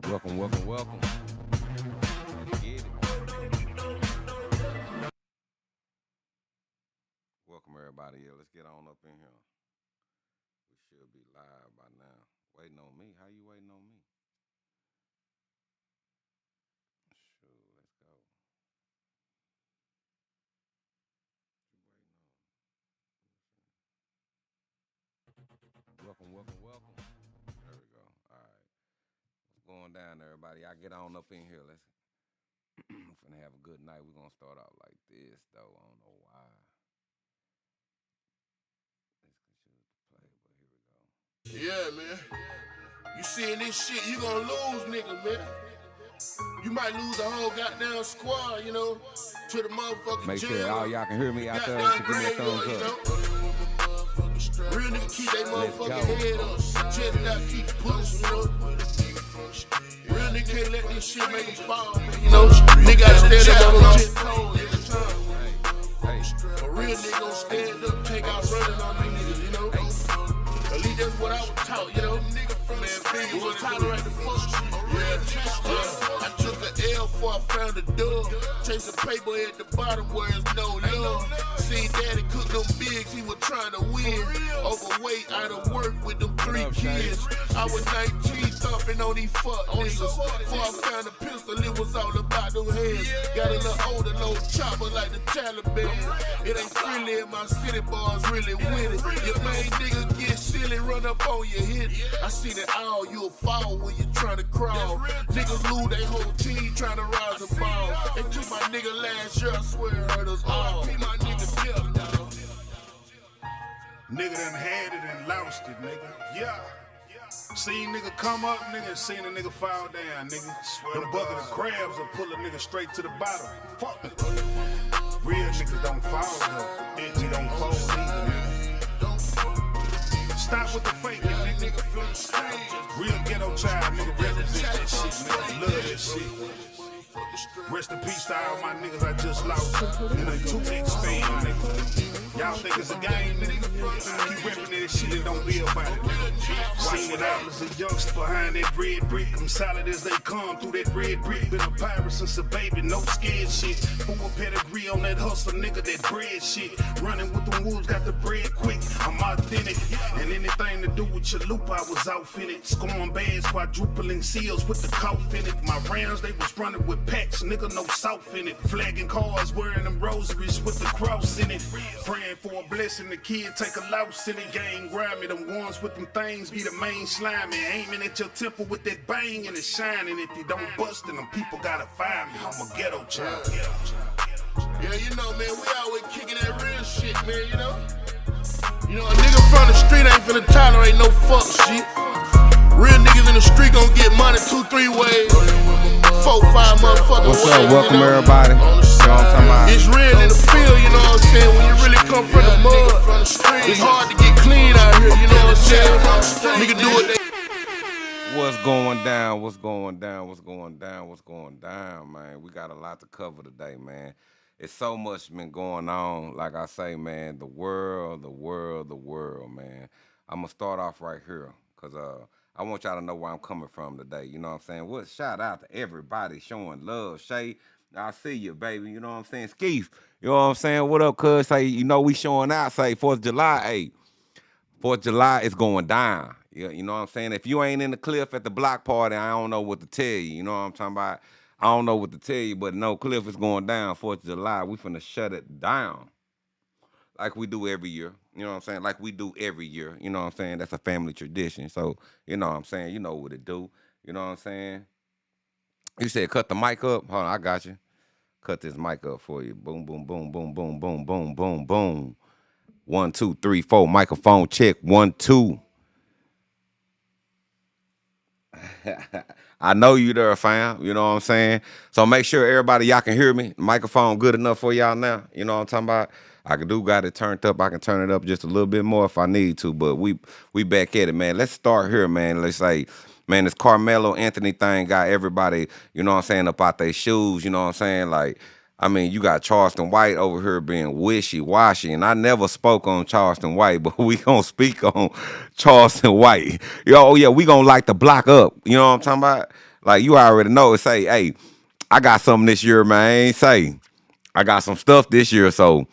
Welcome, welcome, welcome. Let's get it. Welcome everybody here. Let's get on up in here. We should be live by now. Waiting on me. How you waiting on me? Sure, let's go. Welcome, welcome, welcome. There we go. All right. What's going down, everybody? I get on up in here. Let's finna have a good night. We're gonna start out like this though. I don't know why. This should play, but here we go. Yeah, man. You seeing this shit, you gonna lose, nigga, man. You might lose the whole goddamn squad, to the motherfucking Make jail. sure all y'all can hear me out there. Goddamn Give me a thumbs graveyard, up. Real nigga keep they Let's motherfucking go. head up. Chest got keep pushing, Real nigga can't let this shit make him fall, Nigga gotta stand up on 10 toes every time. Hey, A real nigga gon' stand up, take out running on these niggas, At least that's what I was taught, Man, Biggie was tolerate the fuck shit. I took an L before I found a dub. Chasing paper at the bottom where there's no love. Seen daddy cook them bigs, he was trying to win. Overweight, out of work with them 3 kids. I was 19, thumping on these fuck niggas. Before I found a pistol, it was all about them hands. Got a little older, no chopper like the Taliban. It ain't friendly in my city, boys really with it. Your main nigga get silly, run up on you, hit it. I seen it all, you'll fall when you tryna crawl. Niggas lose they whole team tryna rise and fall. They took my nigga last year, I swear it hurt us all. My nigga killed dog. Nigga done had it and lost it, nigga. Yeah. Seen nigga come up, nigga, and seen a nigga fall down, nigga. Them bucket of crabs will pull a nigga straight to the bottom. Fuck it. Real niggas don't fall though. We don't fold either, nigga. Stop with the fake, nigga. Real ghetto child, nigga, represent that shit, nigga. Love that shit. Rest in peace to all my niggas I just lost. In a 2X span, nigga. Y'all think it's a game, nigga? I keep repping that shit and don't be about it, nigga. Seen it out as a youngster behind that red brick. I'm solid as they come through that red brick. Been a pirate since a baby, no scared shit. Full pedigree on that hustle, nigga, that bread shit. Running with the wolves, got the bread quick. I'm authentic. And anything to do with your loop, I was out in it. Scoring bags, quadrupling seals with the cough in it. My rounds, they was running with packs, nigga, no south in it. Flagging cars, wearing them rosaries with the cross in it. Praying for a blessing, the kid take a loss in it. Gang grimy, them ones with them things be the main slimy. Aiming at your temple with that bang and it's shining. If you don't bust in them, people gotta find me. I'm a ghetto child. Yeah, man, we always kicking that real shit, man, a nigga from the street ain't finna tolerate no fuck shit. Real niggas in the street gon' get money 2-3 ways. 4-5 motherfuckers. what's up? Welcome everybody. You know what I'm talking about? It's real in the field, you know what I'm saying? When you really come from the mud, it's hard to get clean out here, you know what I'm saying? Nigga do what they. What's going down? What's going down? What's going down? What's going down, man? We got a lot to cover today, man. It's so much been going on. Like I say, man, the world, man. I'm gonna start off right here, cause I want y'all to know where I'm coming from today. You know what I'm saying? What shout out to everybody showing love. Shay, I see you, baby. You know what I'm saying? Skeef, you know what I'm saying? What up, cuz? Say, we showing out. Say 4th of July, hey. 4th of July is going down. You know what I'm saying? If you ain't in the cliff at the block party, I don't know what to tell you. You know what I'm talking about? I don't know what to tell you, but no, Cliff is going down 4th of July. We finna shut it down like we do every year. You know what I'm saying? Like we do every year. You know what I'm saying? That's a family tradition. So, you know what I'm saying? You know what it do. You know what I'm saying? You said cut the mic up? Hold on, I got you. Cut this mic up for you. Boom, boom, boom, boom, boom, boom, boom, boom, boom. 1, 2, 3, 4. Microphone check. 1, 2. I know you there, fam. You know what I'm saying? So make sure everybody, y'all can hear me. Microphone good enough for y'all now. You know what I'm talking about? Got it turned up. I can turn it up just a little bit more if I need to. But we back at it, man. Let's start here, man. Let's say, man, this Carmelo Anthony thing got everybody, you know what I'm saying, up out their shoes. You know what I'm saying? Like, I mean, you got Charleston White over here being wishy-washy, and I never spoke on Charleston White, but we gonna speak on Charleston White. Oh yeah, we gonna light the block up. You know what I'm talking about? Like you already know. It say, hey, I got something this year, man. Say, I got some stuff this year, so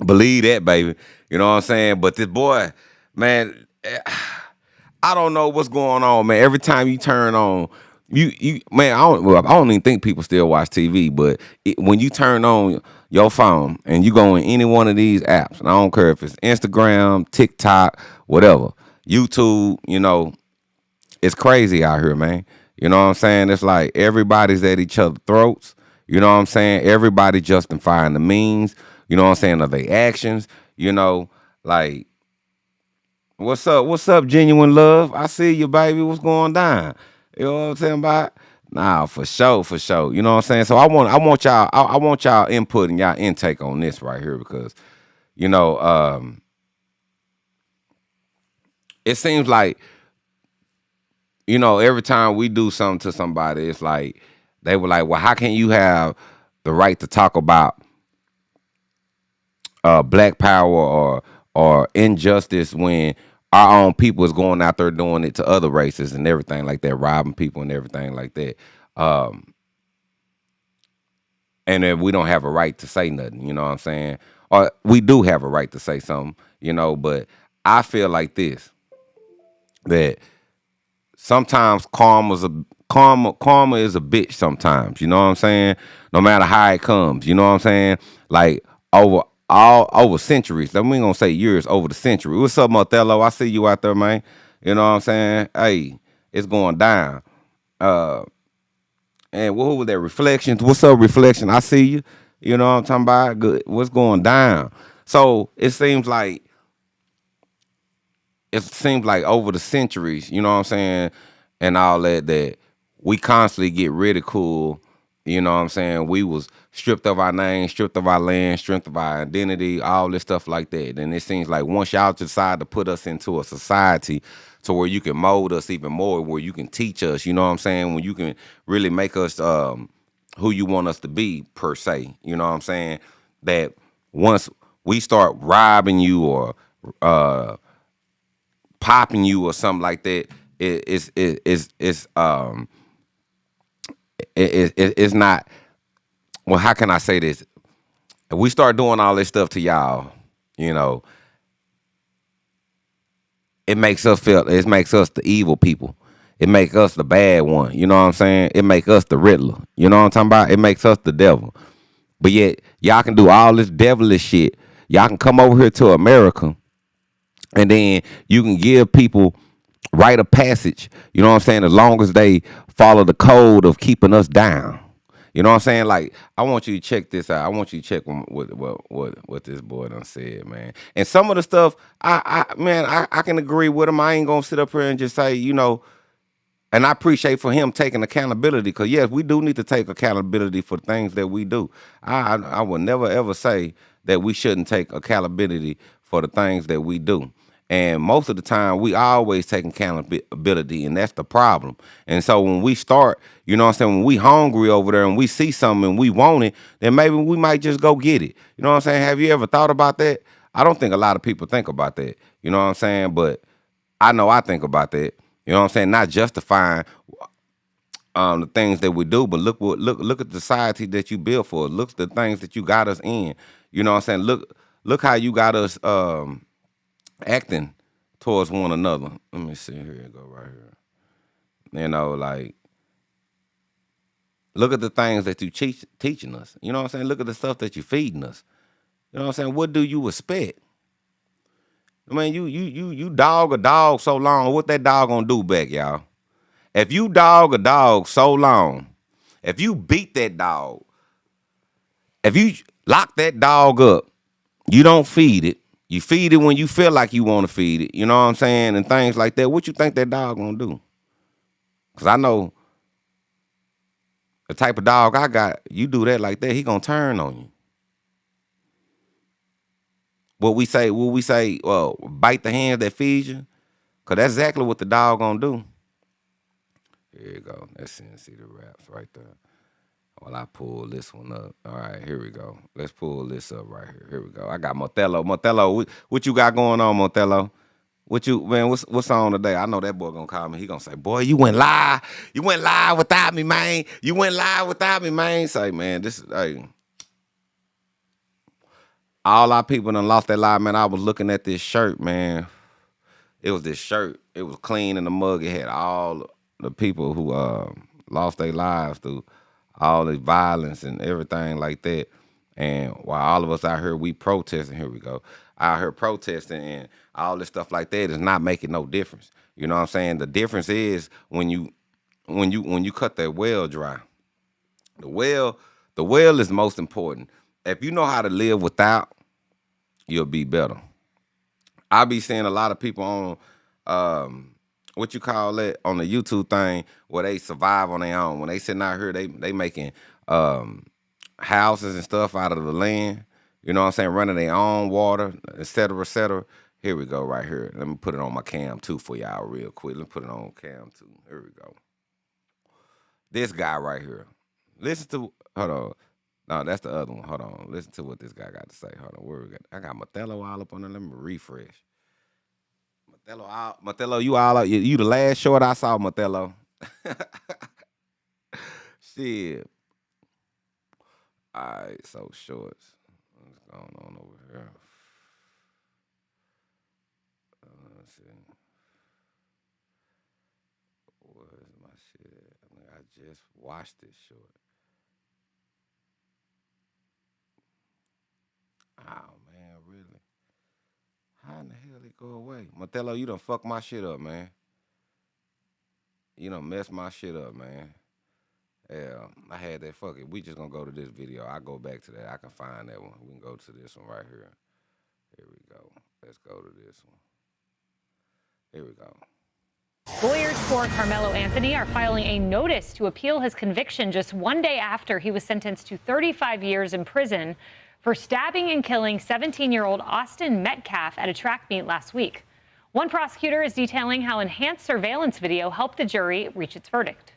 believe that, baby. You know what I'm saying? But this boy, man, I don't know what's going on, man. Every time you turn on, man, I don't even think people still watch TV, but when you turn on your phone and you go in any one of these apps, and I don't care if it's Instagram, TikTok, whatever, YouTube, it's crazy out here, man. You know what I'm saying? It's like everybody's at each other's throats. You know what I'm saying? Everybody justifying the means, you know what I'm saying, of their actions, like what's up? What's up, genuine love? I see you, baby. What's going down? You know what I'm saying about? Nah, for sure, for sure. You know what I'm saying? So I want y'all input and y'all intake on this right here because, you know, it seems like, every time we do something to somebody, it's like they were like, well, how can you have the right to talk about black power or injustice when our own people is going out there doing it to other races and everything like that, robbing people and everything like that. And then we don't have a right to say nothing, you know what I'm saying? Or we do have a right to say something, but I feel like this, that sometimes karma is a bitch sometimes, you know what I'm saying? No matter how it comes, you know what I'm saying? Like over centuries. We ain't gonna say years, over the century. What's up, Othello? I see you out there, man. You know what I'm saying? Hey, it's going down. And what was that? Reflections. What's up, Reflection? I see you. You know what I'm talking about? Good. What's going down? So it seems like over the centuries, you know what I'm saying, and all that we constantly get ridiculed. You know what I'm saying? We was stripped of our name, stripped of our land, stripped of our identity, all this stuff like that. And it seems like once y'all decide to put us into a society to where you can mold us even more, where you can teach us, you know what I'm saying? When you can really make us who you want us to be, per se. You know what I'm saying? That once we start robbing you or popping you or something like that, it's not. Well, how can I say this? If we start doing all this stuff to y'all, you know, it makes us the evil people. It makes us the bad one. You know what I'm saying? It makes us the Riddler. You know what I'm talking about? It makes us the devil. But yet, y'all can do all this devilish shit. Y'all can come over here to America, and then you can give people rite of passage. You know what I'm saying? As long as they follow the code of keeping us down. You know what I'm saying? Like, I want you to check this out. I want you to check what this boy done said, man. And some of the stuff, I can agree with him. I ain't gonna sit up here and just say, and I appreciate for him taking accountability, because yes, we do need to take accountability for things that we do. I would never ever say that we shouldn't take accountability for the things that we do. And most of the time, we always take accountability, and that's the problem. And so when we start, you know what I'm saying, when we hungry over there and we see something and we want it, then maybe we might just go get it. You know what I'm saying? Have you ever thought about that? I don't think a lot of people think about that. You know what I'm saying? But I know I think about that. You know what I'm saying? Not justifying the things that we do, but look at the society that you built for. Look at the things that you got us in. You know what I'm saying? Look how you got us acting towards one another. Let me see, here you go, right here. Like, look at the things that you teaching us. You know what I'm saying? Look at the stuff that you feeding us. You know what I'm saying? What do you expect? I mean, you dog a dog so long, what that dog gonna do back, y'all? If you dog a dog so long, if you beat that dog, if you lock that dog up, you don't feed it. You feed it when you feel like you want to feed it. You know what I'm saying? And things like that. What you think that dog gonna do? Because I know the type of dog I got, you do that like that, he gonna turn on you. What we say, well, bite the hands that feed you? Because that's exactly what the dog gonna do. Here you go. That's CNC the raps right there. Well, I pull this one up. All right, here we go. Let's pull this up right here. Here we go. I got Mothello. Mothello, what you got going on, Mothello? What you man? What's on today? I know that boy gonna call me. He gonna say, "Boy, you went live. You went live without me, man. You went live without me, man." Say, man, this hey, all our people done lost their life, man. I was looking at this shirt, man. It was this shirt. It was clean in the mug. It had all the people who lost their lives through all the violence and everything like that. And while all of us out here, we protesting. Here we go. Out here protesting and all this stuff like that is not making no difference. You know what I'm saying? The difference is when you cut that well dry. The well, the well is most important. If you know how to live without, you'll be better. I be seeing a lot of people on what you call it on the YouTube thing where they survive on their own. When they sitting out here, they making houses and stuff out of the land. You know what I'm saying? Running their own water, et cetera, et cetera. Here we go, right here. Let me put it on my cam too for y'all real quick. Let me put it on cam too. Here we go. This guy right here. Listen to hold on. No, that's the other one. Hold on. Listen to what this guy got to say. Hold on. Where we got? I got Mathello all up on there. Let me refresh. Mathello, you all out. You the last short I saw, Mathello. Shit. All right, so shorts. What's going on over here? Let's see. Where's my shit at? I mean, I just watched this short. Oh man, really? How in the hell it go away? Mathello, you done fuck my shit up, man. You done messed my shit up, man. Yeah, I had that. Fuck it. We just gonna go to this video. I go back to that. I can find that one. We can go to this one right here. Here we go. Let's go to this one. Here we go. Lawyers for Carmelo Anthony are filing a notice to appeal his conviction just one day after he was sentenced to 35 years in prison for stabbing and killing 17-year-old Austin Metcalf at a track meet last week. One prosecutor is detailing how enhanced surveillance video helped the jury reach its verdict.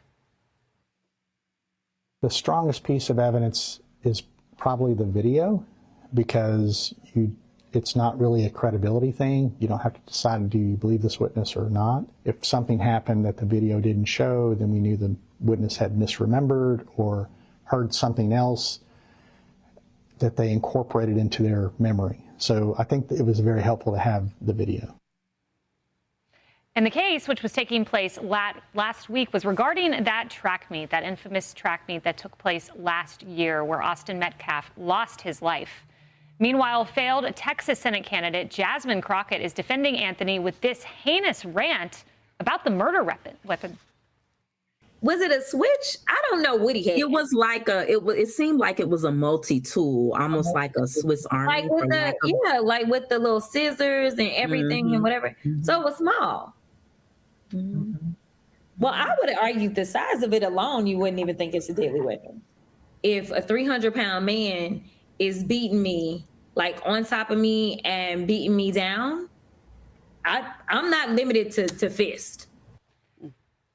The strongest piece of evidence is probably the video because it's not really a credibility thing. You don't have to decide, do you believe this witness or not? If something happened that the video didn't show, then we knew the witness had misremembered or heard something else that they incorporated into their memory. So I think that it was very helpful to have the video. And the case, which was taking place last week, was regarding that track meet, that infamous track meet that took place last year where Austin Metcalf lost his life. Meanwhile, failed Texas Senate candidate Jasmine Crockett is defending Anthony with this heinous rant about the murder weapon. Was it a switch? I don't know what he had. It was like it seemed like it was a multi-tool, almost like a Swiss Army. Like with like with the little scissors and everything and whatever. So it was small. Well, I would argue the size of it alone, you wouldn't even think it's a deadly weapon. If a 300-pound man is beating me, like on top of me and beating me down, I'm not limited to fist.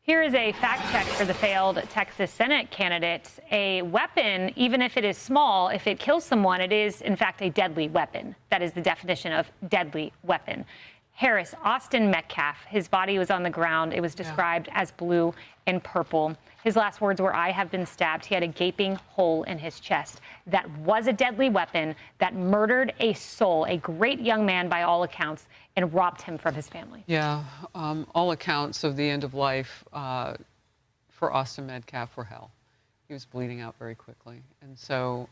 Here is a fact check for the failed Texas Senate candidate. A weapon, even if it is small, if it kills someone, it is, in fact, a deadly weapon. That is the definition of deadly weapon. Harris, Austin Metcalf, his body was on the ground. It was described as blue and purple. His last words were, "I have been stabbed." He had a gaping hole in his chest. That was a deadly weapon that murdered a soul, a great young man by all accounts, and robbed him from his family. Yeah, all accounts of the end of life for Austin Metcalf were hell. He was bleeding out very quickly. And so,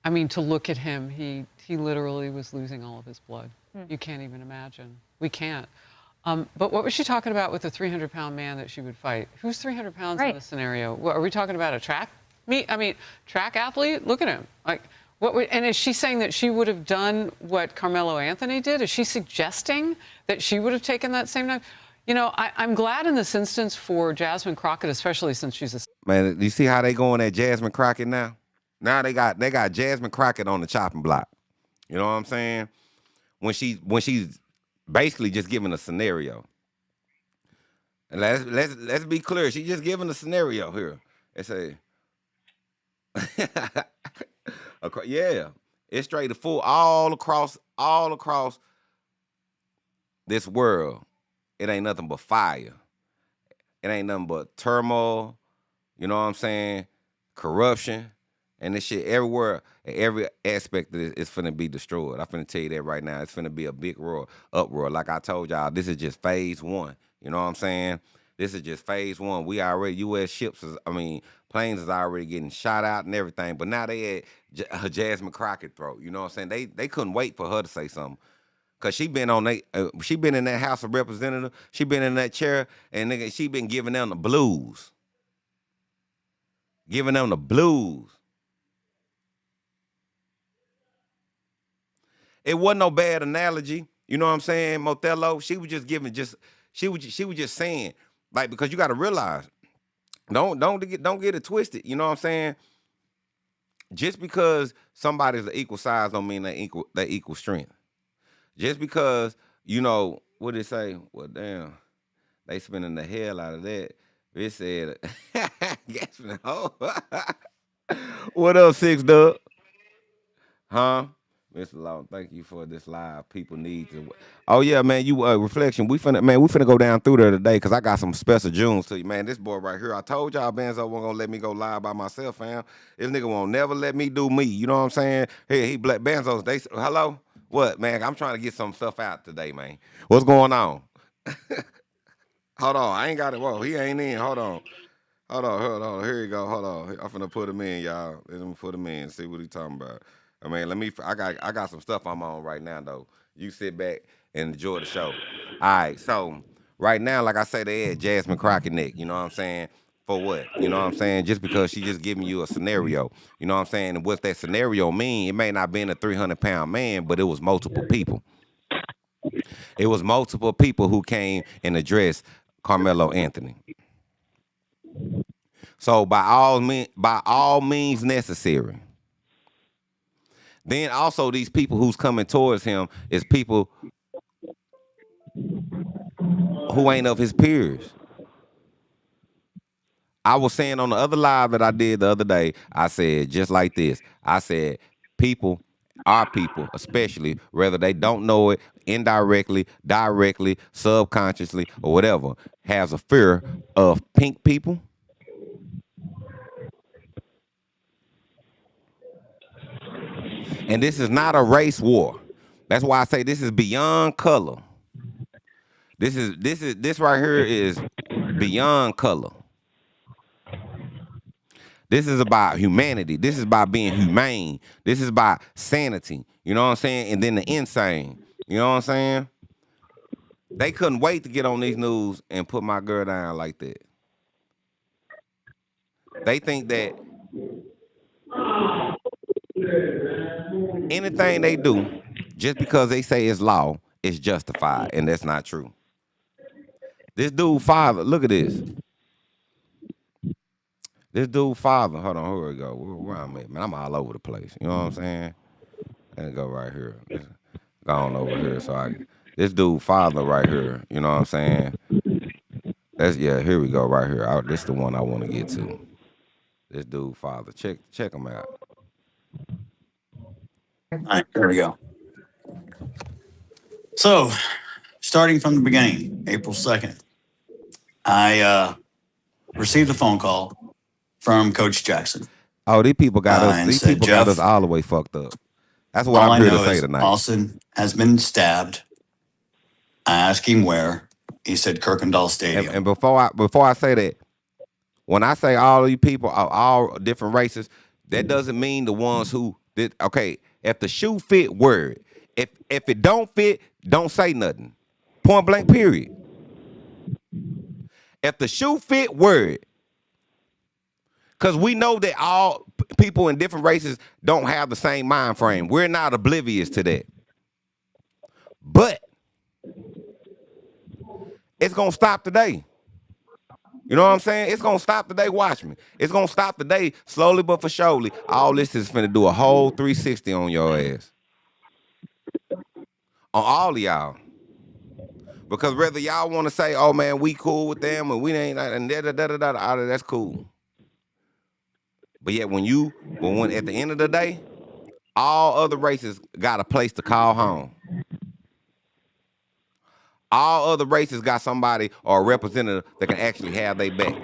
I mean, to look at him, he literally was losing all of his blood. You can't even imagine. We can't. But what was she talking about with the 300-pound man that she would fight? Who's 300 pounds in this scenario? What, are we talking about a track athlete? Look at him. Like, and is she saying that she would have done what Carmelo Anthony did? Is she suggesting that she would have taken that same knife? You know, I'm glad in this instance for Jasmine Crockett, especially since she's a... Man, you see how they going at Jasmine Crockett now? Now they got Jasmine Crockett on the chopping block. You know what I'm saying? When she's basically just giving a scenario. And let's be clear. She's just giving a scenario here. It's yeah, it's straight to full all across this world, it ain't nothing but fire. It ain't nothing but turmoil, you know what I'm saying? Corruption, and this shit everywhere, every aspect of it is finna be destroyed. I'm finna tell you that right now. It's finna be a big uproar. Like I told y'all, this is just phase one. You know what I'm saying? This is just phase one. We already, U.S. ships, planes is already getting shot out and everything, but now they at Jasmine Crockett throat. You know what I'm saying? They couldn't wait for her to say something. Cause she been she been in that House of Representatives, she been in that chair, and nigga, she been giving them the blues. Giving them the blues. It wasn't no bad analogy, you know what I'm saying, Mothello? She was just giving she was just saying, like, because you gotta realize, don't get it twisted, you know what I'm saying? Just because somebody's an equal size don't mean they equal strength. Just because, you know, what did it say? Well, damn, they spending the hell out of that. It said, what else, Six Dub? Huh? Mr. Law, thank you for this live. People need to. Oh yeah, man. You reflection. We finna go down through there today because I got some special Junes to you, man. This boy right here. I told y'all Benzo wasn't gonna let me go live by myself, fam. This nigga won't never let me do me. You know what I'm saying? Hey, he black Benzo. Hello. What, man? I'm trying to get some stuff out today, man. What's going on? Hold on. I ain't got it. Whoa, he ain't in. Hold on. Here you go. Hold on. I'm finna put him in, y'all. Let me put him in. See what he talking about. I mean, I got some stuff I'm on right now, though. You sit back and enjoy the show. All right. So right now, like I say, they had Jasmine Crockett neck. You know what I'm saying? For what? You know what I'm saying? Just because she just giving you a scenario. You know what I'm saying? And what's that scenario mean? It may not been a 300-pound man, but it was multiple people. It was multiple people who came and addressed Carmelo Anthony. So by all means necessary. Then also these people who's coming towards him is people who ain't of his peers. I was saying on the other live that I did the other day, I said just like this. I said our people, especially, whether they don't know it indirectly, directly, subconsciously, or whatever, has a fear of pink people. And this is not a race war. That's why I say this is beyond color. This right here is beyond color. This is about humanity. This is about being humane. This is about sanity. You know what I'm saying? And then the insane. You know what I'm saying? They couldn't wait to get on these news and put my girl down like that. They think that anything they do, just because they say it's law, is justified, and that's not true. This dude father, look at this. This dude father, hold on, here we go. Where I'm at, man, I'm all over the place. You know what I'm saying? Let me go right here. Go on over here. This dude father right here, you know what I'm saying? Here we go right here. This is the one I want to get to. This dude father. Check him out. All right, there we go. So, starting from the beginning, April 2nd, I received a phone call from Coach Jackson. Oh, these people got us. These people got us all the way fucked up. That's what I'm here to say tonight. Austin has been stabbed. I asked him where. He said Kirkendall Stadium. And before I say that, when I say all of you people are all different races, that doesn't mean the ones who did. Okay, if the shoe fit, word. If it don't fit, don't say nothing. Point blank. Period. If the shoe fit, word. Because we know that all people in different races don't have the same mind frame. We're not oblivious to that. But it's going to stop today. You know what I'm saying? It's going to stop today. Watch me. It's going to stop today, slowly but for surely. All this is finna do a whole 360 on your ass. On all of y'all. Because whether y'all want to say, oh, man, we cool with them, and we ain't, and da-da-da-da-da, that's cool. But yet when at the end of the day, all other races got a place to call home. All other races got somebody or a representative that can actually have their back.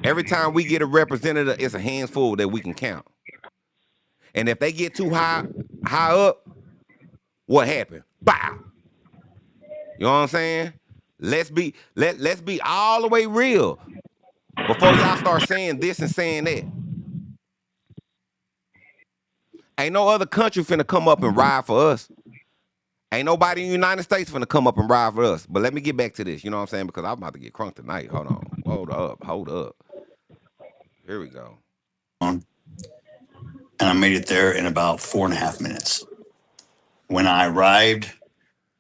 Every time we get a representative, it's a handful that we can count. And if they get too high up, what happened? Bow. You know what I'm saying? Let's be all the way real before y'all start saying this and saying that. Ain't no other country finna come up and ride for us. Ain't nobody in the United States finna come up and ride for us. But let me get back to this, you know what I'm saying? Because I'm about to get crunk tonight. Hold on. Hold up. Here we go. And I made it there in about 4.5 minutes. When I arrived,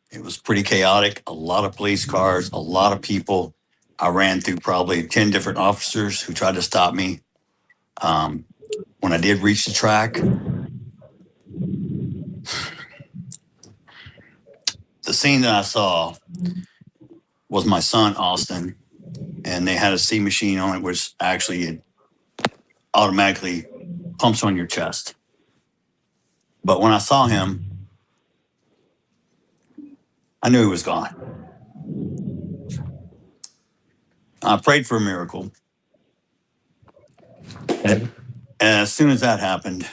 it was pretty chaotic. A lot of police cars, a lot of people. I ran through probably 10 different officers who tried to stop me. When I did reach the track, the scene that I saw was my son, Austin, and they had a C machine on it, which actually it automatically pumps on your chest. But when I saw him, I knew he was gone. I prayed for a miracle. And as soon as that happened,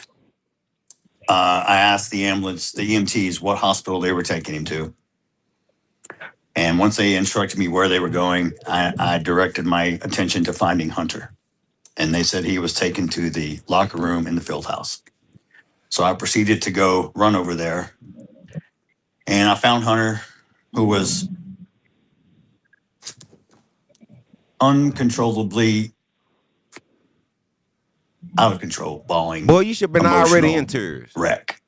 I asked the ambulance, the EMTs, what hospital they were taking him to. And once they instructed me where they were going, I directed my attention to finding Hunter. And they said he was taken to the locker room in the field house. So I proceeded to go run over there. And I found Hunter, who was uncontrollably out of control, bawling. Boy, you should have been already in tears. Wreck.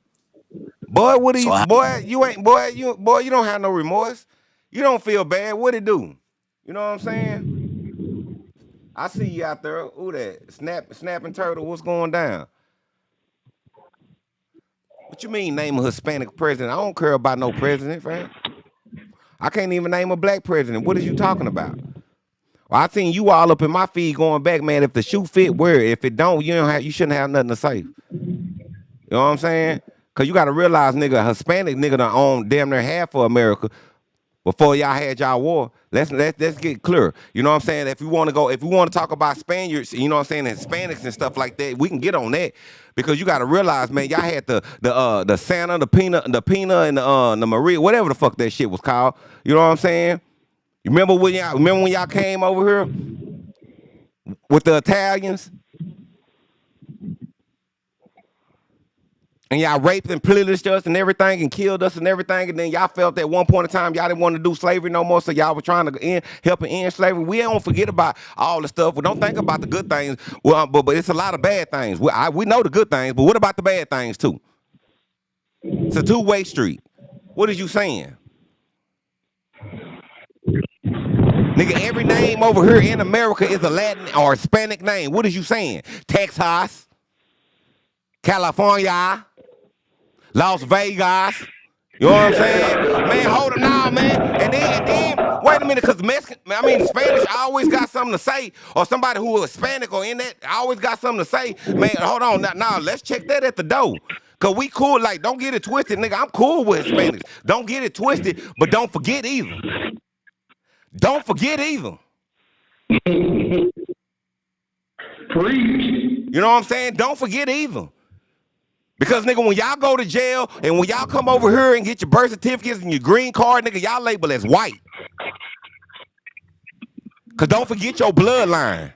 Boy, what do you, you don't have no remorse. You don't feel bad. What it do? You know what I'm saying? I see you out there. Who that? Snapping turtle. What's going down? What you mean name a Hispanic president? I don't care about no president, fam. I can't even name a black president. What is you talking about? Well, I seen you all up in my feed going back, man. If the shoe fit, wear it. If it don't, you shouldn't have nothing to say. You know what I'm saying? Cause you gotta realize, nigga, a Hispanic nigga done own damn near half of America before y'all had y'all war. Let's get clear. You know what I'm saying? If we want to talk about Spaniards, you know what I'm saying, Hispanics and stuff like that, we can get on that. Because you gotta realize, man, y'all had the Santa, the Pina, and the Maria, whatever the fuck that shit was called. You know what I'm saying? You remember when y'all came over here with the Italians? And y'all raped and pillaged us and everything and killed us and everything. And then y'all felt at one point in time y'all didn't want to do slavery no more. So y'all were trying to help end slavery. We don't forget about all the stuff. We don't think about the good things. Well, but it's a lot of bad things. We know the good things, but what about the bad things too? It's a two-way street. What are you saying? Nigga, every name over here in America is a Latin or Hispanic name. What is you saying? Texas, California, Las Vegas. You know what I'm saying? Man, hold it now, man. And then, wait a minute, because Spanish always got something to say, or somebody who is Hispanic or in that always got something to say. Man, hold on. Now let's check that at the door. Because we cool, like, don't get it twisted, nigga. I'm cool with Hispanics. Don't get it twisted, but don't forget either. Don't forget either. You know what I'm saying? Don't forget either. Because, nigga, when y'all go to jail and when y'all come over here and get your birth certificates and your green card, nigga, y'all label as white. Because don't forget your bloodline.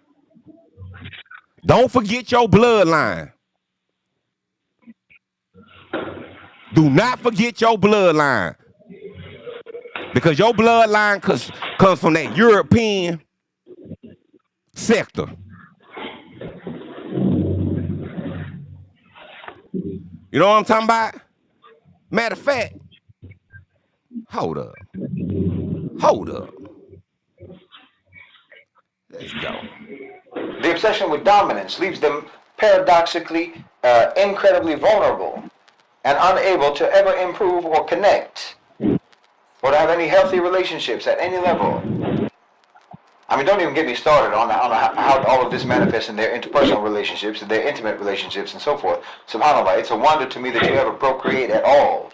Don't forget your bloodline. Do not forget your bloodline. Because your bloodline comes from that European sector. You know what I'm talking about? Matter of fact, hold up. Let's go. The obsession with dominance leaves them paradoxically incredibly vulnerable and unable to ever improve or connect or to have any healthy relationships at any level. I mean, don't even get me started on how all of this manifests in their interpersonal relationships, their intimate relationships, and so forth. SubhanAllah, it's a wonder to me that you ever procreate at all.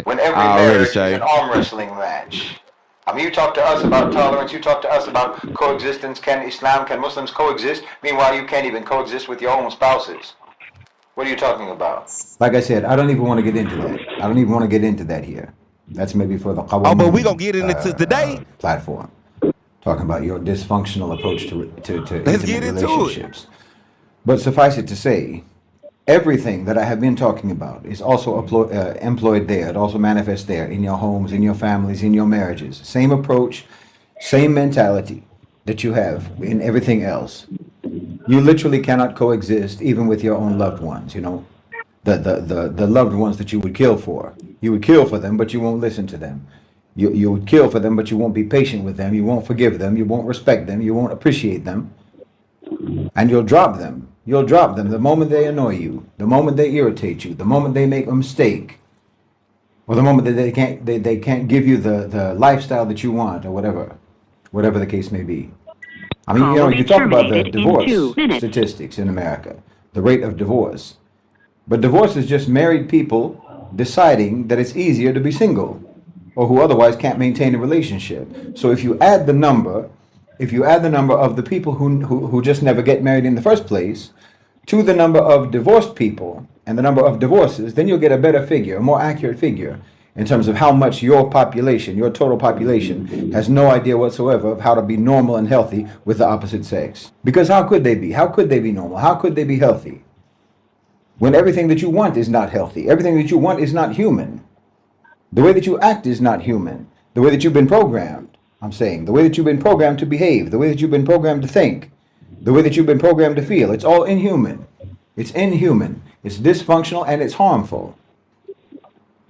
When every marriage is an arm wrestling match. I mean, you talk to us about tolerance, you talk to us about coexistence, can Muslims coexist? Meanwhile, you can't even coexist with your own spouses. What are you talking about? Like I said, I don't even want to get into that. I don't even want to get into that here. That's maybe for the Oh, but we gonna get into today. platform. Talking about your dysfunctional approach to Let's intimate get into it. relationships. But suffice it to say, everything that I have been talking about is also employed there. It also manifests there in your homes, in your families, in your marriages. Same approach, same mentality that you have in everything else. You literally cannot coexist even with your own loved ones, you know, the loved ones that you would kill for. You would kill for them, but you won't listen to them. You would kill for them, but you won't be patient with them. You won't forgive them. You won't respect them. You won't appreciate them. And you'll drop them. You'll drop them the moment they annoy you, the moment they irritate you, the moment they make a mistake, or the moment that they can't give you the lifestyle that you want, or whatever the case may be. I mean, you know, you talk about the divorce statistics in America, the rate of divorce. But divorce is just married people deciding that it's easier to be single, or who otherwise can't maintain a relationship. So if you add the number of the people who just never get married in the first place to the number of divorced people and the number of divorces, then you'll get a better figure, a more accurate figure in terms of how much your population, your total population, has no idea whatsoever of how to be normal and healthy with the opposite sex. Because how could they be? How could they be normal? How could they be healthy? When everything that you want is not healthy, everything that you want is not human. The way that you act is not human. The way that you've been programmed, I'm saying, the way that you've been programmed to behave, the way that you've been programmed to think, the way that you've been programmed to feel, it's all inhuman. It's inhuman. It's dysfunctional and it's harmful.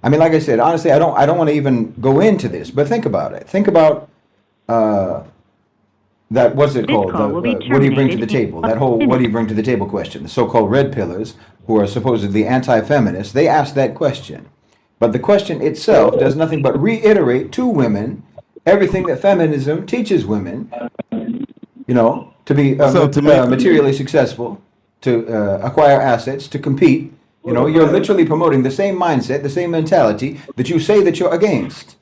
I mean, like I said, honestly, I don't want to even go into this, but think about it. Think about that, what's it called? What do you bring to the table? That whole what do you bring to the table question. The so-called red pillars, who are supposedly anti-feminists, they ask that question. But the question itself does nothing but reiterate to women everything that feminism teaches women, you know, to be materially successful, to acquire assets, to compete. You know, you're literally promoting the same mindset, the same mentality that you say that you're against.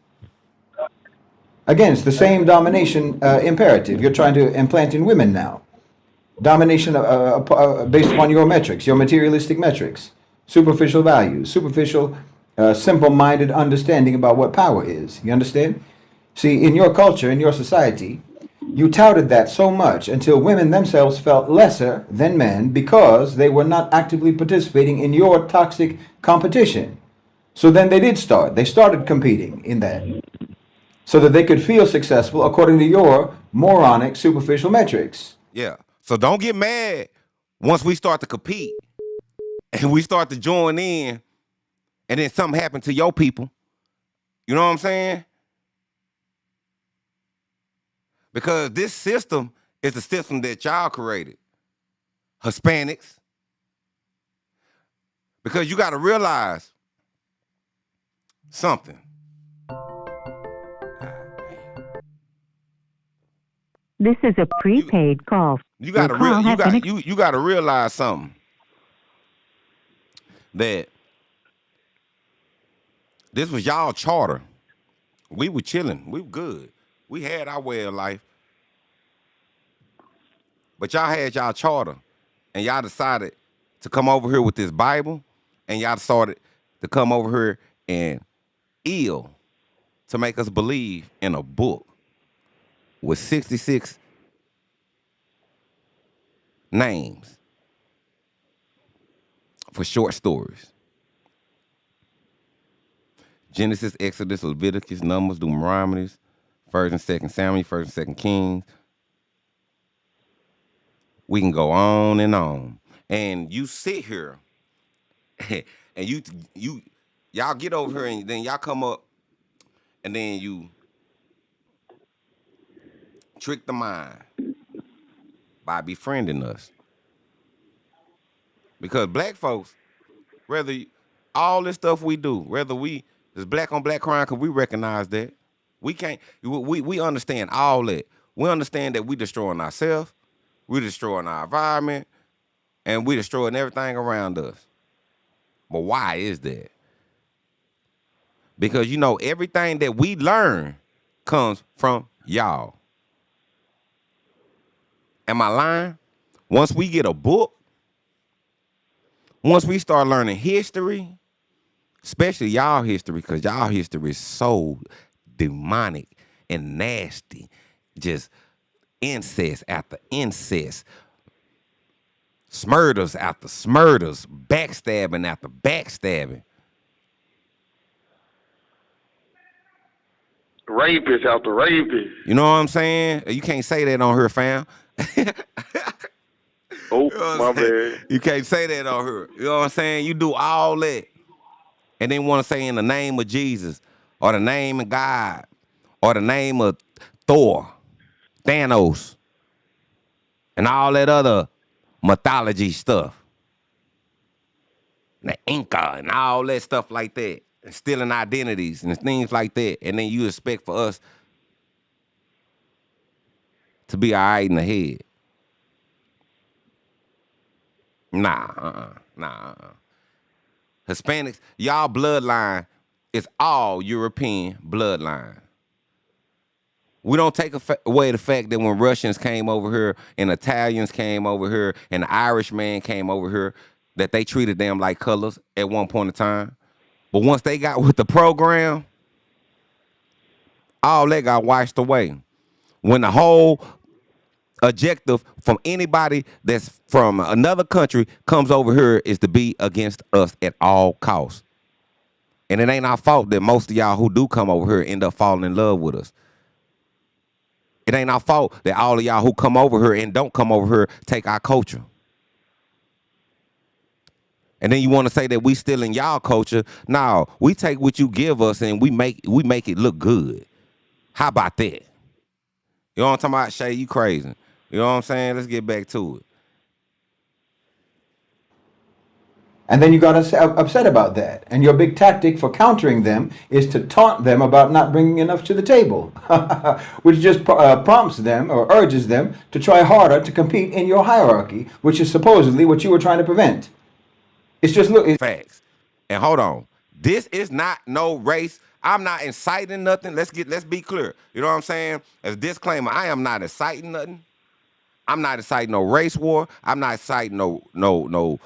Against the same domination imperative you're trying to implant in women now. Domination based upon your metrics, your materialistic metrics, superficial values, superficial, simple-minded understanding about what power is. You understand? See, in your culture, in your society, you touted that so much until women themselves felt lesser than men because they were not actively participating in your toxic competition. So then they started competing in that so that they could feel successful according to your moronic, superficial metrics. Yeah. So don't get mad once we start to compete and we start to join in and then something happened to your people. You know what I'm saying? Because this system is the system that y'all created. Hispanics. Because you got to realize something. This is a prepaid call. You got to realize something. That this was y'all charter. We were chilling. We were good. We had our way of life. But y'all had y'all charter. And y'all decided to come over here with this Bible. And y'all started to come over here and to make us believe in a book with 66 names for short stories. Genesis, Exodus, Leviticus, Numbers, Deuteronomy, 1st and 2nd Samuel, 1st and 2nd Kings. We can go on. And you sit here and y'all get over here and then y'all come up and then you trick the mind by befriending us. Because black folks, whether all this stuff we do, whether there's black on black crime, because we recognize that. We understand all that. We understand that we destroying ourselves, we destroying our environment, and we destroying everything around us. But why is that? Because, everything that we learn comes from y'all. Am I lying? Once we get a book, once we start learning history, especially y'all history, because y'all history is so demonic and nasty, just incest after incest, smurders after smurders, backstabbing after backstabbing. Rapist after rapist. You know what I'm saying? You can't say that on her, fam. Oh, You know what my I'm saying? bad. You can't say that on her. You know what I'm saying? You do all that and then want to say in the name of Jesus or the name of God or the name of Thor, Thanos, and all that other mythology stuff. The Inca and all that stuff like that. And stealing identities and things like that. And then you expect for us to be all right in the head. Nah. Hispanics, y'all bloodline is all European bloodline. We don't take away the fact that when Russians came over here and Italians came over here and the Irishman came over here, that they treated them like colors at one point in time. But once they got with the program, all that got washed away. When the whole objective from anybody that's from another country comes over here is to be against us at all costs. And it ain't our fault that most of y'all who do come over here end up falling in love with us. It ain't our fault that all of y'all who come over here and don't come over here take our culture. And then you want to say that we still in y'all culture. No, we take what you give us and we make it look good. How about that? You know what I'm talking about, Shay? You crazy. You know what I'm saying? Let's get back to it. And then you got upset about that. And your big tactic for countering them is to taunt them about not bringing enough to the table, which just prompts them or urges them to try harder to compete in your hierarchy, which is supposedly what you were trying to prevent. It's just facts. And hold on. This is not no race. I'm not inciting nothing. Let's be clear. You know what I'm saying? As a disclaimer, I am not inciting nothing. I'm not inciting no race war. I'm not inciting no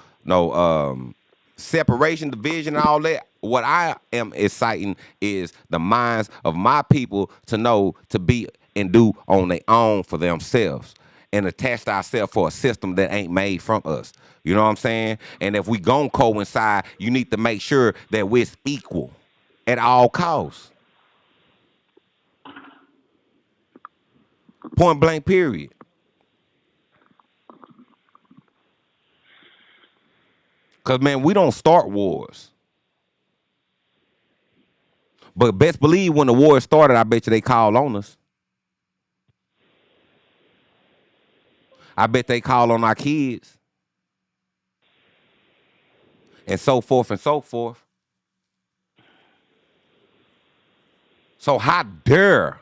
separation, division, and all that. What I am inciting is the minds of my people to know to be and do on their own for themselves and attach ourselves for a system that ain't made from us. You know what I'm saying? And if we gon' coincide, you need to make sure that we're equal at all costs. Point blank, period. Because, man, we don't start wars. But best believe when the war started, I bet you they called on us. I bet they call on our kids. And so forth and so forth. So how dare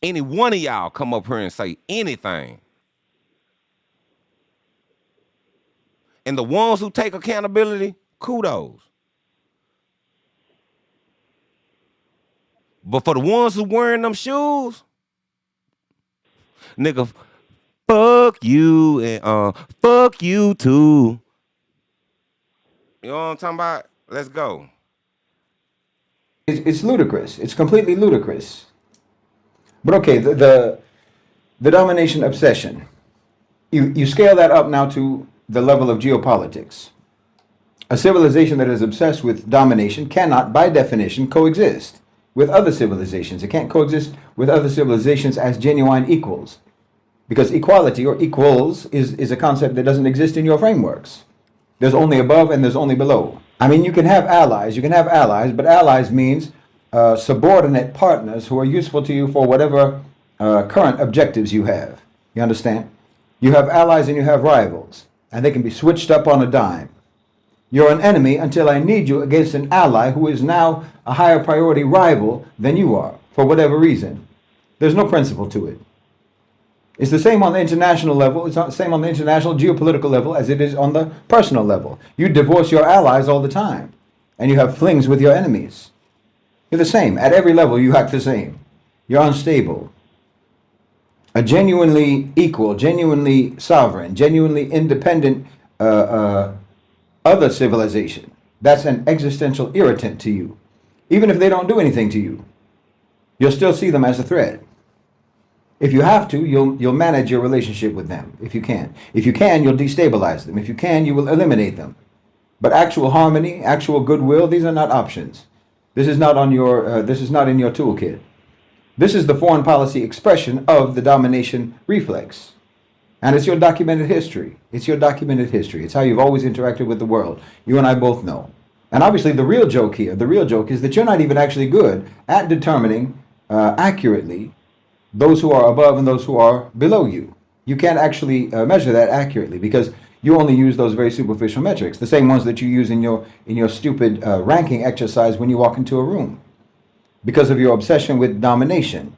any one of y'all come up here and say anything? And the ones who take accountability, kudos. But for the ones who wearing them shoes, nigga, fuck you and fuck you too. You know what I'm talking about? Let's go. It's ludicrous. It's completely ludicrous. But okay, the domination obsession. You scale that up now to the level of geopolitics. A civilization that is obsessed with domination cannot, by definition, coexist with other civilizations. It can't coexist with other civilizations as genuine equals. Because equality or equals is a concept that doesn't exist in your frameworks. There's only above and there's only below. I mean, you can have allies, but allies means subordinate partners who are useful to you for whatever current objectives you have. You understand? You have allies and you have rivals, and they can be switched up on a dime. You're an enemy until I need you against an ally who is now a higher priority rival than you are, for whatever reason. There's no principle to it. It's the same on the international level. It's not the same on the international geopolitical level as it is on the personal level. You divorce your allies all the time, and you have flings with your enemies. You're the same. At every level, you act the same. You're unstable. A genuinely equal, genuinely sovereign, genuinely independent other civilization, that's an existential irritant to you. Even if they don't do anything to you, you'll still see them as a threat. If you have to, you'll manage your relationship with them if you can. If you can, you'll destabilize them. If you can, you will eliminate them. But actual harmony, actual goodwill, these are not options. This is not on your. This is not in your toolkit. This is the foreign policy expression of the domination reflex, and it's your documented history. It's your documented history. It's how you've always interacted with the world. You and I both know. And obviously, the real joke here, the real joke is that you're not even actually good at determining accurately those who are above and those who are below you. You can't actually measure that accurately because you only use those very superficial metrics, the same ones that you use in your stupid ranking exercise when you walk into a room, because of your obsession with domination,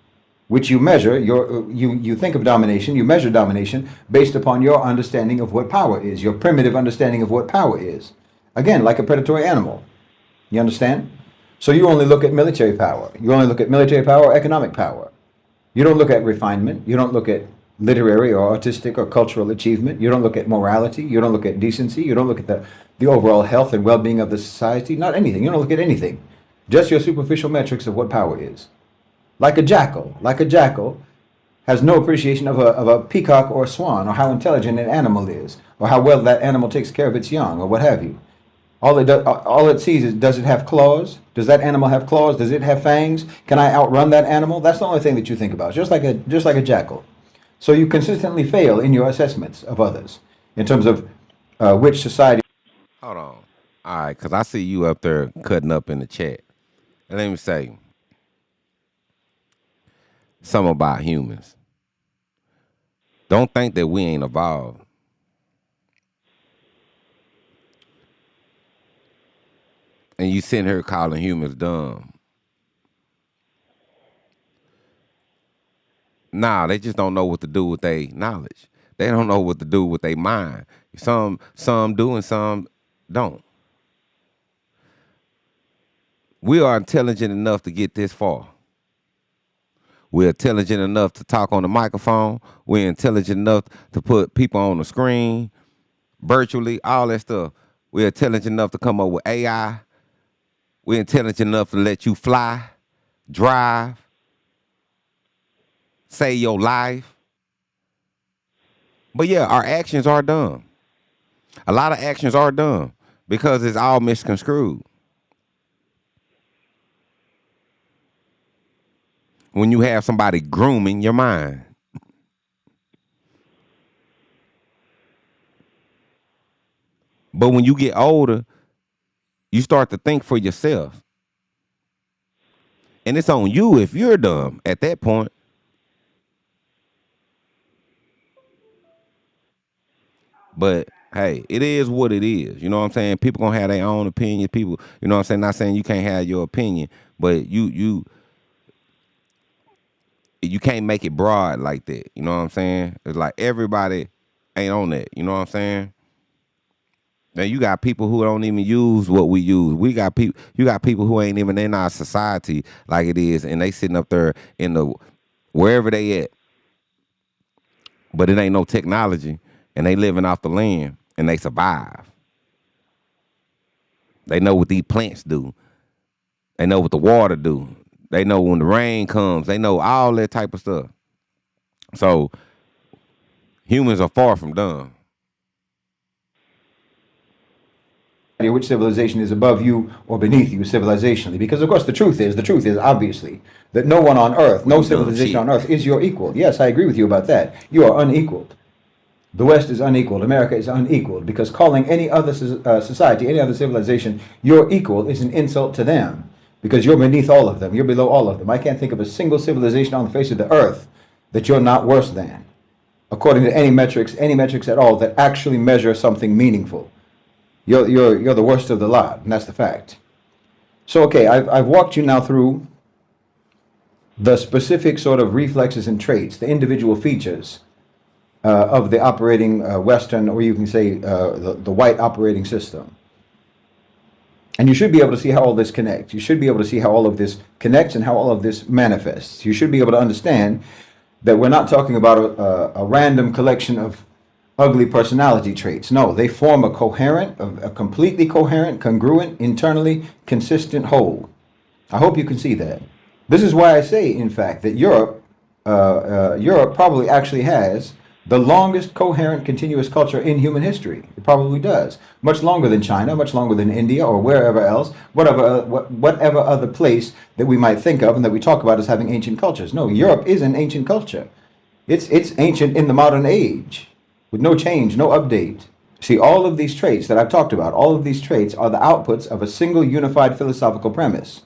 which you measure. You think of domination, you measure domination based upon your understanding of what power is, your primitive understanding of what power is. Again, like a predatory animal. You understand? So you only look at military power. You only look at military power or economic power. You don't look at refinement. You don't look at literary or artistic or cultural achievement. You don't look at morality. You don't look at decency. You don't look at the overall health and well-being of the society. Not anything. You don't look at anything. Just your superficial metrics of what power is. Like a jackal has no appreciation of a peacock or a swan, or how intelligent an animal is, or how well that animal takes care of its young, or what have you. All it sees is, does it have claws? Does that animal have claws? Does it have fangs? Can I outrun that animal? That's the only thing that you think about, just like a jackal. So you consistently fail in your assessments of others in terms of which society. Hold on. All right, because I see you up there cutting up in the chat. And let me say something about humans. Don't think that we ain't evolved. And you sitting here calling humans dumb. Nah, they just don't know what to do with their knowledge. They don't know what to do with their mind. Some do and some don't. We are intelligent enough to get this far. We're intelligent enough to talk on the microphone. We're intelligent enough to put people on the screen, virtually, all that stuff. We're intelligent enough to come up with AI. We're intelligent enough to let you fly, drive, save your life. But yeah, our actions are dumb. A lot of actions are dumb because it's all misconstrued. When you have somebody grooming your mind. But when you get older, you start to think for yourself. And it's on you if you're dumb at that point. But hey, it is what it is. You know what I'm saying? People gonna have their own opinion. People, you know what I'm saying? Not saying you can't have your opinion, but you can't make it broad like that. You know what I'm saying? It's like everybody ain't on that. You know what I'm saying? Now you got people who don't even use what we use. You got people who ain't even in our society like it is, and they sitting up there in the wherever they at. But it ain't no technology, and they living off the land, and they survive. They know what these plants do. They know what the water do. They know when the rain comes. They know all that type of stuff. So humans are far from dumb. Which civilization is above you or beneath you civilizationally? Because of course the truth is obviously that no one on earth, no civilization on earth is your equal. Yes, I agree with you about that. You are unequaled. The West is unequaled. America is unequaled because calling any other society, any other civilization your equal is an insult to them because you're beneath all of them. You're below all of them. I can't think of a single civilization on the face of the earth that you're not worse than, according to any metrics at all that actually measure something meaningful. You're the worst of the lot, and that's the fact. So, okay, I've walked you now through the specific sort of reflexes and traits, the individual features of the operating Western, or you can say the white operating system. And you should be able to see how all this connects. You should be able to see how all of this connects and how all of this manifests. You should be able to understand that we're not talking about a random collection of ugly personality traits. No, they form a coherent, a completely coherent, congruent, internally consistent whole. I hope you can see that. This is why I say, in fact, that Europe probably actually has the longest coherent continuous culture in human history. It probably does. Much longer than China, much longer than India or wherever else, whatever other place that we might think of and that we talk about as having ancient cultures. No, Europe is an ancient culture. It's ancient in the modern age with no change, no update. See, all of these traits that I've talked about, all of these traits are the outputs of a single unified philosophical premise.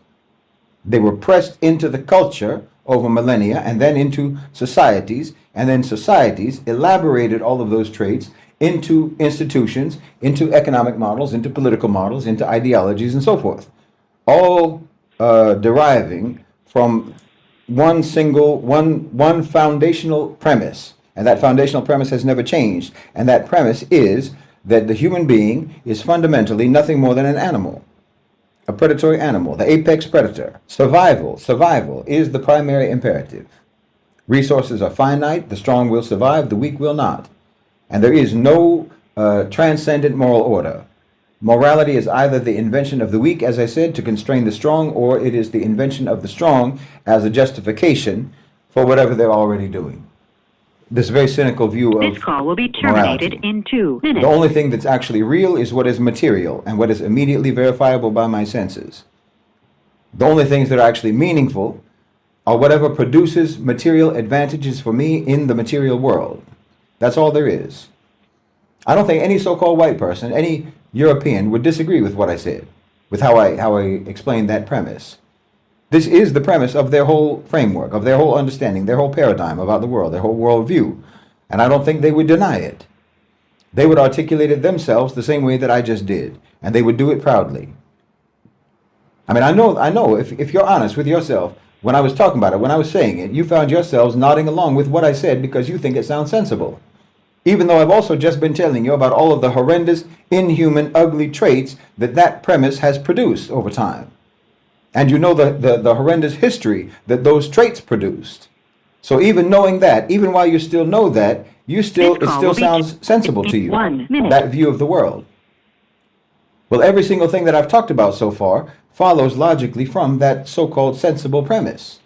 They were pressed into the culture over millennia and then into societies, and then societies elaborated all of those traits into institutions, into economic models, into political models, into ideologies, and so forth, all deriving from one foundational premise. And that foundational premise has never changed. And that premise is that the human being is fundamentally nothing more than an animal. A predatory animal, the apex predator. Survival is the primary imperative. Resources are finite, the strong will survive, the weak will not. And there is no transcendent moral order. Morality is either the invention of the weak, as I said, to constrain the strong, or it is the invention of the strong as a justification for whatever they're already doing. This very cynical view of This call will be terminated morality. in 2 minutes. The only thing that's actually real is what is material and what is immediately verifiable by my senses. The only things that are actually meaningful are whatever produces material advantages for me in the material world. That's all there is. I don't think any so-called white person, any European, would disagree with what I said, with how I explained that premise. This is the premise of their whole framework, of their whole understanding, their whole paradigm about the world, their whole worldview. And I don't think they would deny it. They would articulate it themselves the same way that I just did, and they would do it proudly. I mean, I know if you're honest with yourself, when I was talking about it, when I was saying it, you found yourselves nodding along with what I said because you think it sounds sensible. Even though I've also just been telling you about all of the horrendous, inhuman, ugly traits that premise has produced over time. And you know the horrendous history that those traits produced. So even knowing that, even while you still know that, it still sounds sensible to you, that view of the world. Well, every single thing that I've talked about so far follows logically from that so-called sensible premise.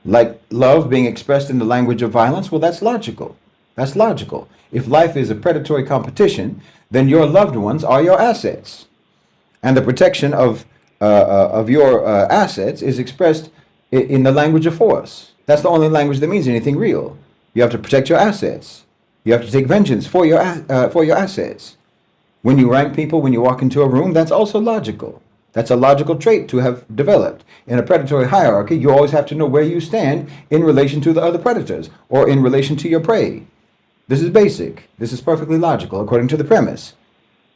Like love being expressed in the language of violence, well, that's logical. That's logical. If life is a predatory competition, then your loved ones are your assets. And the protection of your assets is expressed in the language of force. That's the only language that means anything real. You have to protect your assets. You have to take vengeance for your assets. When you rank people, when you walk into a room, that's also logical. That's a logical trait to have developed. In a predatory hierarchy, you always have to know where you stand in relation to the other predators or in relation to your prey. This is basic. This is perfectly logical according to the premise.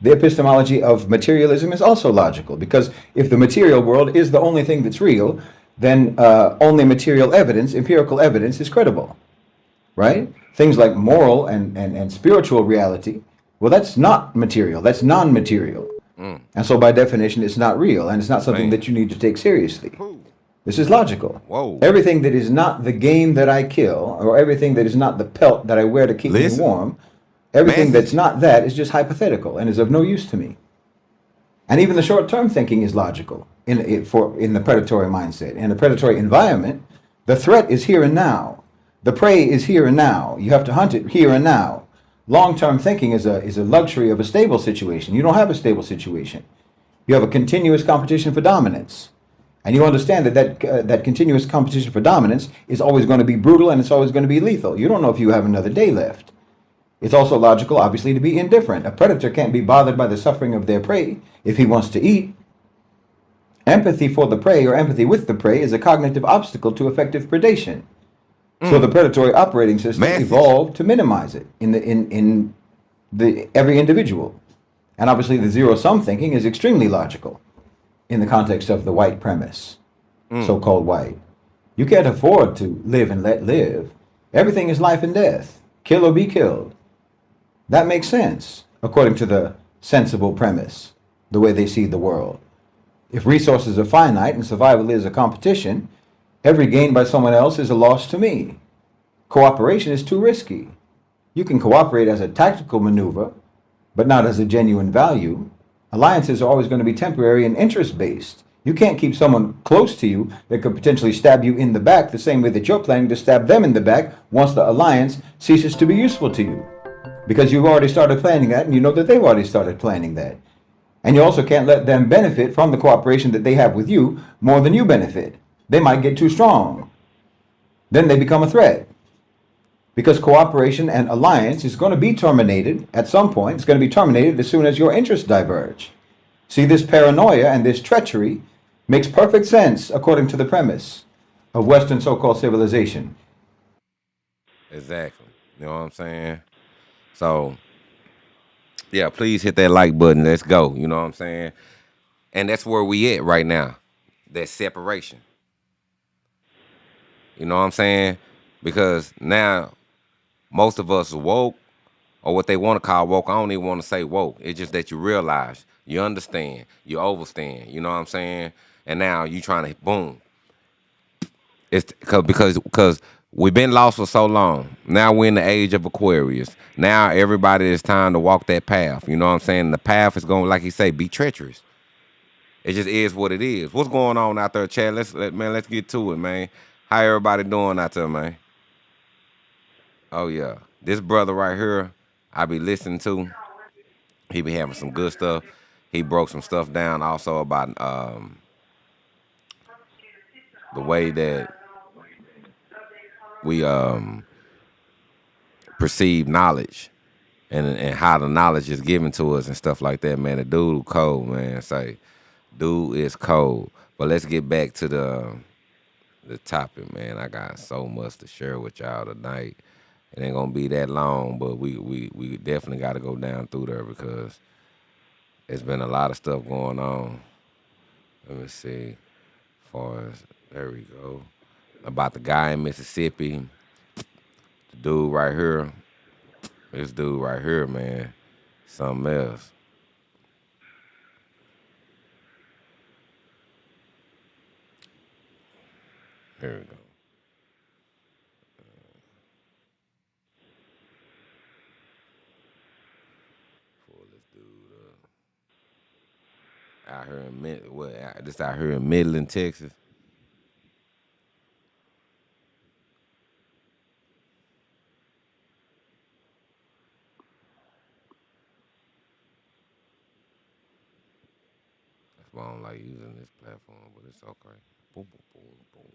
The epistemology of materialism is also logical, because if the material world is the only thing that's real, then only material evidence, empirical evidence, is credible, right? Things like moral and spiritual reality, well, that's not material, that's non-material. And so by definition, it's not real, and it's not something that you need to take seriously. This is logical. Whoa. Everything that is not the game that I kill, or everything that is not the pelt that I wear to keep me warm, everything that's not that is just hypothetical and is of no use to me. And even the short-term thinking is logical in the predatory mindset. In a predatory environment, the threat is here and now. The prey is here and now. You have to hunt it here and now. Long-term thinking is a luxury of a stable situation. You don't have a stable situation. You have a continuous competition for dominance. And you understand that continuous competition for dominance is always going to be brutal and it's always going to be lethal. You don't know if you have another day left. It's also logical, obviously, to be indifferent. A predator can't be bothered by the suffering of their prey if he wants to eat. Empathy for the prey or empathy with the prey is a cognitive obstacle to effective predation. So the predatory operating system evolved to minimize it in every individual. And obviously the zero-sum thinking is extremely logical in the context of the white premise, so-called white. You can't afford to live and let live. Everything is life and death. Kill or be killed. That makes sense, according to the sensible premise, the way they see the world. If resources are finite and survival is a competition, every gain by someone else is a loss to me. Cooperation is too risky. You can cooperate as a tactical maneuver, but not as a genuine value. Alliances are always going to be temporary and interest-based. You can't keep someone close to you that could potentially stab you in the back the same way that you're planning to stab them in the back once the alliance ceases to be useful to you. Because you've already started planning that, and you know that they've already started planning that. And you also can't let them benefit from the cooperation that they have with you more than you benefit. They might get too strong. Then they become a threat. Because cooperation and alliance is going to be terminated at some point. It's going to be terminated as soon as your interests diverge. See, this paranoia and this treachery makes perfect sense according to the premise of Western so-called civilization. Exactly. You know what I'm saying? So, yeah, please hit that like button. Let's go. You know what I'm saying? And that's where we at right now. That separation. You know what I'm saying? Because now most of us are woke, or what they want to call woke. I don't even want to say woke. It's just that you realize, you understand, you overstand. You know what I'm saying? And now you trying to boom. It's because we've been lost for so long. Now we're in the age of Aquarius. Now everybody is time to walk that path. You know what I'm saying? The path is going to, like he say, be treacherous. It just is what it is. What's going on out there, Chad? Let's get to it, man. How everybody doing out there, man? Oh yeah, this brother right here, I be listening to. He be having some good stuff. He broke some stuff down also about the way that we perceive knowledge and how the knowledge is given to us and stuff like that, man. The dude cold, man. Say, dude is cold. But let's get back to the topic, man. I got so much to share with y'all tonight. It ain't gonna be that long, but we definitely got to go down through there because it's been a lot of stuff going on. Let me see. As far as, there we go. About the guy in Mississippi. The dude right here. This dude right here, man. Something else. Here we go. Pull this dude up. Out here in Midland, Texas. That's why I don't like using this platform, but it's okay. Boom, boom, boom, boom.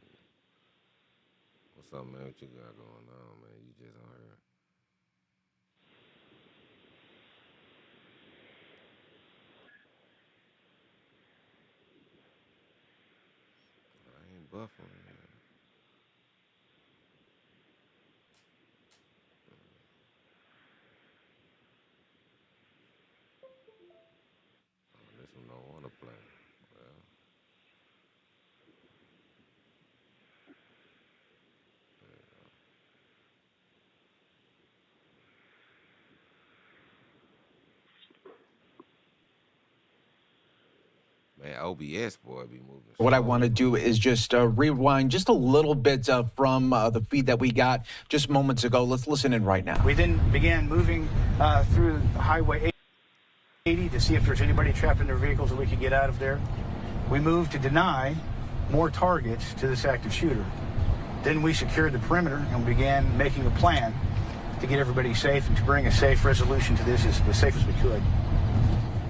What's up, man? What you got going on, man? You just on here. I ain't buffering. This one don't want to play. Well. Man, OBS, boy, be moving. What I want to do is just rewind just a little bit from the feed that we got just moments ago. Let's listen in right now. We then began moving through Highway 80 to see if there's anybody trapped in their vehicles that we could get out of there. We moved to deny more targets to this active shooter. Then we secured the perimeter and began making a plan to get everybody safe and to bring a safe resolution to this as safe as we could.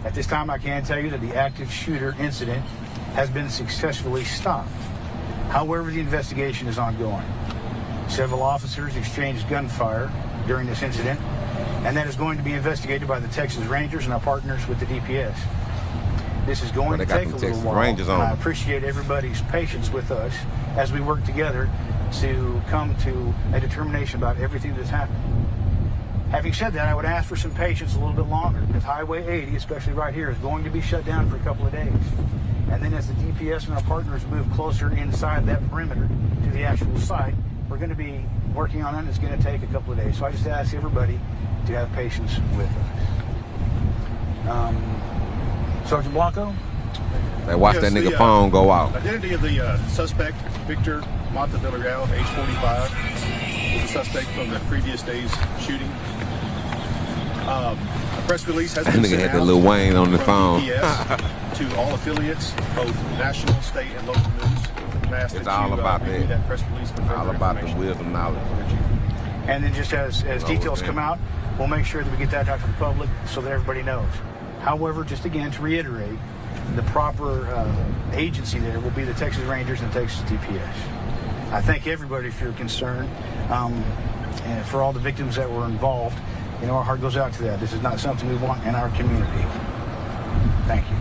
At this time, I can tell you that the active shooter incident has been successfully stopped. However, the investigation is ongoing. Several officers exchanged gunfire during this incident, and that is going to be investigated by the Texas Rangers and our partners with the DPS. This is going to take a little while, and I appreciate everybody's patience with us as we work together to come to a determination about everything that's happened. Having said that, I would ask for some patience a little bit longer, because Highway 80, especially right here, is going to be shut down for a couple of days. And then as the DPS and our partners move closer inside that perimeter to the actual site, we're going to be working on it. It's going to take a couple of days. So I just ask everybody to have patience with us. Sergeant Blanco? They watch Yes, that nigga the, phone go out. Identity of the suspect, Victor Mata Villarreal, age 45, was a suspect from the previous day's shooting. A press release has That been nigga sent had that out Lil Wayne on the from phone. DPS to all affiliates, both national, state, and local news. It's all about review that. press release for All further about the information. wisdom knowledge. And then just as details come out, we'll make sure that we get that out to the public so that everybody knows. However, just again to reiterate, the proper agency there will be the Texas Rangers and Texas DPS. I thank everybody for your concern, and for all the victims that were involved. You know, our heart goes out to that. This is not something we want in our community. Thank you.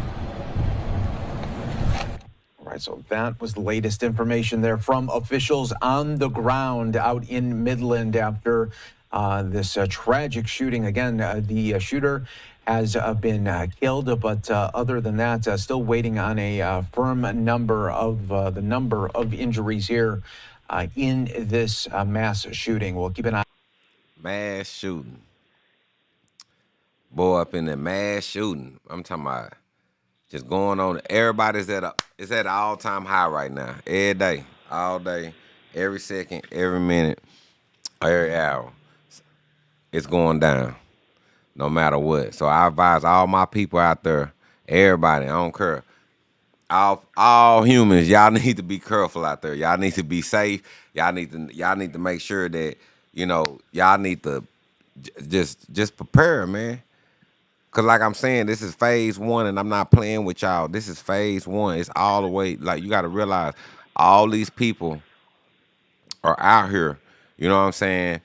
All right, so that was the latest information there from officials on the ground out in Midland after this tragic shooting. Again, the shooter has been killed, but other than that, still waiting on a firm number of injuries here in this mass shooting. We'll keep an eye. Mass shooting. Boy, up in the mass shooting. I'm talking about just going on. Everybody's it's at an all-time high right now. Every day, all day, every second, every minute, every hour. It's going down, no matter what. So I advise all my people out there, everybody, I don't care. All humans, y'all need to be careful out there. Y'all need to be safe. Y'all need to make sure that, you know, y'all need to just prepare, man. Cause like I'm saying, this is phase 1, and I'm not playing with y'all. This is phase 1. It's all the way. Like, you got to realize, all these people are out here. You know what I'm saying?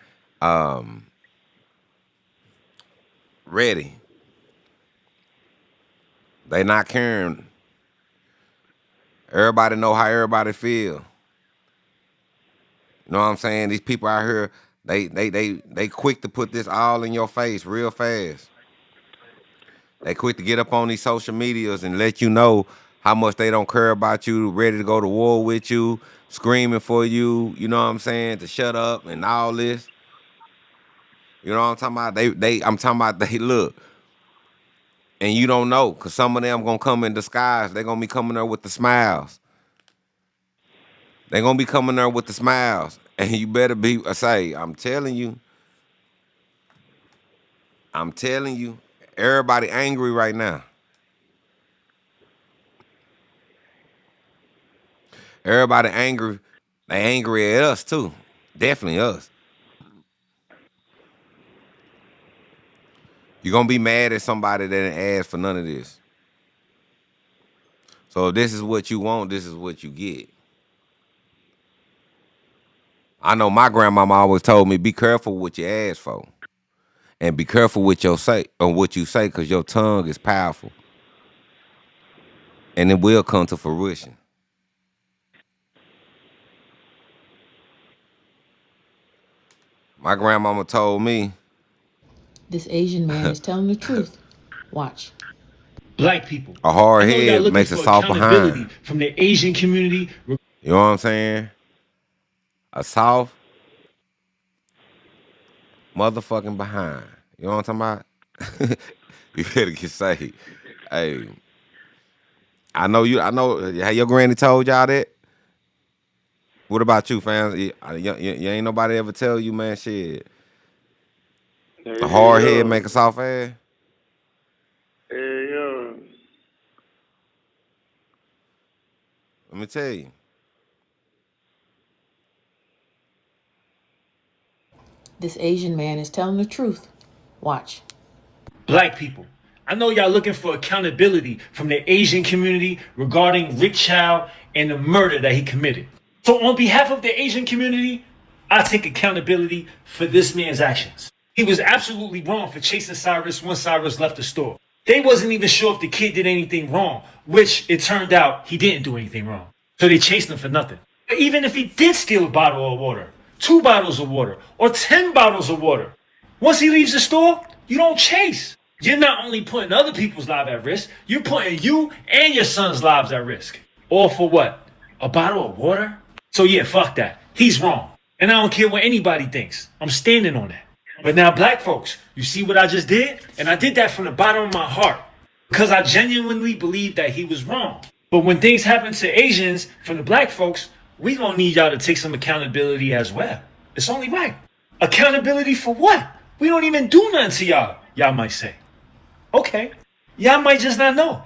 Ready. They not caring. Everybody know how everybody feel. You know what I'm saying? These people out here, they quick to put this all in your face real fast. They quick to get up on these social medias and let you know how much they don't care about you, ready to go to war with you, screaming for you, you know what I'm saying, to shut up and all this. You know what I'm talking about? I'm talking about they look. And you don't know, because some of them going to come in disguise. They're going to be coming there with the smiles. They're going to be coming there with the smiles. And you better say, I'm telling you, everybody angry right now. Everybody angry. They angry at us too. Definitely us. You're going to be mad at somebody that didn't ask for none of this. So if this is what you want, this is what you get. I know my grandmama always told me, be careful what you ask for. And be careful with what you say, because your tongue is powerful. And it will come to fruition. My grandmama told me, this Asian man is telling the truth. Watch. Black people. a hard head makes a soft behind. From the Asian community. You know what I'm saying? A soft motherfucking behind. You know what I'm talking about? You better get saved. Hey, I know, how your granny told y'all that? What about you, fans? You ain't nobody ever tell you, man, shit. A hard head make a soft ass? Yeah. Let me tell you. This Asian man is telling the truth. Watch. Black people. I know y'all looking for accountability from the Asian community regarding Rick Chow and the murder that he committed. So on behalf of the Asian community, I take accountability for this man's actions. He was absolutely wrong for chasing Cyrus once Cyrus left the store. They wasn't even sure if the kid did anything wrong, which it turned out he didn't do anything wrong. So they chased him for nothing. But even if he did steal a bottle of water, 2 bottles of water, or 10 bottles of water, once he leaves the store, you don't chase. You're not only putting other people's lives at risk, you're putting you and your son's lives at risk. All for what? A bottle of water? So yeah, fuck that. He's wrong. And I don't care what anybody thinks. I'm standing on that. But now, black folks, you see what I just did? And I did that from the bottom of my heart. because I genuinely believe that he was wrong. But when things happen to Asians from the black folks, we gonna need y'all to take some accountability as well. It's only right. Accountability for what? We don't even do nothing to y'all, y'all might say. Okay, y'all might just not know.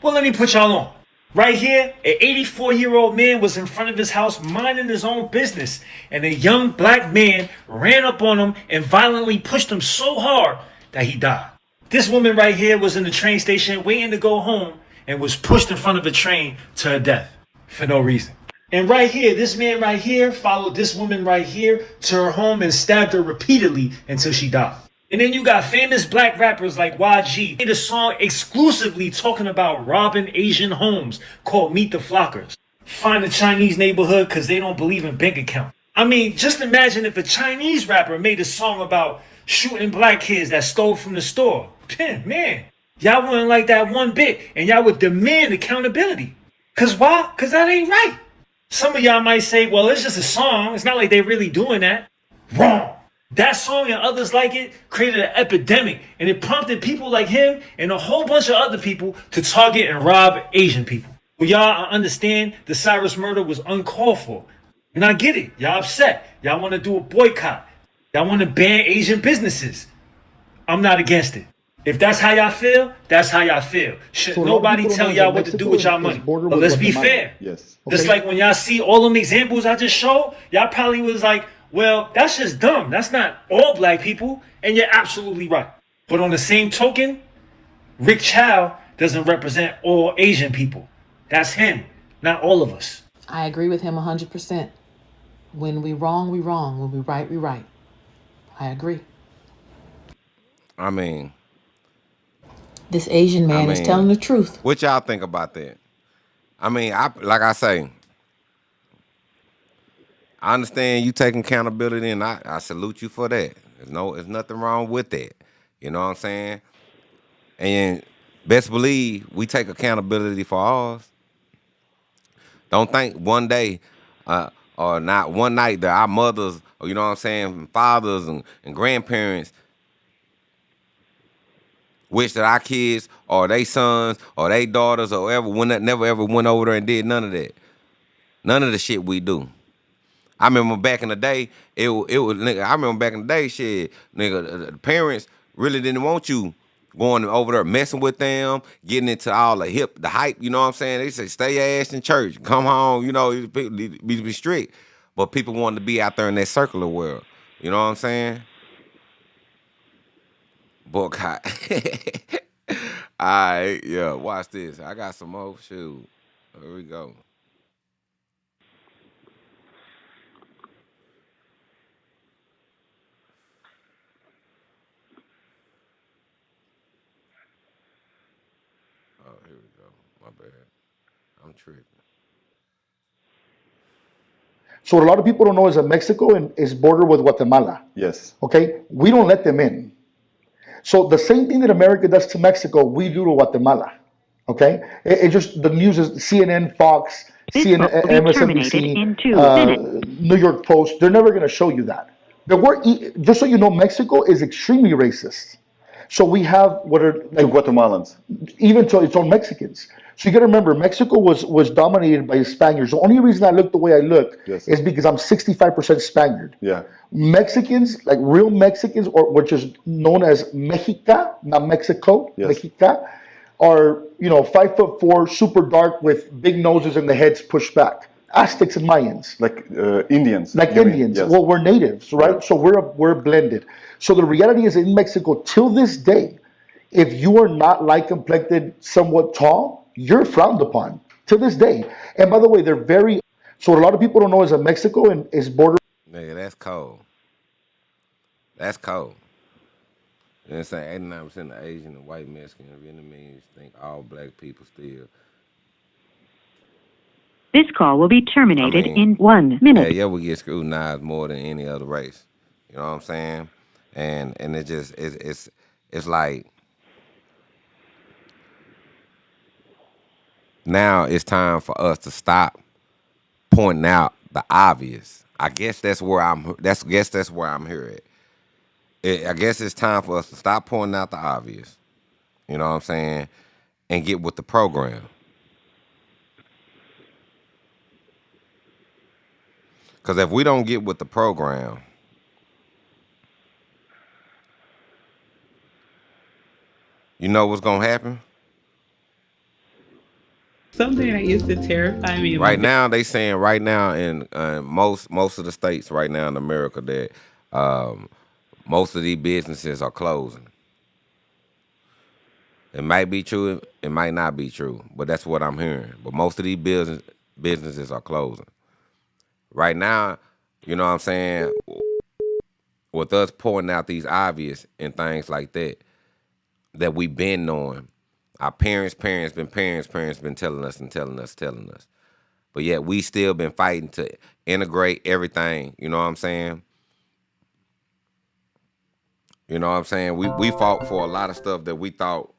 Well, let me put y'all on. Right here, an 84-year-old man was in front of his house minding his own business, and a young black man ran up on him and violently pushed him so hard that he died. This woman right here was in the train station waiting to go home and was pushed in front of a train to her death for no reason. And right here, this man right here followed this woman right here to her home and stabbed her repeatedly until she died. And then you got famous black rappers like YG. Made a song exclusively talking about robbing Asian homes called Meet the Flockers. Find a Chinese neighborhood because they don't believe in bank account. I mean, just imagine if a Chinese rapper made a song about shooting black kids that stole from the store. Man, y'all wouldn't like that one bit, and y'all would demand accountability. Cause why? Cause that ain't right. Some of y'all might say, well, it's just a song. It's not like they really doing that. Wrong. That song and others like it created an epidemic, and it prompted people like him and a whole bunch of other people to target and rob Asian people. Well, y'all understand the Cyrus murder was uncalled for. And I get it. Y'all upset. Y'all want to do a boycott. Y'all want to ban Asian businesses. I'm not against it. If that's how y'all feel, that's how y'all feel. Should nobody tell y'all what to do with y'all money. But let's be fair. Yes. Just like when y'all see all them examples I just showed, y'all probably was like, well, that's just dumb. That's not all black people. And you're absolutely right. But on the same token, Rick Chow doesn't represent all Asian people. That's him, not all of us. I agree with him 100%. When we wrong, we wrong. When we right, we right. I agree. I mean, this Asian man is telling the truth. What y'all think about that? I mean, like I say, I understand you taking accountability, and I salute you for that. There's nothing wrong with that. You know what I'm saying? And best believe we take accountability for ours. Don't think one day or not one night that our mothers, or you know what I'm saying, fathers and grandparents wish that our kids or they sons or they daughters or never ever went over there and did none of that. None of the shit we do. I remember back in the day, it was nigga. I remember back in the day, shit, nigga. The parents really didn't want you going over there messing with them, getting into all the hype. You know what I'm saying? They say stay your ass in church, come home. You know, be strict. But people wanted to be out there in that circular world. You know what I'm saying? Boycott. All right, yeah. Watch this. I got some more. Shoot, here we go. Oh, here we go. My bad. I'm tripping. So what a lot of people don't know is that Mexico is bordered with Guatemala. Yes. Okay? We don't let them in. So the same thing that America does to Mexico, we do to Guatemala. Okay? It just, the news is CNN, Fox, CNN, MSNBC, New York Post, they're never going to show you that. Just so you know, Mexico is extremely racist. So we have what are like Guatemalans, even to its own Mexicans. So you got to remember, Mexico was dominated by Spaniards. The only reason I look the way I look is because I'm 65% Spaniard. Yeah. Mexicans, like real Mexicans, or which is known as Mexica, not Mexico, Mexica, are 5'4", super dark with big noses and the heads pushed back. Aztecs and Mayans, like Indians, like Indians. Yes. Well, we're natives, right? So we're blended. So the reality is, in Mexico, till this day, if you are not light complected, somewhat tall, you're frowned upon to this day. And by the way, they're very. So what a lot of people don't know is that Mexico is border. Nigga, that's cold. That's cold. You know what I'm saying? 89% of Asian and white Mexicans and Vietnamese think all black people still. This call will be terminated in 1 minute. Yeah, we get scrutinized more than any other race. You know what I'm saying? And it just it's like now it's time for us to stop pointing out the obvious. I guess that's where I'm here at. I guess it's time for us to stop pointing out the obvious. You know what I'm saying? and get with the program. Because if we don't get with the program, you know what's gonna happen? Something that used to terrify me. Right now, they saying right now in most of the states right now in America that most of these businesses are closing. It might be true, it might not be true, but that's what I'm hearing. But most of these businesses are closing. Right now, you know what I'm saying? With us pointing out these obvious and things like that we've been knowing. Our parents been telling us. But yet we still been fighting to integrate everything. You know what I'm saying? You know what I'm saying? We fought for a lot of stuff that we thought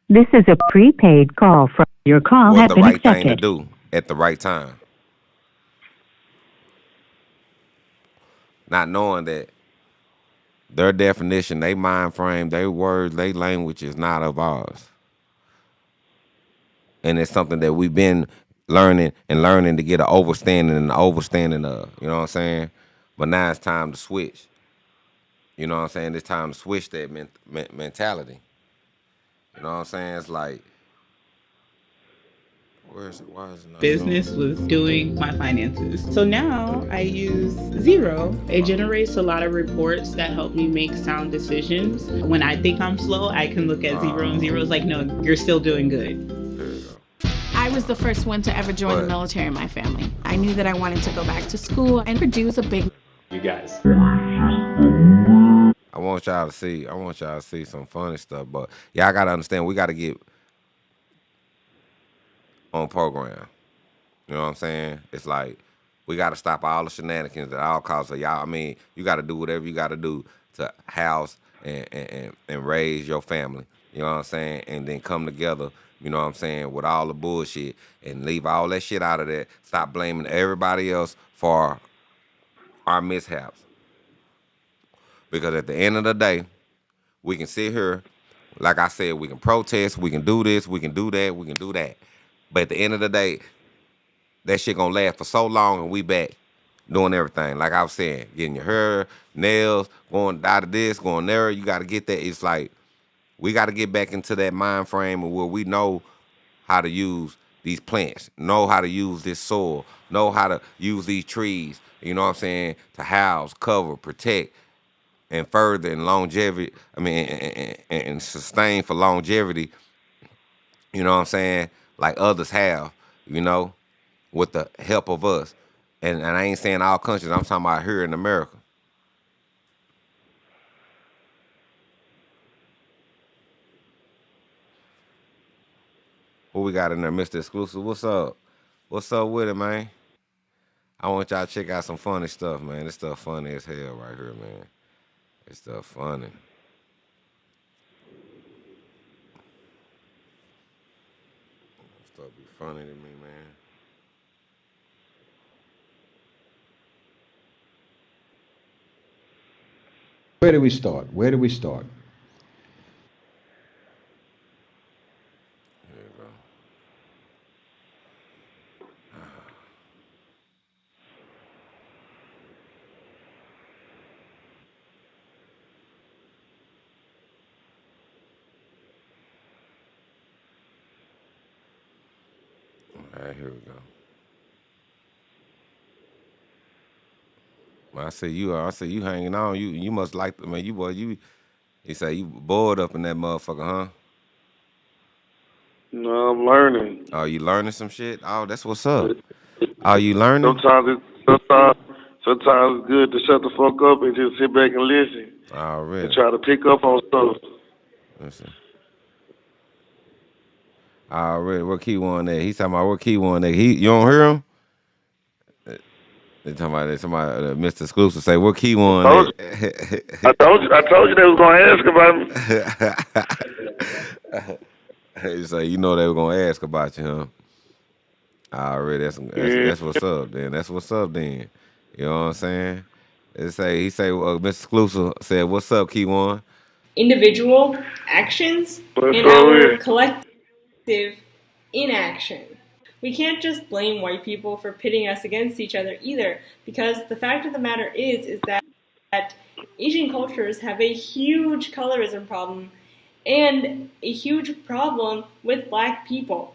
This is a prepaid call. From your call was has the been right thing to accepted. do at the right time. Not knowing that their definition, their mind frame, their words, their language is not of ours. And it's something that we've been learning to get an overstanding of. You know what I'm saying? But now it's time to switch. You know what I'm saying? It's time to switch that mentality. You know what I'm saying? It's like, why is it not Business was doing my finances. So now I use Zero. It generates a lot of reports that help me make sound decisions. When I think I'm slow, I can look at Zero, and Zero's like, no, you're still doing good. I was the first one to ever join the military in my family. I knew that I wanted to go back to school and produce a big... You guys. I want y'all to see some funny stuff, but y'all gotta understand we gotta get on program. You know what I'm saying? It's like we gotta stop all the shenanigans at all costs. So y'all, I mean, you gotta do whatever you gotta do to house and raise your family. You know what I'm saying? And then come together, you know what I'm saying, with all the bullshit and leave all that shit out of there. Stop blaming everybody else for our mishaps. Because at the end of the day, we can sit here, like I said, we can protest, we can do this, we can do that, we can do that. But at the end of the day, that shit gonna last for so long and we back doing everything. Like I was saying, getting your hair, nails, going out of this, going there, you gotta get that. It's like, we gotta get back into that mind frame of where we know how to use these plants, know how to use this soil, know how to use these trees, you know what I'm saying, to house, cover, protect, and further in longevity, and sustain for longevity, you know what I'm saying, like others have, you know, with the help of us. And I ain't saying all countries, I'm talking about here in America. What we got in there, Mr. Exclusive? What's up? What's up with it, man? I want y'all to check out some funny stuff, man. This stuff funny as hell right here, man. This stuff funny. This stuff be funny to me, man. Where do we start? Where do we start? There you go. All right, here we go. I see you hanging on. You must like the man. You say you bored up in that motherfucker, huh? No, I'm learning. Oh, you learning some shit? Oh, that's what's up. Are you learning? Sometimes it's good to shut the fuck up and just sit back and listen. Already. And try to pick up on stuff. Listen. Already. What key one there? He's talking about what key one there. You don't hear him? They talking about somebody, Mr. Exclusive say, what key one there? I told you they was gonna ask about me. He say, you know they were gonna ask about you, huh? Already. That's what's up then. That's what's up then. You know what I'm saying? He say, Mr. Exclusive said, what's up, key one? Individual actions What's in up our with it? collective inaction. We can't just blame white people for pitting us against each other either, because the fact of the matter is that Asian cultures have a huge colorism problem and a huge problem with black people.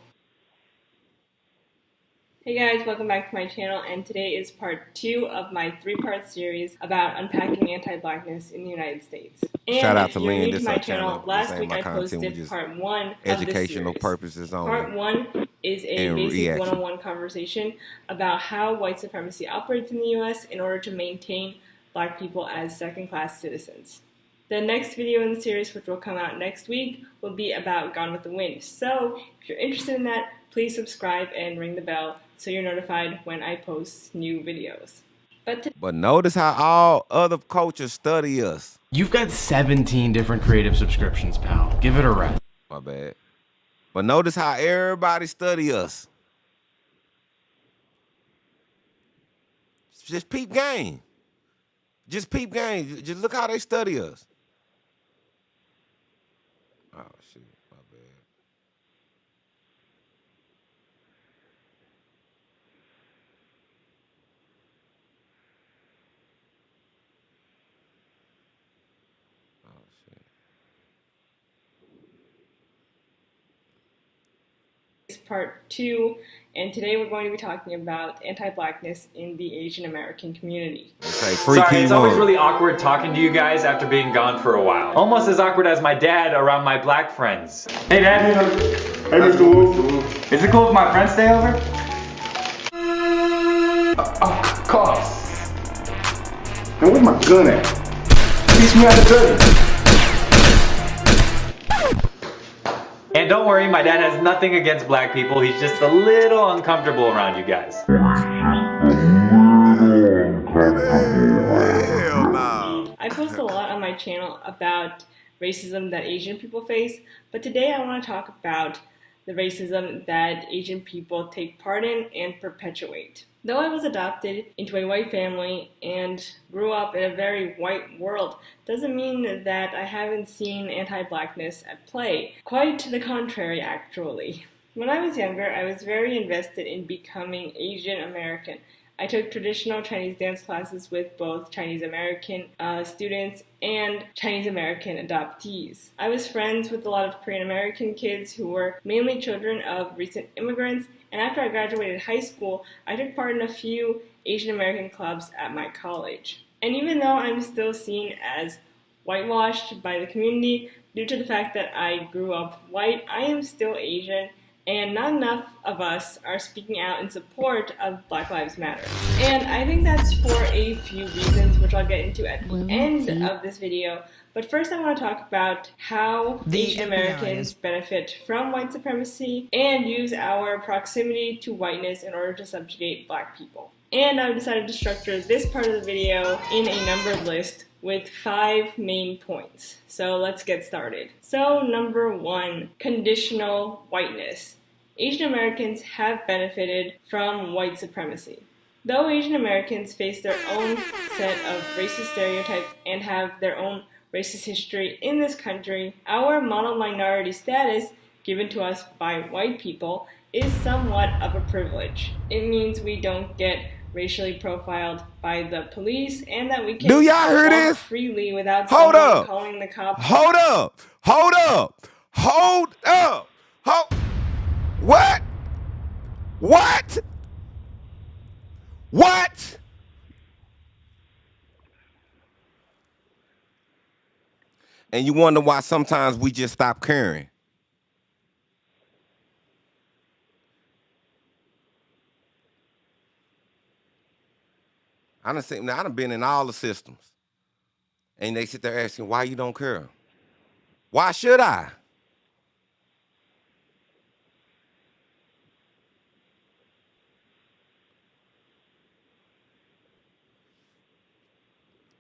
Hey guys, welcome back to my channel, and today is part 2 of my 3-part series about unpacking anti-blackness in the United States. And Shout out if to you're Lynn, new this to my our channel, channel. last week I posted just part 1 of educational this series. purposes only. Part 1 is a and basic reaction. one-on-one conversation about how white supremacy operates in the US in order to maintain black people as second-class citizens. The next video in the series, which will come out next week, will be about Gone with the Wind. So if you're interested in that, please subscribe and ring the bell so you're notified when I post new videos. But notice how all other cultures study us. You've got 17 different creative subscriptions, pal. Give it a rest. My bad. But notice how everybody study us. Just peep game. Just peep game. Just look how they study us. Oh, shit. My bad. It's part 2, and today we're going to be talking about anti-blackness in the Asian American community. Sorry, it's always really awkward talking to you guys after being gone for a while. Almost as awkward as my dad around my black friends. Hey Dad! Hey Mr. Wu! Is it cool if my friends stay over? Of course. Now where's my gun at? Teach me how to dirty. And don't worry, my dad has nothing against black people. He's just a little uncomfortable around you guys. I post a lot on my channel about racism that Asian people face, but today I want to talk about the racism that Asian people take part in and perpetuate. Though I was adopted into a white family and grew up in a very white world, doesn't mean that I haven't seen anti-blackness at play. Quite to the contrary, actually. When I was younger, I was very invested in becoming Asian American. I took traditional Chinese dance classes with both Chinese American students and Chinese American adoptees. I was friends with a lot of Korean American kids who were mainly children of recent immigrants, and after I graduated high school, I took part in a few Asian American clubs at my college. And even though I'm still seen as whitewashed by the community due to the fact that I grew up white, I am still Asian, and not enough of us are speaking out in support of Black Lives Matter. And I think that's for a few reasons, which I'll get into at the end of this video. But first I want to talk about how Asian Americans benefit from white supremacy and use our proximity to whiteness in order to subjugate black people. And I've decided to structure this part of the video in a numbered list with 5 main points. So let's get started. So number 1, conditional whiteness. Asian Americans have benefited from white supremacy. Though Asian Americans face their own set of racist stereotypes and have their own racist history in this country, our model minority status given to us by white people is somewhat of a privilege. It means we don't get racially profiled by the police, and that we can Do y'all hear walk this? freely without Hold someone up. calling the cops. Hold up. Hold up. Hold up. Hold. What? What? What? And you wonder why sometimes we just stop caring. I done been in all the systems. And they sit there asking, why you don't care? Why should I?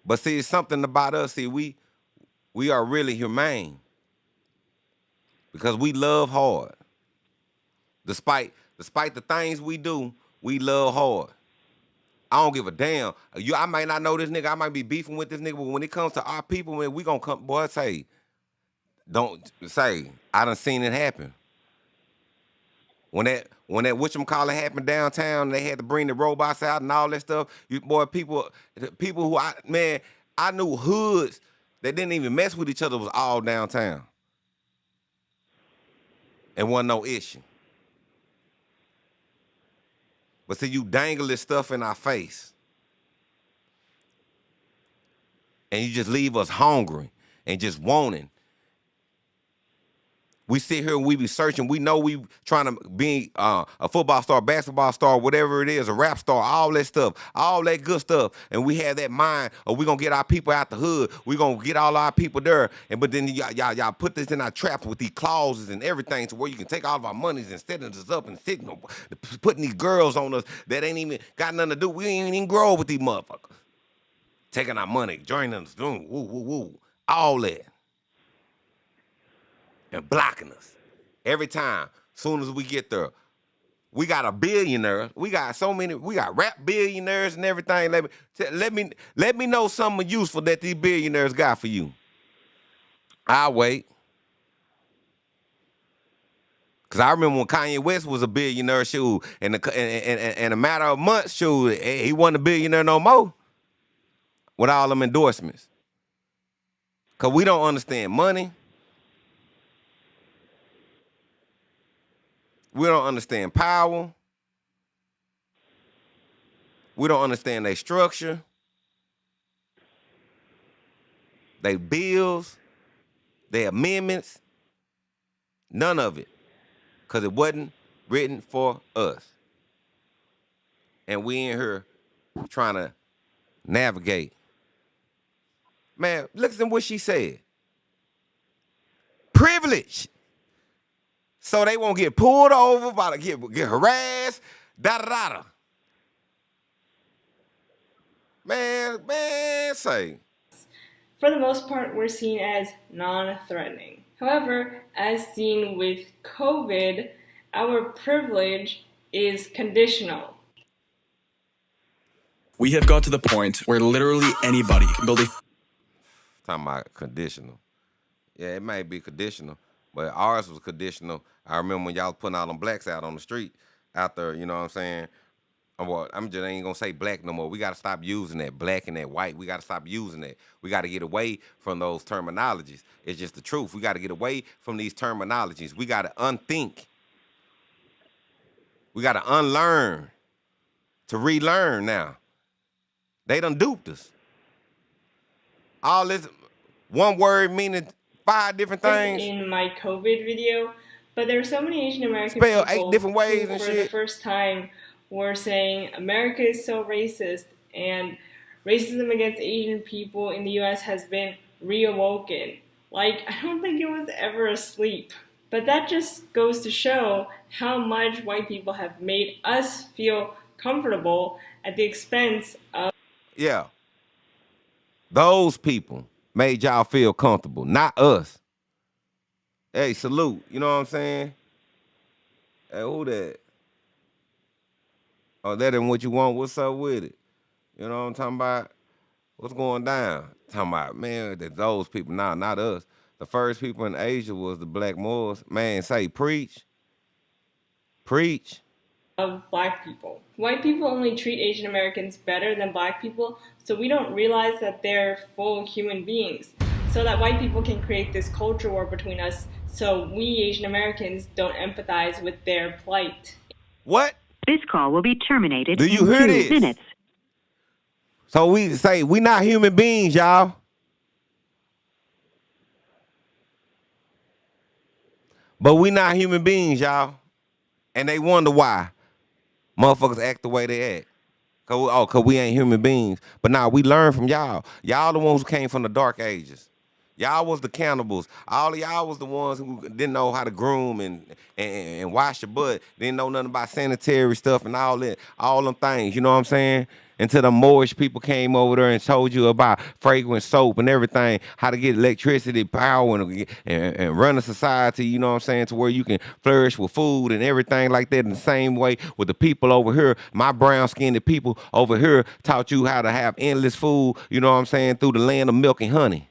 But see, it's something about us. See, we are really humane because we love hard. Despite the things we do, we love hard. I don't give a damn. I might not know this nigga. I might be beefing with this nigga, but when it comes to our people, man, we gonna come. Boy, don't say. I done seen it happen. When that whatchamacallit happened downtown, they had to bring the robots out and all that stuff. People who I knew hoods that didn't even mess with each other was all downtown. And wasn't no issue. But see, you dangle this stuff in our face. And you just leave us hungry and just wanting. We sit here and we be searching. We know we trying to be a football star, basketball star, whatever it is, a rap star, all that stuff, all that good stuff. And we have that mind of we going to get our people out the hood. We going to get all our people there. But then y'all put this in our traps with these clauses and everything to where you can take all of our monies and setting us up and putting these girls on us that ain't even got nothing to do. We ain't even grow with these motherfuckers. Taking our money, joining us, doing woo, woo, woo, all that. And blocking us every time. Soon as we get there, we got a billionaire. We got so many. We got rap billionaires and everything. Let me know something useful that these billionaires got for you. I'll wait. Cause I remember when Kanye West was a billionaire, shoot, and in a matter of months, shoot, he wasn't a billionaire no more. With all them endorsements. Cause we don't understand money. We don't understand power. We don't understand their structure, their bills, their amendments. None of it. Because it wasn't written for us. And we in here trying to navigate. Man, listen to what she said. Privilege. So they won't get pulled over, about to get harassed, da-da-da-da. Man, say. For the most part, we're seen as non-threatening. However, as seen with COVID, our privilege is conditional. We have got to the point where literally anybody can build a... Talking about conditional. Yeah, it might be conditional, but ours was conditional. I remember when y'all putting all them blacks out on the street out there, you know what I'm saying? Well, I'm just ain't gonna say black no more. We gotta stop using that black and that white. We gotta stop using that. We gotta get away from those terminologies. It's just the truth. We gotta get away from these terminologies. We gotta unthink. We gotta unlearn to relearn now. They done duped us. All this one word meaning 5 different things. In my COVID video, but there are so many Asian American Spell people 8 different ways who, and for shit. the first time, were saying America is so racist and racism against Asian people in the U.S. has been reawoken. Like, I don't think it was ever asleep. But that just goes to show how much white people have made us feel comfortable at the expense of... Yeah. Those people made y'all feel comfortable, not us. Hey, salute. You know what I'm saying? Hey, who that? Oh, that ain't what you want? What's up with it? You know what I'm talking about? What's going down? Talking about, man, that those people. Nah, not us. The first people in Asia was the Black Moors. Man, say, preach. Preach. Of black people. White people only treat Asian Americans better than black people, so we don't realize that they're full human beings. So that white people can create this culture war between us, so we Asian Americans don't empathize with their plight. What? This call will be terminated Do you in hear 2 this? minutes. So we say we not human beings, y'all. But we not human beings, y'all. And they wonder why motherfuckers act the way they act. Cause we ain't human beings. But now we learn from y'all. Y'all the ones who came from the dark ages. Y'all was the cannibals. All of y'all was the ones who didn't know how to groom and wash your butt. Didn't know nothing about sanitary stuff and all that, all them things. You know what I'm saying? Until the Moorish people came over there and told you about fragrant soap and everything, how to get electricity, power, and run a society, you know what I'm saying, to where you can flourish with food and everything like that. In the same way with the people over here, my brown-skinned people over here taught you how to have endless food, you know what I'm saying, through the land of milk and honey.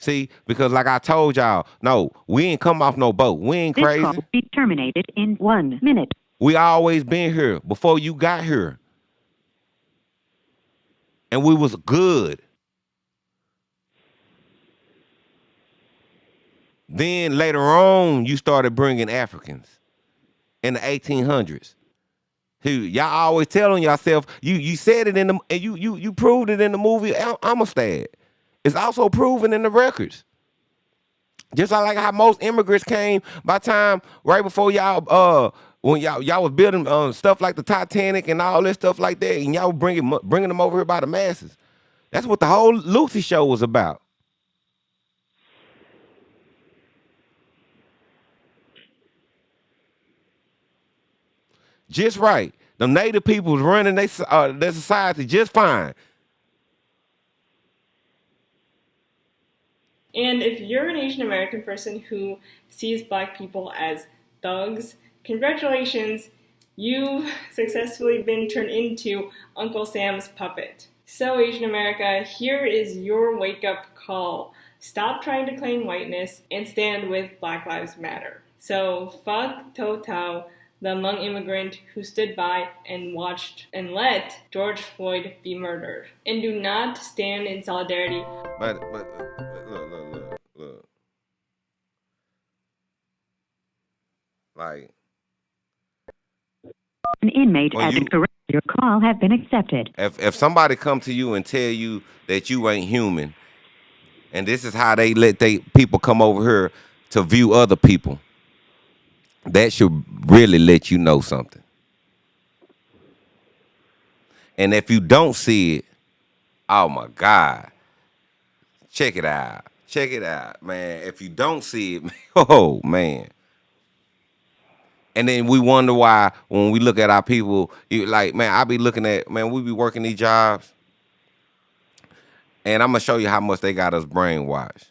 See, because like I told y'all, no, we ain't come off no boat. We ain't This crazy. call will be terminated in 1 minute. We always been here before you got here. And we was good. Then later on, you started bringing Africans in the 1800s. Who y'all always telling yourself, you said it in the, and you proved it in the movie Amistad. It's also proven in the records. Just like how most immigrants came by time right before y'all, when y'all was building stuff like the Titanic and all this stuff like that, and y'all bringing them over here by the masses. That's what the whole Lucy show was about. Just right. The native people was running their society just fine. And if you're an Asian American person who sees Black people as thugs, congratulations, you've successfully been turned into Uncle Sam's puppet. So Asian America, here is your wake-up call. Stop trying to claim whiteness and stand with Black Lives Matter. So fuck Tou Thao, the Hmong immigrant who stood by and watched and let George Floyd be murdered. And do not stand in solidarity. But look. Like, An inmate When at you- the correct. Your call has been accepted. if somebody come to you and tell you that you ain't human, and this is how they let they people come over here to view other people, that should really let you know something. And if you don't see it, oh my God, check it out. Check it out, man. If you don't see it, oh man. And then we wonder why when we look at our people, like, man, I be looking at, man, we be working these jobs. And I'm going to show you how much they got us brainwashed.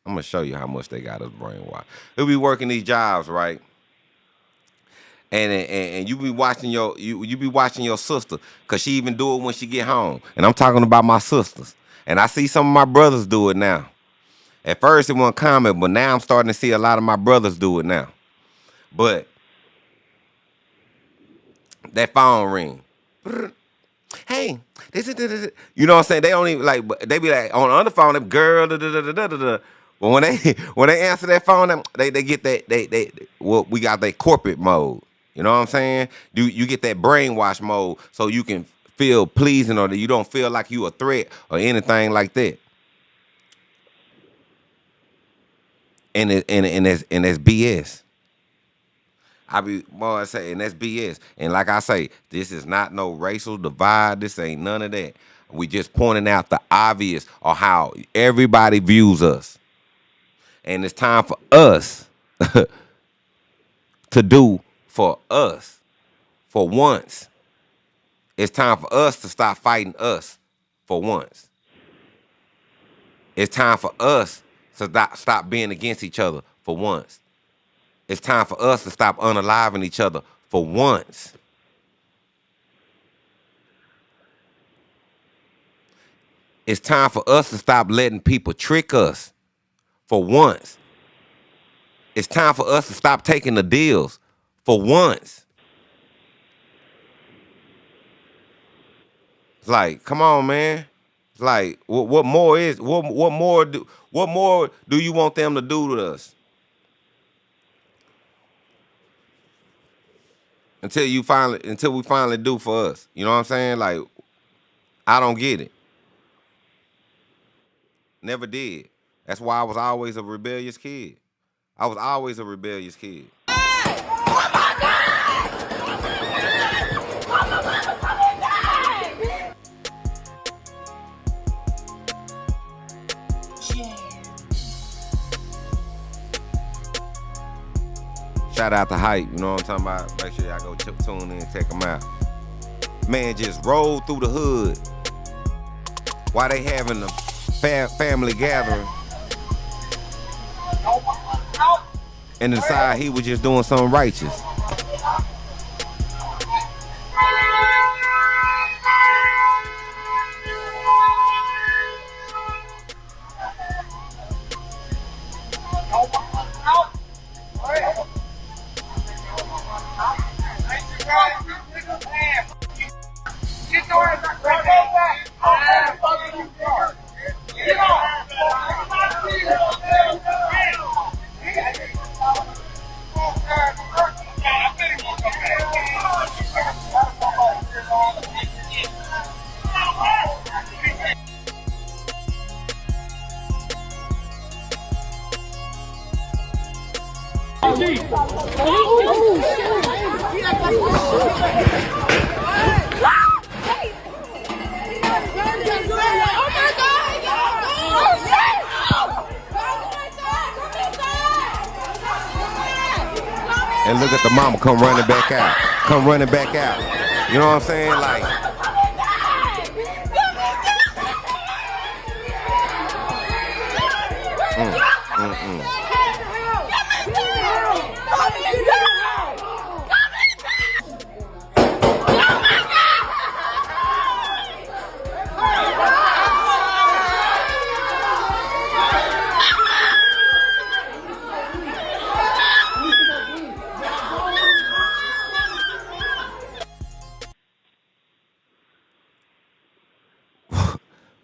I'm going to show you how much they got us brainwashed. We be working these jobs, right? And you be watching you be watching your sister, because she even do it when she get home. And I'm talking about my sisters. And I see some of my brothers do it now. At first it wasn't common, but now I'm starting to see a lot of my brothers do it now. But that phone ring. Hey, you know what I'm saying? They don't even like. They be like on the other phone. Them girl. But when they answer that phone, they get that we got that corporate mode. You know what I'm saying? You get that brainwash mode so you can feel pleasing, or that you don't feel like you a threat or anything like that. And that's BS. I say, and that's BS. And like I say, this is not no racial divide. This ain't none of that. We just pointing out the obvious or how everybody views us. And it's time for us to do for us. For once. It's time for us to stop fighting us for once. It's time for us to stop being against each other for once. It's time for us to stop unaliving each other for once. It's time for us to stop letting people trick us for once. It's time for us to stop taking the deals for once. It's like, come on, man. It's like, what more do you want them to do to us? Until we finally do for us. You know what I'm saying? Like, I don't get it. Never did. That's why I was always a rebellious kid. I was always a rebellious kid. Shout out to Hype, you know what I'm talking about? Make sure y'all go tune in and check them out. Man, just roll through the hood while they having a family gathering and decide he was just doing something righteous. And look at the mama come running back out. Come running back out. You know what I'm saying? Like,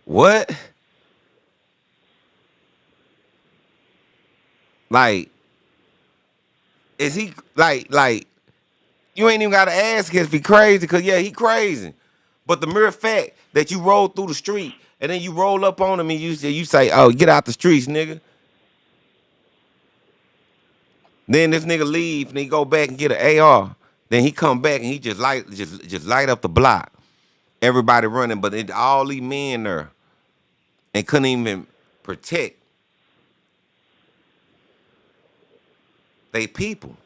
what? Like, is he like you ain't even gotta ask if he crazy, because yeah, he crazy. But the mere fact that you roll through the street and then you roll up on him and you say, oh, get out the streets, nigga. Then this nigga leave and he go back and get an AR. Then he come back and he just light up the block. Everybody running, but all these men there and couldn't even protect they people.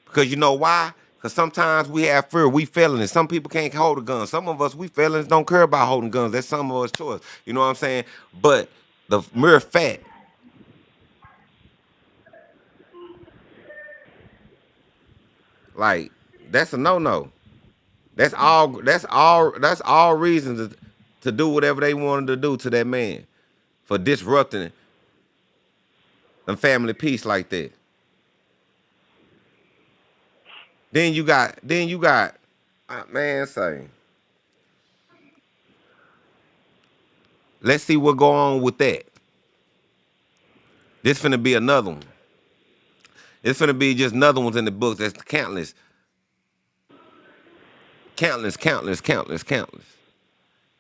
Because you know why? Because sometimes we have fear. We felons. Some people can't hold a gun. Some of us, we felons, don't care about holding guns. That's some of us choice. You know what I'm saying? But the mere fact like, that's a no-no. That's all reasons to do whatever they wanted to do to that man for disrupting the family peace like that. Then you got man say, let's see what go on with that. This finna be another one. It's finna be just another ones in the book. That's countless.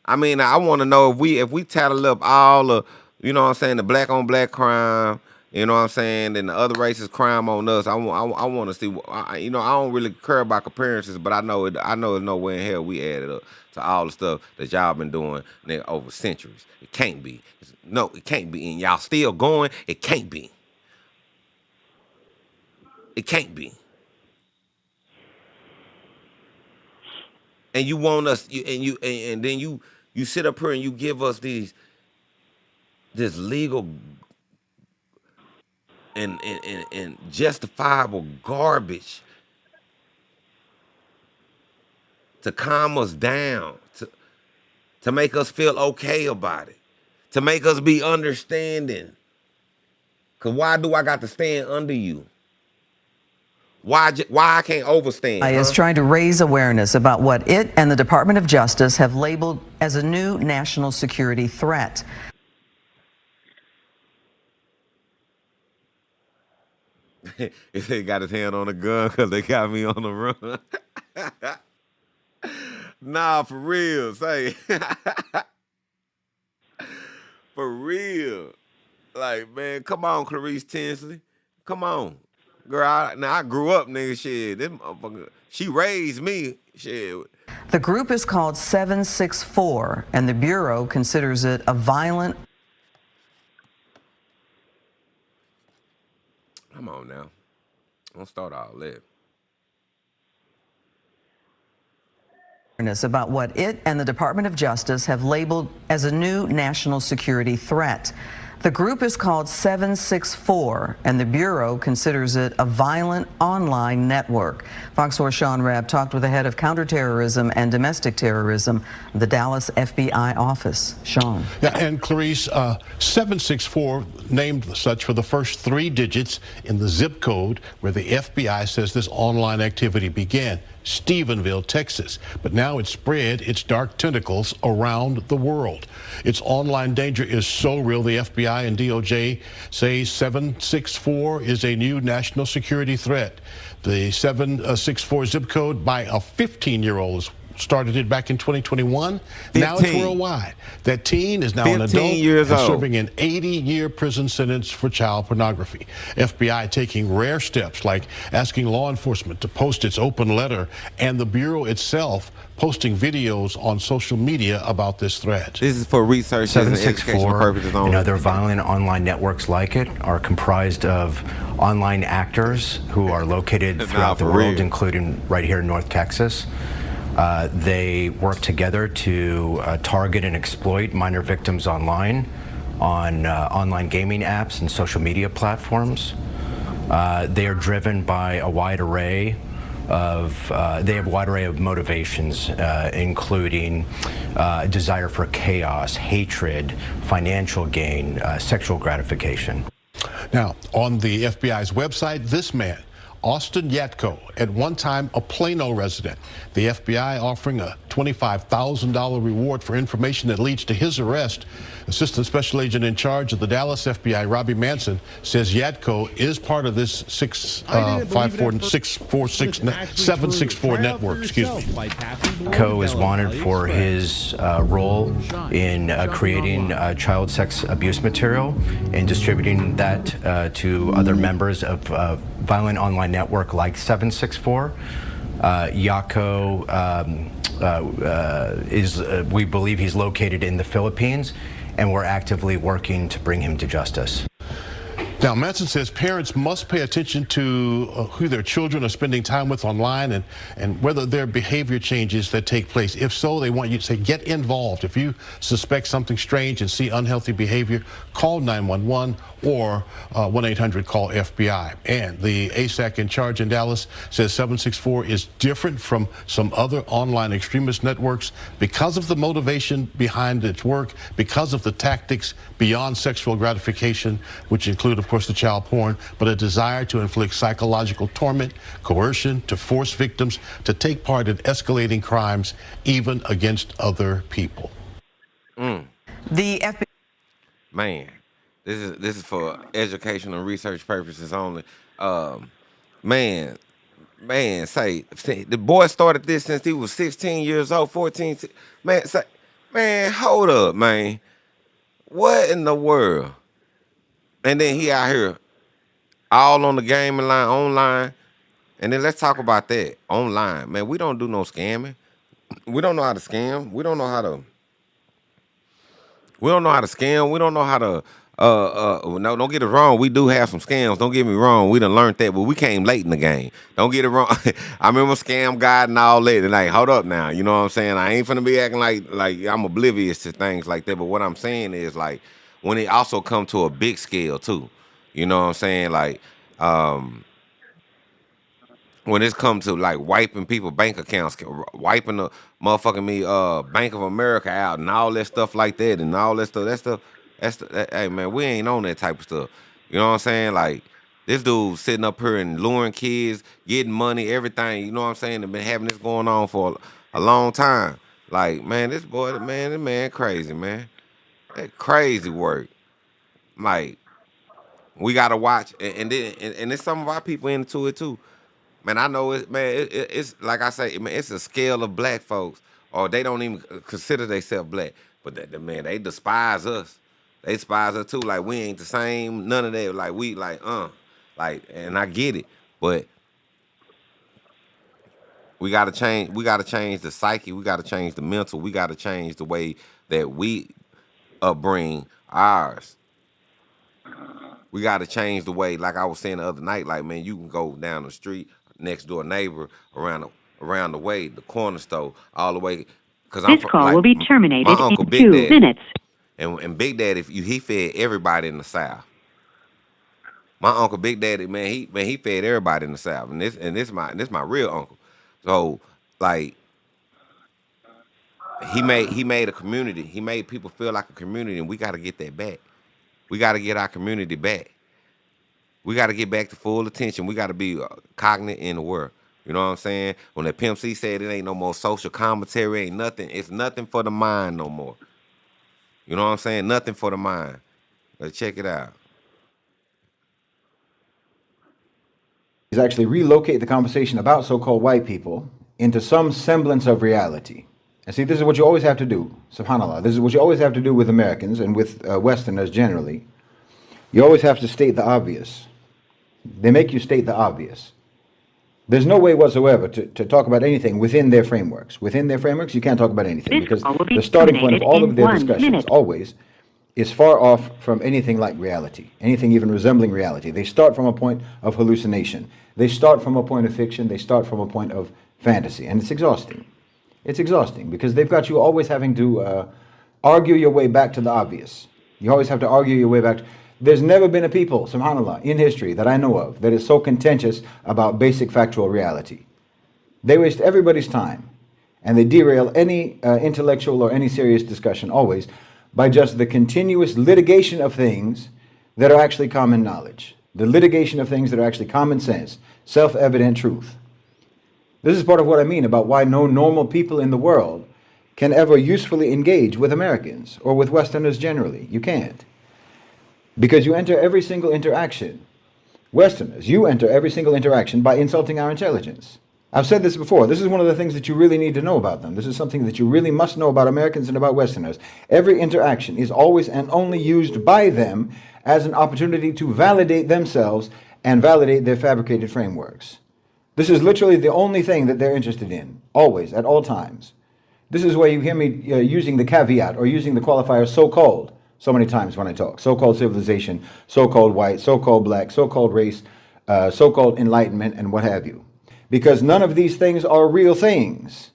I mean, I want to know if we tattle up all the, you know what I'm saying, the black on black crime, you know what I'm saying, and the other racist crime on us. I want to see. You know, I don't really care about comparisons, but I know there's nowhere in hell we added up to all the stuff that y'all been doing over centuries. It can't be. No, it can't be. And y'all still going. It can't be. It can't be. And you want us, and then you sit up here and you give us this legal and justifiable garbage to calm us down, to make us feel okay about it, to make us be understanding. Cause why do I got to stand under you? Why I can't overstand? Is trying to raise awareness about what it and the Department of Justice have labeled as a new national security threat. He got his hand on a gun because they got me on the run. Nah, for real, say. For real. Like, man, come on, Clarice Tinsley. Come on. Girl, I grew up, nigga, shit. This motherfucker, she raised me, shit. The group is called 764, and the Bureau considers it a violent... Come on now. Don't start all that. About what it and the Department of Justice have labeled as a new national security threat. The group is called 764, and the Bureau considers it a violent online network. Fox 4's Sean Rabb talked with the head of counterterrorism and domestic terrorism, the Dallas FBI office. Sean. Yeah, and Clarice, 764 named such for the first 3 digits in the zip code where the FBI says this online activity began. Stephenville, Texas. But now it's spread its dark tentacles around the world. Its online danger is so real, the FBI and DOJ say 764 is a new national security threat. The 764 zip code by a 15-year-old started it back in 2021. Now it's 15. worldwide. That teen is now an 15 adult years and old. serving an 80-year prison sentence for child pornography. FBI taking rare steps like asking law enforcement to post its open letter, and the Bureau itself posting videos on social media about this threat. This is for research and educational 764 purposes only. and other violent online networks like it are comprised of online actors who are located throughout the for world, real. including right here in North Texas. They work together to target and exploit minor victims online on online gaming apps and social media platforms. They are driven by a wide array they have a wide array of motivations, including desire for chaos, hatred, financial gain, sexual gratification. Now, on the FBI's website, this man, Austin Yatko, at one time a Plano resident. The FBI offering a $25,000 reward for information that leads to his arrest. Assistant Special Agent in charge of the Dallas FBI, Robbie Manson, says Yatko is part of this 764 network. Co is wanted for his role in creating child sex abuse material and distributing that to other members of violent online network like 764. Yako we believe he's located in the Philippines, and we're actively working to bring him to justice. Now, Manson says parents must pay attention to who their children are spending time with online and whether there are behavior changes that take place. If so, they want you to say, get involved. If you suspect something strange and see unhealthy behavior, call 911 or 1-800-CALL-FBI. And the ASAC in charge in Dallas says 764 is different from some other online extremist networks because of the motivation behind its work, because of the tactics beyond sexual gratification, which include, of course, the child porn, but a desire to inflict psychological torment, coercion, to force victims to take part in escalating crimes, even against other people. The FBI. Man, this is for educational and research purposes only. Man, say the boy started this since he was 16 years old, 14. Man, hold up, man. What in the world? And then he out here all on the gaming line, online. And then let's talk about that online. Man, we don't do no scamming. We don't know how to scam. We don't know how to scam. We don't know how to no, don't get it wrong. We do have some scams. Don't get me wrong. We done learned that, but we came late in the game. Don't get it wrong. I remember Scam God and all that. And like, hold up now. You know what I'm saying? I ain't finna be acting like I'm oblivious to things like that. But what I'm saying is like when it also come to a big scale too. You know what I'm saying? Like when it's come to like wiping people bank accounts, wiping the motherfucking Bank of America out and all that stuff like that and all that stuff. Hey man, we ain't on that type of stuff. You know what I'm saying? Like this dude sitting up here and luring kids, getting money, everything. You know what I'm saying? They've been having this going on for a long time. Like man, this man crazy, man. That crazy work. Like we gotta watch, and there's some of our people into it too. Man, I know it, man. It's like I say, man. It's a scale of black folks, or they don't even consider themselves black, but man, they despise us. They despise us too. Like we ain't the same. None of that. Like we like, and I get it, but we gotta change. We gotta change the psyche. We gotta change the mental. We gotta change the way that we upbring ours. We got to change the way, like I was saying the other night, like, man, you can go down the street, next door neighbor, around the way, the corner store, all the way. Cause This call will be terminated my uncle in Big 2 Daddy, minutes. And Big Daddy, he fed everybody in the South. My uncle Big Daddy, man, he fed everybody in the South, and this my real uncle. So like, he made a community. He made people feel like a community, and we got to get that back. We got to get our community back. We got to get back to full attention. We got to be cognizant in the world. You know what I'm saying? When the Pimp C said it ain't no more social commentary, ain't nothing. It's nothing for the mind no more. You know what I'm saying? Nothing for the mind. Let's check it out. Is actually relocate the conversation about so-called white people into some semblance of reality. And see, this is what you always have to do, subhanAllah. This is what you always have to do with Americans and with Westerners generally. You always have to state the obvious. They make you state the obvious. There's no way whatsoever to talk about anything within their frameworks. Within their frameworks, you can't talk about anything because the starting point of all of their discussions always is far off from anything like reality, anything even resembling reality. They start from a point of hallucination. They start from a point of fiction. They start from a point of fantasy. And it's exhausting. It's exhausting because they've got you always having to argue your way back to the obvious. You always have to argue your way back. There's never been a people, subhanAllah, in history that I know of that is so contentious about basic factual reality. They waste everybody's time and they derail any intellectual or any serious discussion always by just the continuous litigation of things that are actually common knowledge. The litigation of things that are actually common sense, self-evident truth. This is part of what I mean about why no normal people in the world can ever usefully engage with Americans or with Westerners generally. You can't. Because you enter every single interaction, Westerners, you enter every single interaction by insulting our intelligence. I've said this before. This is one of the things that you really need to know about them. This is something that you really must know about Americans and about Westerners. Every interaction is always and only used by them as an opportunity to validate themselves and validate their fabricated frameworks. This is literally the only thing that they're interested in, always, at all times. This is why you hear me using the caveat or using the qualifier so-called so many times when I talk. So-called civilization, so-called white, so-called black, so-called race, so-called enlightenment, and what have you. Because none of these things are real things.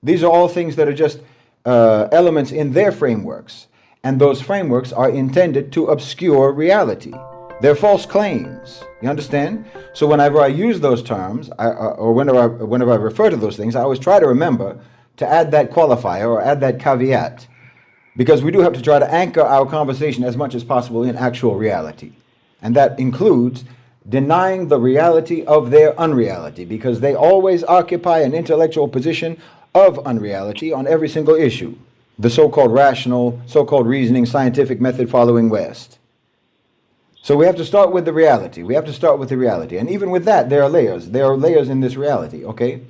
These are all things that are just elements in their frameworks. And those frameworks are intended to obscure reality. They're false claims. You understand? So whenever I use those terms, or whenever I refer to those things, I always try to remember to add that qualifier or add that caveat. Because we do have to try to anchor our conversation as much as possible in actual reality. And that includes denying the reality of their unreality, because they always occupy an intellectual position of unreality on every single issue. The so-called rational, so-called reasoning, scientific method following West. So we have to start with the reality. We have to start with the reality. And even with that, there are layers. There are layers in this reality, okay?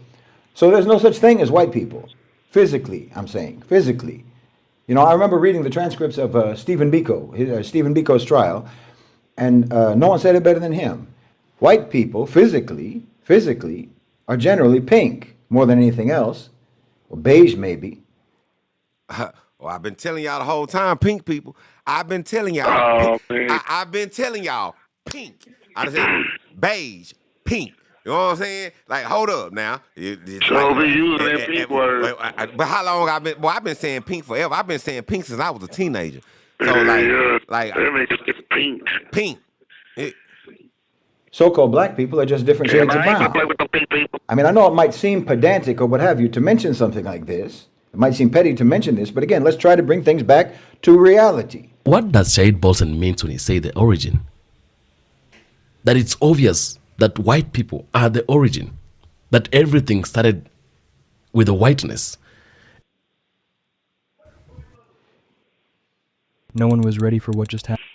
So there's no such thing as white people. Physically, I'm saying. Physically. You know, I remember reading the transcripts of Stephen Biko's trial, and no one said it better than him. White people, physically, are generally pink more than anything else, or beige maybe. Well, I've been telling y'all the whole time, pink people. I've been telling y'all. I've been telling y'all, pink. I just said beige, pink. You know what I'm saying? Like, hold up now. So be using that pink word. But how long I've been? Well, I've been saying pink forever. I've been saying pink since I was a teenager. So like that makes it pink. Pink. So-called black people are just different shades of brown. I mean, I know it might seem pedantic or what have you to mention something like this. It might seem petty to mention this, but again, let's try to bring things back to reality. What does Shahid Bolton mean when he say the origin? That it's obvious that white people are the origin, that everything started with the whiteness. No one was ready for what just happened.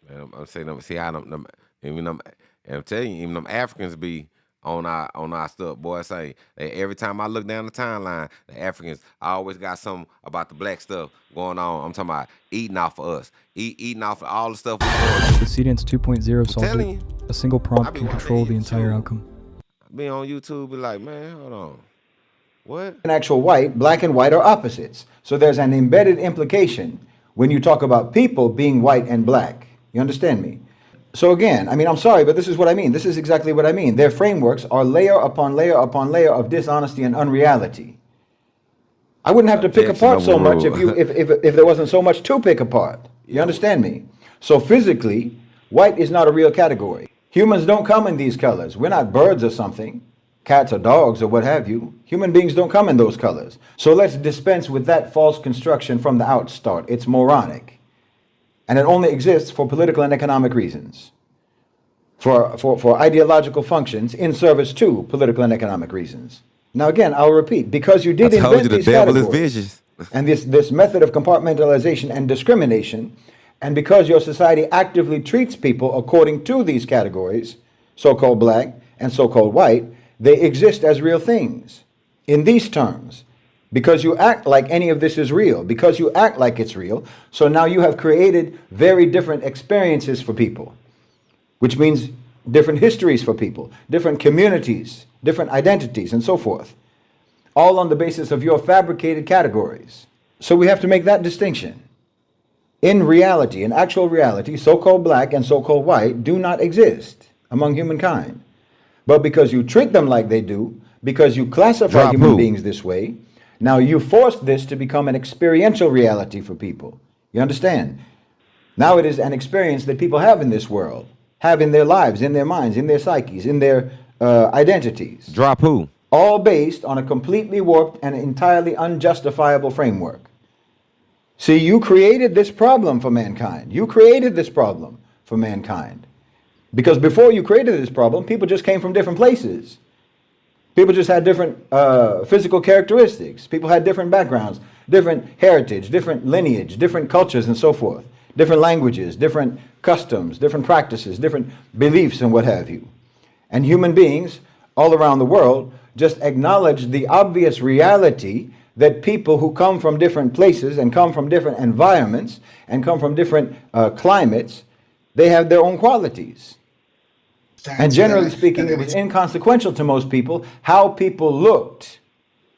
I'm saying, see how them, I'm telling you, even them Africans be on our stuff, boy. Say every time I look down the timeline, the Africans, I always got something about the black stuff going on. I'm talking about eating off of us, eating off of all the stuff. The CDNS 2.0 solves it. A single prompt can control the entire outcome. I be on YouTube, be like, man, hold on, what? In actual white, black and white are opposites. So there's an embedded implication when you talk about people being white and black. You understand me? So again, I mean, I'm sorry, but this is what I mean. This is exactly what I mean. Their frameworks are layer upon layer upon layer of dishonesty and unreality. I wouldn't have to pick apart so much if there wasn't so much to pick apart. You understand me? So physically, white is not a real category. Humans don't come in these colors. We're not birds or something. Cats or dogs or what have you. Human beings don't come in those colors. So let's dispense with that false construction from the outstart. It's moronic. And it only exists for political and economic reasons. For ideological functions in service to political and economic reasons. Now again, I'll repeat, because you did invent these categories and this method of compartmentalization and discrimination, and because your society actively treats people according to these categories, so-called black and so-called white, They exist as real things in these terms. Because you act like any of this is real, because you act like it's real, so now you have created very different experiences for people, which means different histories for people, different communities, different identities, and so forth, all on the basis of your fabricated categories. So we have to make that distinction. In reality, in actual reality, so-called black and so-called white do not exist among humankind. But because you treat them like they do, because you classify human beings this way, now you forced this to become an experiential reality for people. You understand? Now it is an experience that people have in this world, have in their lives, in their minds, in their psyches, in their identities. Drop who? All based on a completely warped and entirely unjustifiable framework. See, you created this problem for mankind. You created this problem for mankind. Because before you created this problem, people just came from different places. People just had different physical characteristics. People had different backgrounds, different heritage, different lineage, different cultures, and so forth. Different languages, different customs, different practices, different beliefs, and what have you. And human beings all around the world just acknowledge the obvious reality that people who come from different places and come from different environments and come from different climates, they have their own qualities. And generally speaking, it was inconsequential to most people how people looked.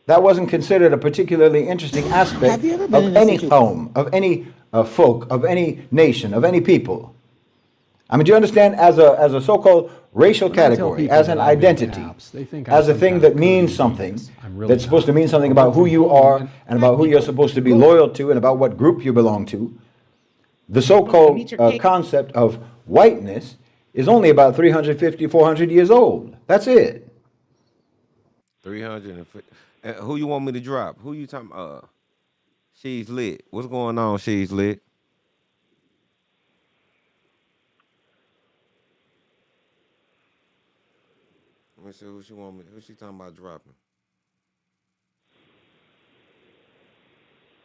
That wasn't considered a particularly interesting aspect of any home, of any folk, of any nation, of any people. I mean, do you understand, as a so-called racial category, as an identity, as a thing that means something, that's supposed to mean something about who you are and about who you're supposed to be loyal to and about what group you belong to, the so-called concept of whiteness is only about 350, 400 years old. That's it. 350. Who you want me to drop? Who you talking about? She's lit. What's going on, She's lit? Let me see who she want me. Who she talking about dropping?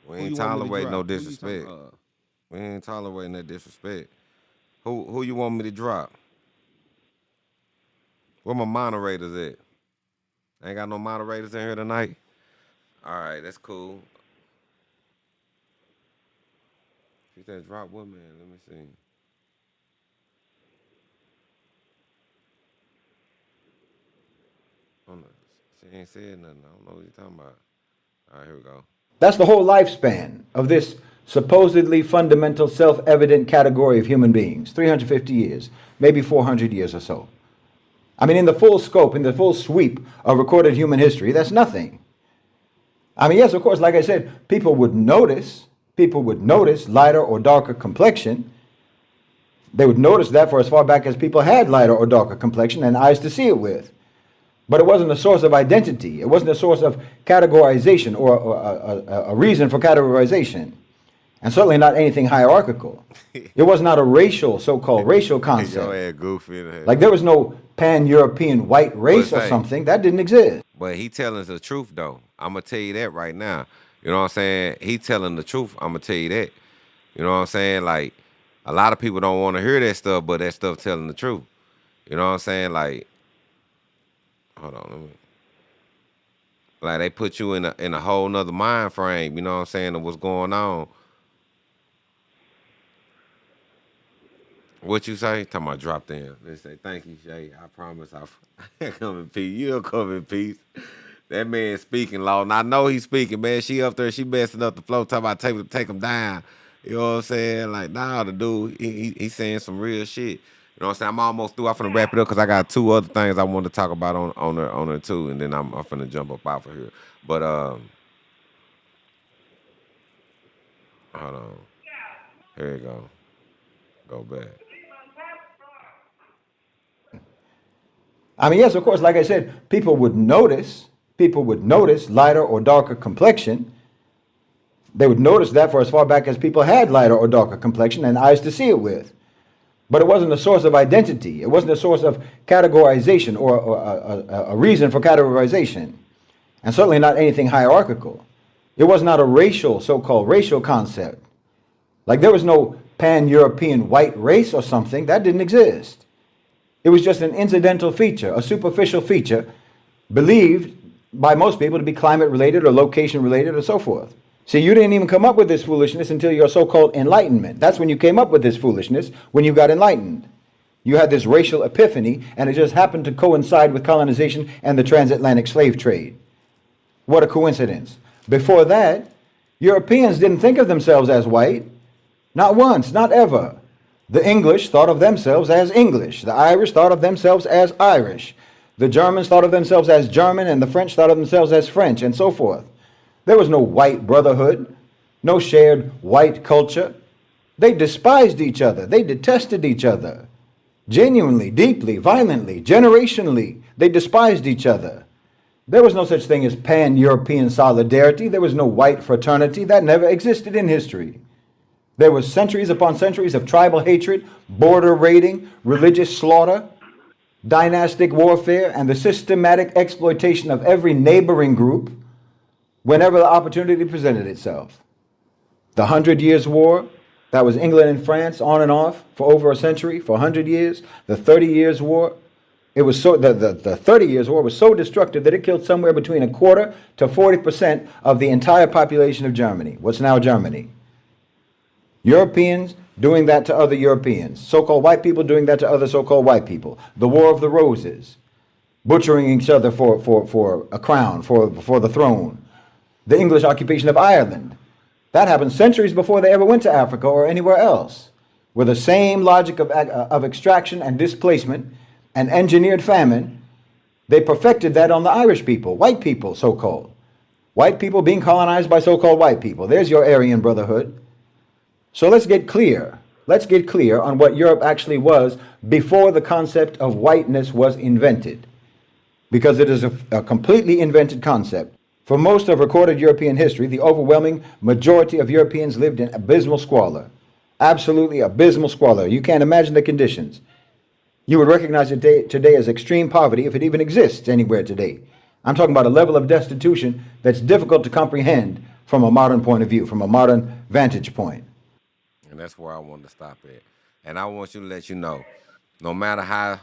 We ain't tolerating no disrespect. We ain't tolerating that disrespect. Who you want me to drop? Where my moderators at? Ain't got no moderators in here tonight? All right, that's cool. She said drop what, man? Let me see. Oh, no. She ain't said nothing. I don't know what you're talking about. All right, here we go. That's the whole lifespan of this supposedly fundamental, self-evident category of human beings. 350 years, maybe 400 years or so. I mean, in the full scope, in the full sweep of recorded human history, that's nothing. I mean, yes, of course, like I said, people would notice lighter or darker complexion. They would notice that for as far back as people had lighter or darker complexion and eyes to see it with. But it wasn't a source of identity. It wasn't a source of categorization or a reason for categorization. And certainly not anything hierarchical. It was not a racial, so-called racial concept. Goofy. Like there was no pan-European white race or something. That didn't exist. But he telling us the truth, though. I'm going to tell you that right now. You know what I'm saying? He telling the truth. I'm going to tell you that. You know what I'm saying? Like, a lot of people don't want to hear that stuff, but that stuff telling the truth. You know what I'm saying? Like, hold on, let me. Like they put you in a whole nother mind frame, you know what I'm saying, of what's going on. What you say? Talking about dropped in. They say, thank you, Shay. I promise I'll come in peace. You'll come in peace. That man speaking law. And I know he's speaking, man. She up there, she messing up the flow, talking about take him down. You know what I'm saying? Like, nah, the dude, he saying some real shit. You know what I'm saying? I'm almost through. I'm finna wrap it up because I got two other things I want to talk about on her too, and then I'm finna jump up off of here. But hold on. Here you go. Go back. I mean, yes, of course, like I said, people would notice lighter or darker complexion. They would notice that for as far back as people had lighter or darker complexion and eyes to see it with. But it wasn't a source of identity. It wasn't a source of categorization or a reason for categorization. And certainly not anything hierarchical. It was not a racial, so-called racial concept. Like there was no pan-European white race or something. That didn't exist. It was just an incidental feature, a superficial feature believed by most people to be climate related or location related or so forth. See, you didn't even come up with this foolishness until your so-called enlightenment. That's when you came up with this foolishness, when you got enlightened. You had this racial epiphany, and it just happened to coincide with colonization and the transatlantic slave trade. What a coincidence. Before that, Europeans didn't think of themselves as white. Not once, not ever. The English thought of themselves as English. The Irish thought of themselves as Irish. The Germans thought of themselves as German, and the French thought of themselves as French, and so forth. There was no white brotherhood, no shared white culture. They despised each other. They detested each other. Genuinely, deeply, violently, generationally, they despised each other. There was no such thing as pan-European solidarity. There was no white fraternity. That never existed in history. There was centuries upon centuries of tribal hatred, border raiding, religious slaughter, dynastic warfare, and the systematic exploitation of every neighboring group whenever the opportunity presented itself. The 100 Years' War, that was England and France on and off for over a century, for 100 years. The 30 Years' War, it was so the 30 Years' War was so destructive that it killed somewhere between 25% to 40% of the entire population of Germany, what's now Germany. Europeans doing that to other Europeans. So-called white people doing that to other so-called white people. The War of the Roses, butchering each other for a crown, for the throne. The English occupation of Ireland. That happened centuries before they ever went to Africa or anywhere else. With the same logic of extraction and displacement and engineered famine, they perfected that on the Irish people, white people, so-called. White people being colonized by so-called white people. There's your Aryan Brotherhood. So let's get clear. Let's get clear on what Europe actually was before the concept of whiteness was invented. Because it is a completely invented concept. For most of recorded European history, the overwhelming majority of Europeans lived in abysmal squalor. Absolutely abysmal squalor. You can't imagine the conditions. You would recognize it today as extreme poverty if it even exists anywhere today. I'm talking about a level of destitution that's difficult to comprehend from a modern point of view, from a modern vantage point. And that's where I wanted to stop at. And I want you to let you know, no matter how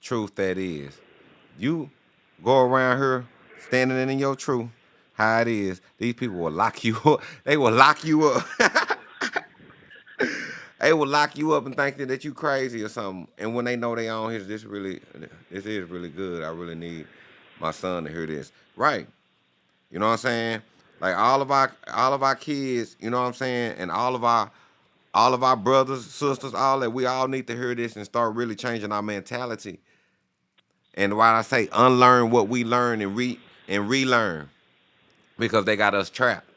truth that is, you go around here standing in your truth, how it is, these people will lock you up. They will lock you up. They will lock you up and think that you crazy or something. And when they know they on here, this is really good. I really need my son to hear this. Right. You know what I'm saying? Like all of our kids, you know what I'm saying, and all of our brothers, sisters, all that, we all need to hear this and start really changing our mentality. And why I say unlearn what we learn and relearn, because they got us trapped.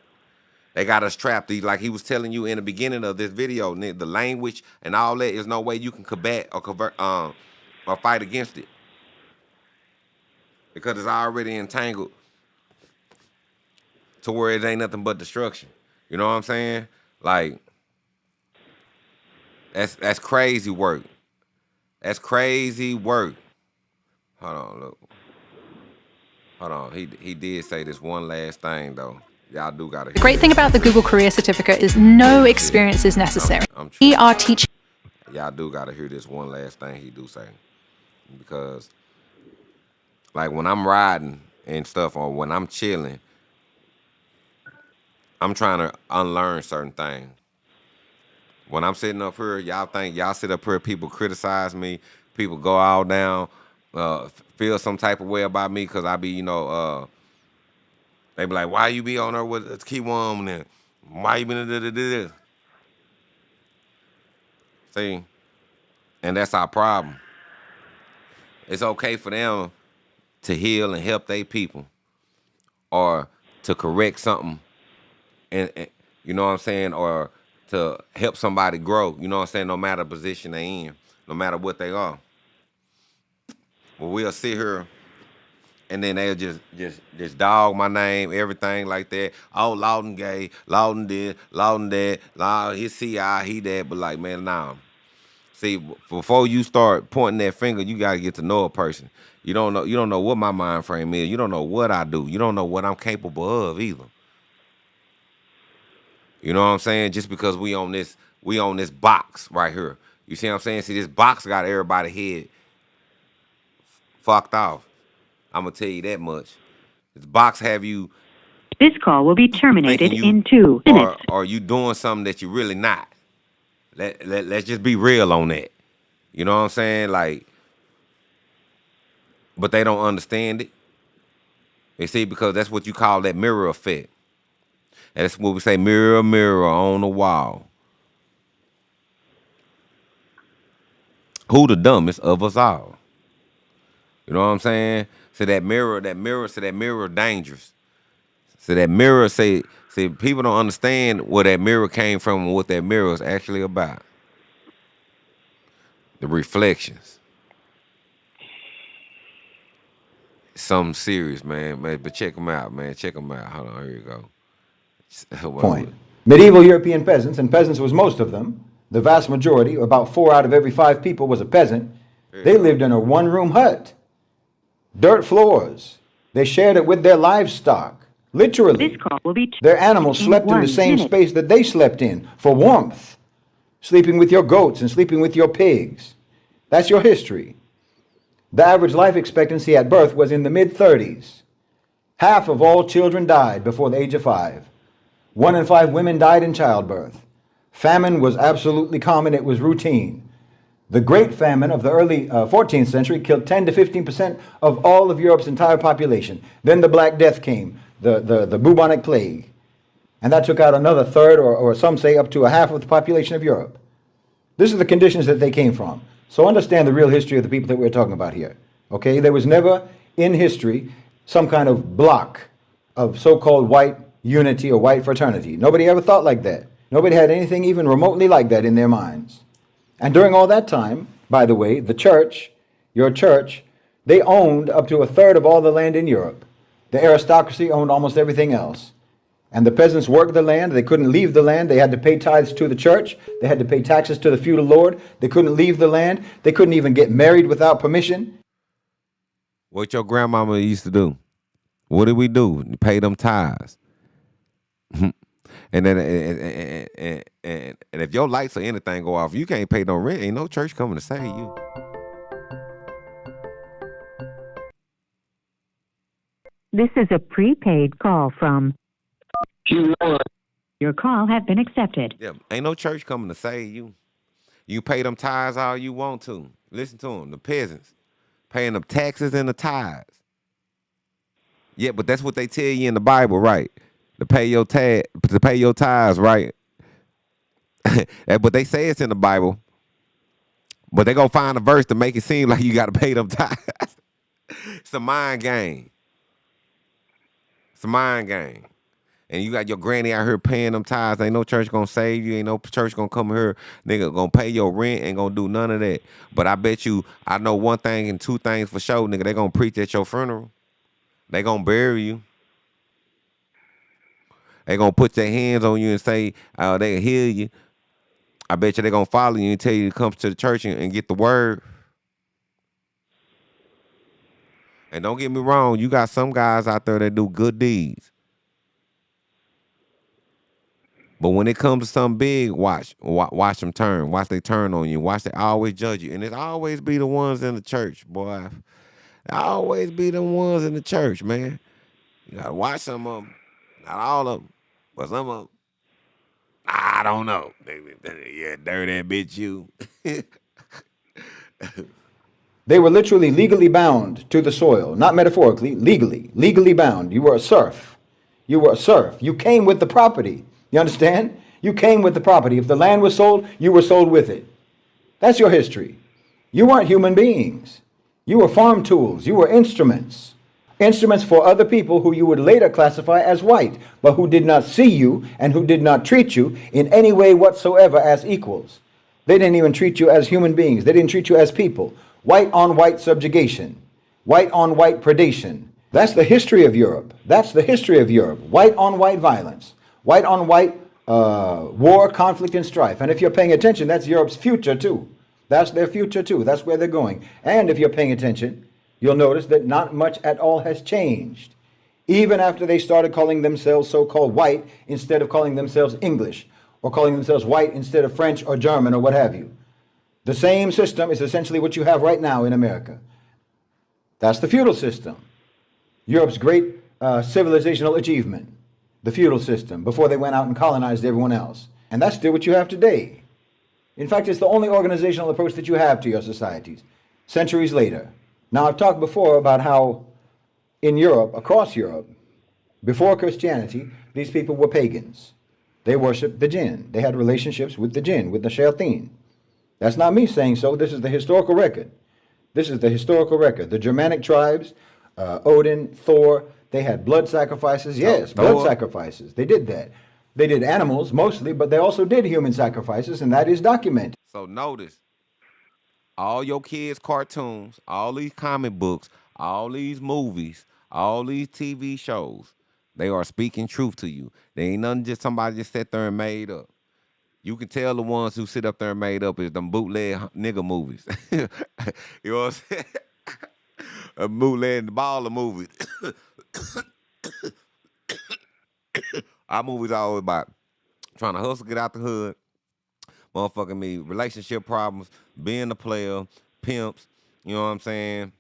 They got us trapped. Like he was telling you in the beginning of this video, the language and all that, is no way you can combat or fight against it, because it's already entangled to where it ain't nothing but destruction. You know what I'm saying? Like that's crazy work. That's crazy work. Hold on, look. Hold on. He did say this one last thing though. Y'all do gotta hear The great thing about the Google Career Certificate is no experience is necessary. We are teaching. Y'all do gotta hear this one last thing he do say. Because like when I'm riding and stuff, or when I'm chilling, I'm trying to unlearn certain things. When I'm sitting up here, y'all sit up here, people criticize me, people go all down, feel some type of way about me because I be, they be like, why you be on there with a key woman and why you been this? See, and that's our problem. It's okay for them to heal and help their people or to correct something, and you know what I'm saying, or to help somebody grow, you know what I'm saying, no matter the position they in, no matter what they are. Well, we'll sit here and then they'll just dog my name, everything like that. Oh, Lawton gay, Lawton this, Lawton that, Lawton he CI, he that, but like, man, nah. See, before you start pointing that finger, you gotta get to know a person. You don't know what my mind frame is. You don't know what I do. You don't know what I'm capable of either. You know what I'm saying? Just because we on this box right here. You see what I'm saying? See, this box got everybody head fucked off. I'm gonna tell you that much. This box have you This call will be terminated thinking you in 2 minutes. or you doing something that you're really not. Let's just be real on that. You know what I'm saying? Like, but they don't understand it. You see, because that's what you call that mirror effect. And that's what we say, mirror, mirror on the wall. Who the dumbest of us all? You know what I'm saying? So that mirror dangerous. So that mirror say people don't understand where that mirror came from and what that mirror is actually about. The reflections. Something serious, man. But check them out, man. Check them out. Hold on, here you go. Point. Medieval European peasants, and peasants was most of them, the vast majority, about 4 out of every 5 people was a peasant. They lived in a one-room hut. Dirt floors. They shared it with their livestock. Literally. This call will be Their animals slept in the same space that they slept in for warmth. Sleeping with your goats and sleeping with your pigs. That's your history. The average life expectancy at birth was in the mid-30s. Half of all children died before the age of 5. 1 in 5 women died in childbirth. Famine was absolutely common. It was routine. The Great Famine of the early 14th century killed 10 to 15% of all of Europe's entire population. Then the Black Death came, the bubonic plague. And that took out another third, or some say up to a half of the population of Europe. This is the conditions that they came from. So understand the real history of the people that we're talking about here. Okay? There was never in history some kind of block of so-called white unity or white fraternity. Nobody ever thought like that. Nobody had anything even remotely like that in their minds. And during all that time, by the way, the church, your church, they owned up to a third of all the land in Europe. The aristocracy owned almost everything else. And the peasants worked the land. They couldn't leave the land. They had to pay tithes to the church. They had to pay taxes to the feudal lord. They couldn't leave the land. They couldn't even get married without permission. What your grandmama used to do? What did we do? Pay them tithes. And then and if your lights or anything go off, you can't pay no rent. Ain't no church coming to save you. This is a prepaid call from. Your call has been accepted. Yeah, ain't no church coming to save you. You pay them tithes all you want to. Listen to them, the peasants paying them taxes and the tithes. Yeah, but that's what they tell you in the Bible, right? To pay your tithes, right? But they say it's in the Bible. But they gonna find a verse to make it seem like you gotta pay them tithes. It's a mind game. It's a mind game. And you got your granny out here paying them tithes. Ain't no church gonna save you. Ain't no church gonna come here, nigga, gonna pay your rent. Ain't gonna do none of that. But I bet you, I know one thing and two things for sure, nigga. They gonna preach at your funeral. They gonna bury you. They gonna put their hands on you and say, they can heal you. I bet you they gonna follow you and tell you to come to the church and get the word. And don't get me wrong, you got some guys out there that do good deeds. But when it comes to something big, watch them turn. Watch they turn on you. Watch they always judge you. And it always be the ones in the church, boy. It always be the ones in the church, man. You gotta watch some of them. Not all of them. But some of them, I don't know. Yeah, dirty bitch you. They were literally legally bound to the soil. Not metaphorically, legally bound. You were a serf. You were a serf. You came with the property. You understand? You came with the property. If the land was sold, you were sold with it. That's your history. You weren't human beings. You were farm tools. You were instruments. Instruments for other people who you would later classify as white, but who did not see you and who did not treat you in any way whatsoever as equals. They didn't even treat you as human beings. They didn't treat you as people. White on white subjugation. White on white predation. That's the history of Europe. That's the history of Europe. White on white violence. White on white war, conflict, and strife. And if you're paying attention, that's Europe's future too. That's their future too. That's where they're going. And if you're paying attention, you'll notice that not much at all has changed. Even after they started calling themselves so-called white instead of calling themselves English, or calling themselves white instead of French or German or what have you. The same system is essentially what you have right now in America. That's the feudal system. Europe's great civilizational achievement, the feudal system, before they went out and colonized everyone else. And that's still what you have today. In fact, it's the only organizational approach that you have to your societies, centuries later. Now, I've talked before about how in Europe, across Europe, before Christianity, these people were pagans. They worshiped the jinn. They had relationships with the jinn, with the shayateen. That's not me saying so. This is the historical record. This is the historical record. The Germanic tribes, Odin, Thor, they had blood sacrifices. Yes, blood sacrifices. They did that. They did animals mostly, but they also did human sacrifices, and that is documented. So notice, all your kids' cartoons, all these comic books, all these movies, all these TV shows, they are speaking truth to you. They ain't nothing just somebody just sat there and made up. You can tell the ones who sit up there and made up is them bootleg nigga movies. You know what I'm saying? A bootleg baller movies. Our movies are always about trying to hustle, get out the hood, motherfucking me, relationship problems, being a player, pimps, you know what I'm saying?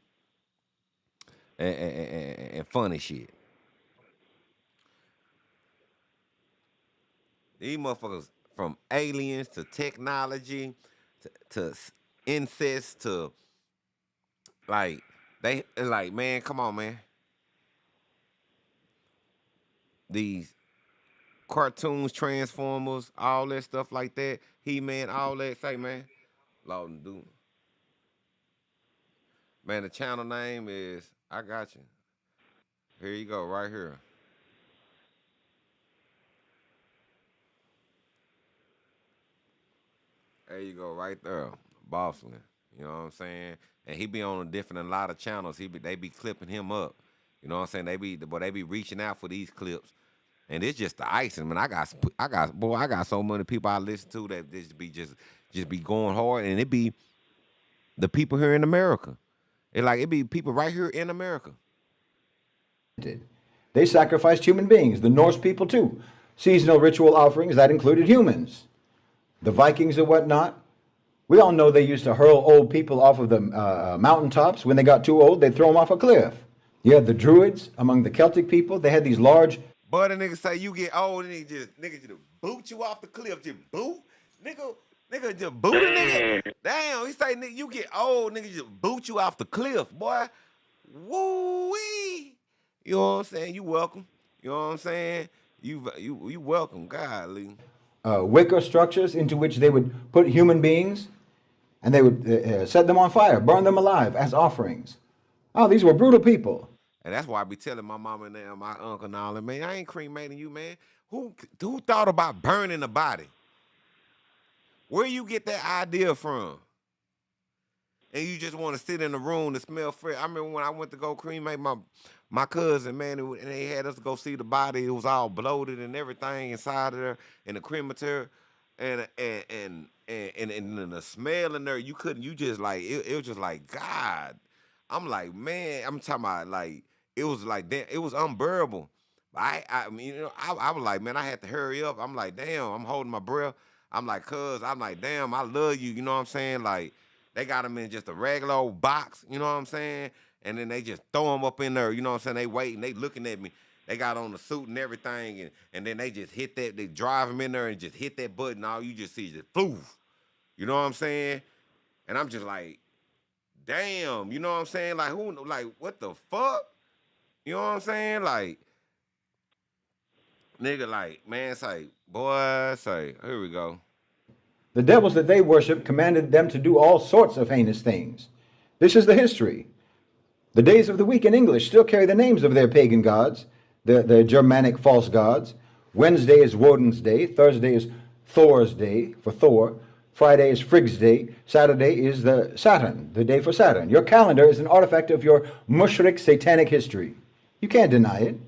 And funny shit. These motherfuckers, from aliens to technology to incest to like they like, man, come on, man. These cartoons, Transformers, all that stuff like that, He-Man, all that, say, man, Lord and Doom. Man, the channel name is, I got you. Here you go, right here. There you go, right there, Boston. You know what I'm saying? And he be on a lot of channels. They be clipping him up. You know what I'm saying? They be reaching out for these clips. And it's just the icing, man. I got so many people I listen to that just be going hard, and it be the people here in America. It be people right here in America. They sacrificed human beings, the Norse people too. Seasonal ritual offerings, that included humans. The Vikings and whatnot. We all know they used to hurl old people off of the mountaintops. When they got too old, they'd throw them off a cliff. You had the Druids among the Celtic people. They had these large... But a nigga say you get old and nigga just boot you off the cliff. Just boot. Nigga just boot a nigga. Damn, he say nigga, you get old, nigga just boot you off the cliff, boy. Woo-wee. You know what I'm saying? You welcome. You know what I'm saying? You welcome, godly. Wicker structures into which they would put human beings, and they would set them on fire, burn them alive as offerings. Oh, these were brutal people. And that's why I be telling my mama and them, my uncle and all that, man, I ain't cremating you, man. Who thought about burning the body? Where you get that idea from? And you just want to sit in the room to smell fresh. I remember when I went to go cremate my cousin, man, and they had us to go see the body. It was all bloated and everything inside of there in the crematory. And the smell in there, you just like, it was just like, God. I'm like, man, I'm talking about like, it was like, damn, it was unbearable. I mean, you know, I was like, man, I had to hurry up. I'm like, damn, I'm holding my breath. I'm like, damn, I love you. You know what I'm saying? Like, they got them in just a regular old box, you know what I'm saying? And then they just throw them up in there, you know what I'm saying? They waiting, they looking at me. They got on the suit and everything, and then they just hit that, they drive them in there and just hit that button. All you just see is just poof. You know what I'm saying? And I'm just like, damn, you know what I'm saying? Like, what the fuck? You know what I'm saying? Like, nigga, like, man, say, boy, say, here we go. The devils that they worship commanded them to do all sorts of heinous things. This is the history. The days of the week in English still carry the names of their pagan gods, the Germanic false gods. Wednesday is Woden's day. Thursday is Thor's day for Thor. Friday is Frigg's day. Saturday is the Saturn, the day for Saturn. Your calendar is an artifact of your mushrik satanic history. You can't deny it.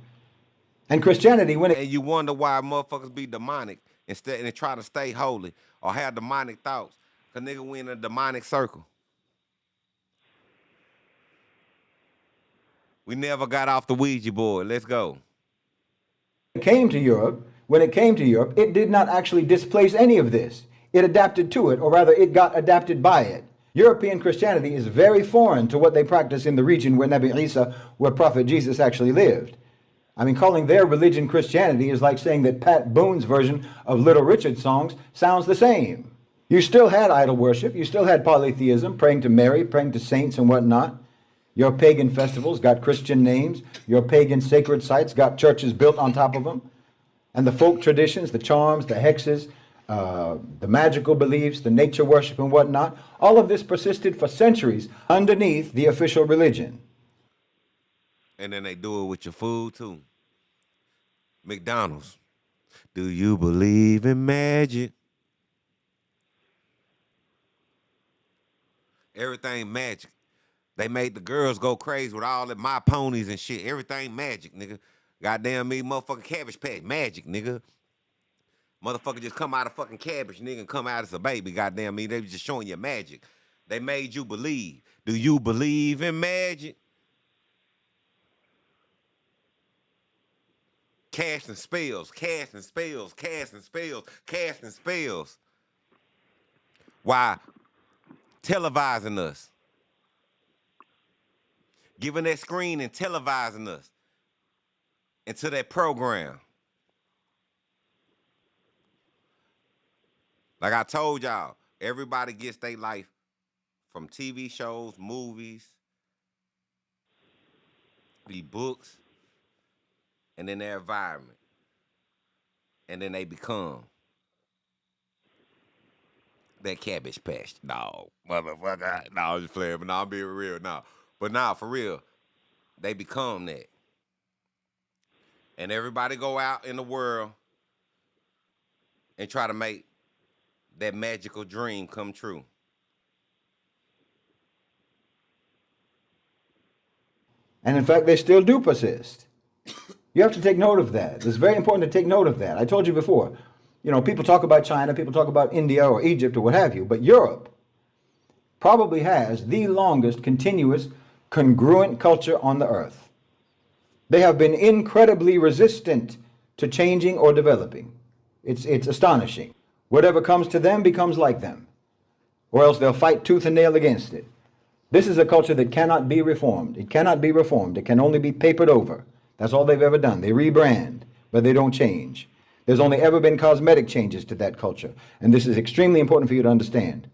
And Christianity, when it... And you wonder why motherfuckers be demonic instead and try to stay holy or have demonic thoughts. Because nigga, we in a demonic circle. We never got off the Ouija board. Let's go. When it came to Europe, it did not actually displace any of this. It adapted to it, or rather, it got adapted by it. European Christianity is very foreign to what they practice in the region where Nabi Isa, where Prophet Jesus actually lived. I mean, calling their religion Christianity is like saying that Pat Boone's version of Little Richard songs sounds the same. You still had idol worship. You still had polytheism, praying to Mary, praying to saints and whatnot. Your pagan festivals got Christian names. Your pagan sacred sites got churches built on top of them. And the folk traditions, the charms, the hexes, the magical beliefs, the nature worship and whatnot, all of this persisted for centuries underneath the official religion. And then they do it with your food too. McDonald's. Do you believe in magic? Everything magic. They made the girls go crazy with all the My Ponies and shit. Everything magic, nigga. Goddamn me, motherfucking Cabbage Patch. Magic, nigga. Motherfucker just come out of fucking cabbage, nigga, and come out as a baby. Goddamn me, they was just showing you magic. They made you believe. Do you believe in magic? Casting spells, casting spells, casting spells, casting spells. Why? Televising us. Giving that screen and televising us into that program. Like I told y'all, everybody gets their life from TV shows, movies, the books, and then their environment. And then they become that Cabbage Patch dog. Motherfucker. No, I'm just playing, but no, I'm being real now. But nah, for real, they become that. And everybody go out in the world and try to make that magical dream come true. And in fact, they still do persist. You have to take note of that. It's very important to take note of that. I told you before, you know, people talk about China, people talk about India or Egypt or what have you, but Europe probably has the longest continuous congruent culture on the earth. They have been incredibly resistant to changing or developing. It's astonishing. Whatever comes to them becomes like them, or else they'll fight tooth and nail against it. This is a culture that cannot be reformed. It cannot be reformed. It can only be papered over. That's all they've ever done. They rebrand, but they don't change. There's only ever been cosmetic changes to that culture. And this is extremely important for you to understand,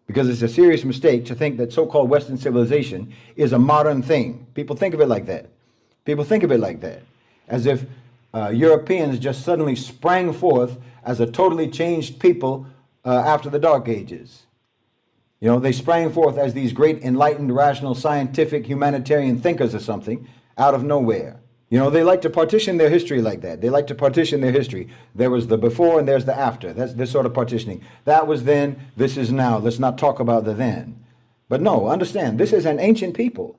because it's a serious mistake to think that so-called Western civilization is a modern thing. People think of it like that. People think of it like that, as if Europeans just suddenly sprang forth as a totally changed people after the Dark Ages. You know, they sprang forth as these great enlightened, rational, scientific, humanitarian thinkers or something out of nowhere. You know, they like to partition their history like that. They like to partition their history. There was the before and there's the after. That's this sort of partitioning. That was then, this is now. Let's not talk about the then. But no, understand, this is an ancient people.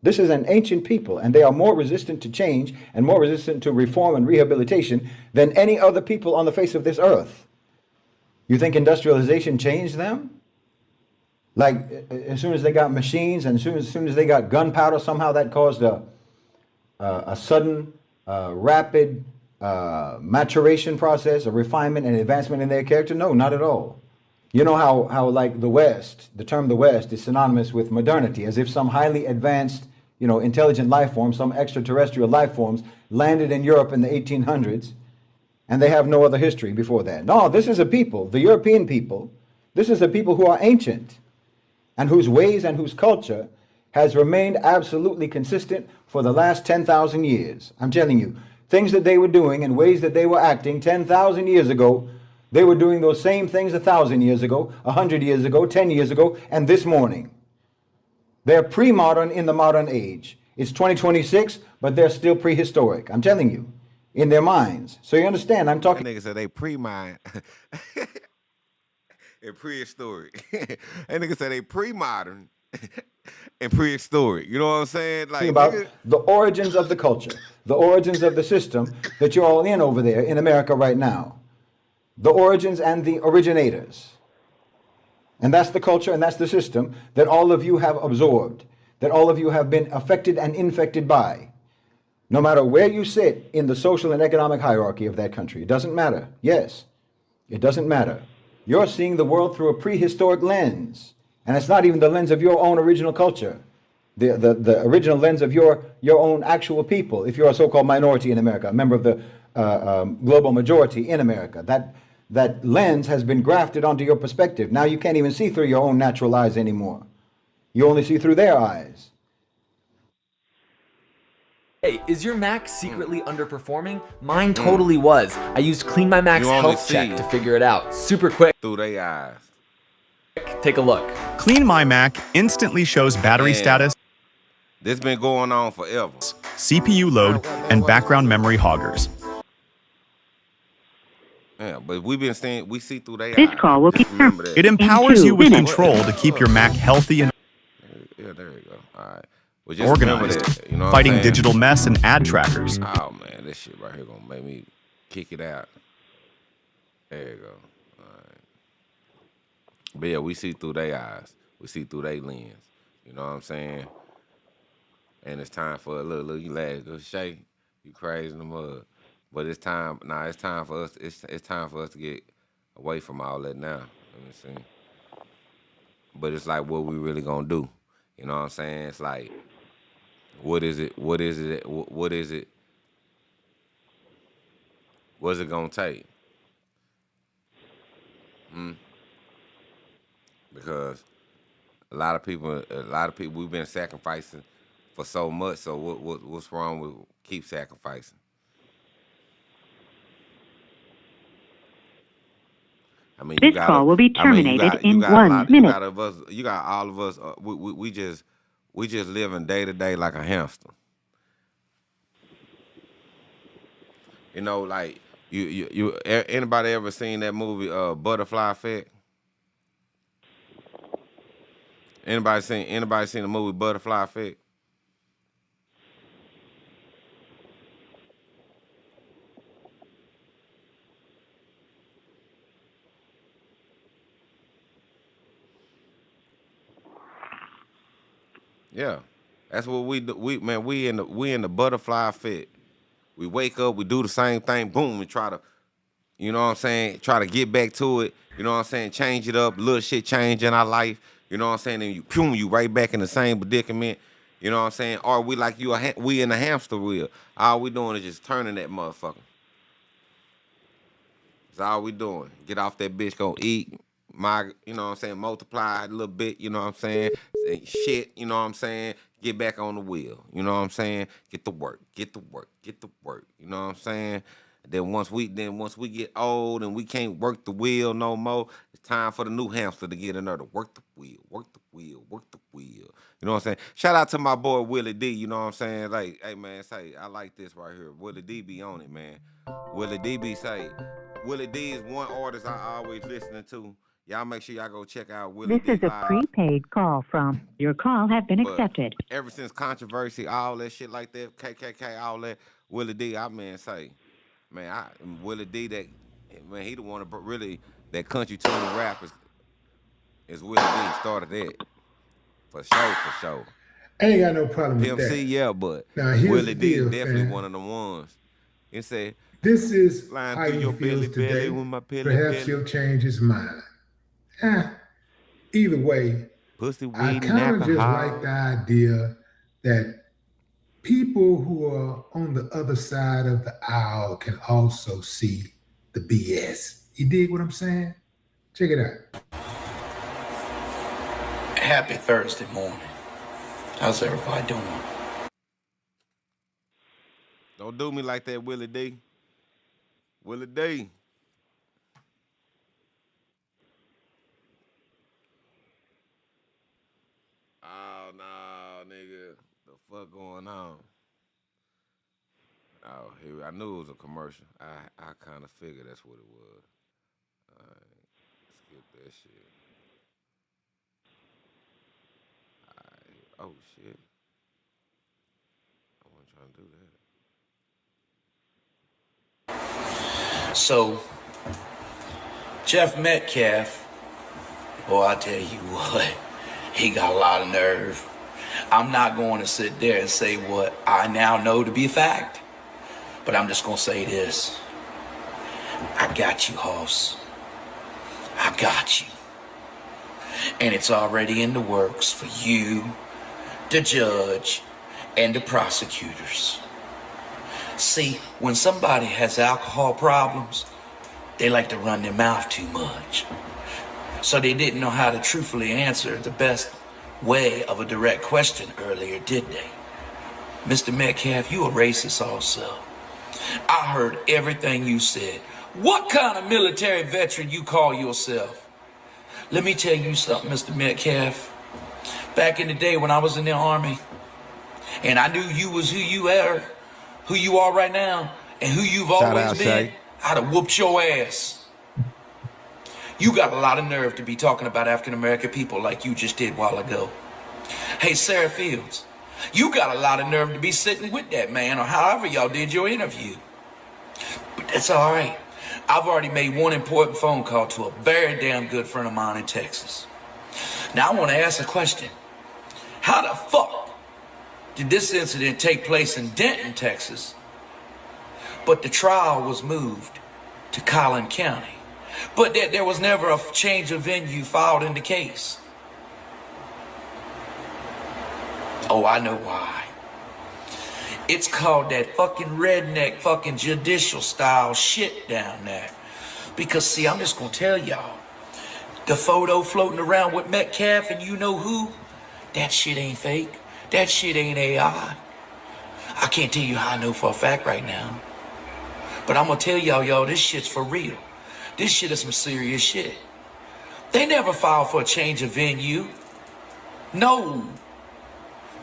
This is an ancient people, and they are more resistant to change and more resistant to reform and rehabilitation than any other people on the face of this earth. You think industrialization changed them? Like, as soon as they got machines and as soon as they got gunpowder, somehow that caused a sudden, rapid maturation process, a refinement and advancement in their character? No, not at all. You know how like the West, the term the West is synonymous with modernity, as if some highly advanced, you know, intelligent life forms, some extraterrestrial life forms landed in Europe in the 1800s, and they have no other history before that. No, this is a people, the European people, this is a people who are ancient and whose ways and whose culture has remained absolutely consistent for the last 10,000 years. I'm telling you, things that they were doing and ways that they were acting 10,000 years ago, they were doing those same things 1,000 years ago, 100 years ago, 10 years ago, and this morning. They're pre-modern in the modern age. It's 2026, but they're still prehistoric. I'm telling you, in their minds. So you understand, I'm talking... That nigga said they pre-mind and prehistoric. That nigga said they pre-modern and prehistoric. You know what I'm saying? Like about the origins of the culture, the origins of the system that you're all in over there in America right now. The origins and the originators. And that's the culture and that's the system that all of you have absorbed, that all of you have been affected and infected by. No matter where you sit in the social and economic hierarchy of that country, it doesn't matter. Yes, it doesn't matter. You're seeing the world through a prehistoric lens. And it's not even the lens of your own original culture, the original lens of your own actual people. If you're a so-called minority in America, a member of the global majority in America, that lens has been grafted onto your perspective. Now you can't even see through your own natural eyes anymore. You only see through their eyes. Hey, is your Mac secretly underperforming? Mine totally was. I used Clean My Mac's health check to figure it out. Super quick. Through their eyes. Take a look. Clean My Mac instantly shows battery status, This been going on forever. CPU load, and background memory hoggers. Yeah, but we see through their eyes. This call will be terminated. It empowers you with control to keep your Mac healthy and Yeah, there you go. All right. Well, just organized, remember that, you know what fighting I'm saying? digital mess and ad trackers. Oh man, this shit right here gonna make me kick it out. There you go. All right. But yeah, we see through their eyes. We see through their lens. You know what I'm saying? And it's time for a little you laugh, go Shay, you crazy in the mud. But it's time. Nah, it's time for us. It's time for us to get away from all that now. Let me see. But it's like, what we really gonna do? You know what I'm saying? It's like, what is it? What is it? What is it? What's it gonna take? Because a lot of people, we've been sacrificing for so much. So what's wrong with keep sacrificing? I mean, This call will be terminated in 1 minute. You got all of us. We just living day to day like a hamster. You know, like you. Anybody ever seen that movie Butterfly Effect? Anybody seen the movie Butterfly Effect? Yeah, that's what we do. We in the butterfly effect. We wake up, we do the same thing, boom, we try to, you know what I'm saying, try to get back to it, you know what I'm saying, change it up, little shit change in our life, you know what I'm saying, and you right back in the same predicament, you know what I'm saying, or we like we in the hamster wheel. All we doing is just turning that motherfucker. That's all we doing. Get off that bitch, go eat, you know what I'm saying, multiply a little bit, you know what I'm saying, shit, you know what I'm saying, get back on the wheel, you know what I'm saying, get to work, you know what I'm saying. Then once we get old and we can't work the wheel no more, it's time for the new hamster to get in there to work the wheel. You know what I'm saying? Shout out to my boy Willie D, you know what I'm saying? Like, hey man, say I like this right here. Willie D be on it, man. Willie D is one artist I always listening to. Y'all make sure y'all go check out Willie D. This is a prepaid call from. Your call has been accepted. Ever since controversy, all that shit like that, KKK, all that, Willie D, Willie D, he the one that really, that country tune rap is Willie D started that. For sure. I ain't got no problem with that. PMC, yeah, but now, Willie D deal, definitely fam. one of the ones. He said, this is flying how through he your feels belly today. with my belly Perhaps he'll change his mind. Either way, Pussy, weed, I and kind of just alcohol. like the idea that people who are on the other side of the aisle can also see the BS. You dig what I'm saying? Check it out. Happy Thursday morning. How's everybody doing? Don't do me like that, Willie D. Willie D. Oh, no, nigga. The fuck going on? Oh, here, I knew it was a commercial. I kind of figured that's what it was. All right. Skip that shit. All right. Oh, shit. I wasn't trying to do that. So, Jeff Metcalf, boy, I tell you what, he got a lot of nerve. I'm not going to sit there and say what I now know to be a fact, but I'm just going to say this. I got you, Hoss. I got you. And it's already in the works for you, the judge, and the prosecutors. See, when somebody has alcohol problems, they like to run their mouth too much. So they didn't know how to truthfully answer the best way of a direct question earlier, did they? Mr. Metcalf, you a racist also. I heard everything you said. What kind of military veteran you call yourself? Let me tell you something, Mr. Metcalf. Back in the day when I was in the Army, and I knew you was who you are right now, and who you've always been, I'd have whooped your ass. You got a lot of nerve to be talking about African-American people like you just did a while ago. Hey, Sarah Fields, you got a lot of nerve to be sitting with that man, or however y'all did your interview. But that's all right. I've already made one important phone call to a very damn good friend of mine in Texas. Now I want to ask a question. How the fuck did this incident take place in Denton, Texas, but the trial was moved to Collin County? But that there was never a change of venue filed in the case. Oh, I know why. It's called that fucking redneck fucking judicial style shit down there. Because see, I'm just gonna tell y'all, the photo floating around with Metcalf and you know who, that shit ain't fake. That shit ain't AI. I can't tell you how I know for a fact right now. But I'm gonna tell y'all, this shit's for real. This shit is some serious shit. They never filed for a change of venue. No.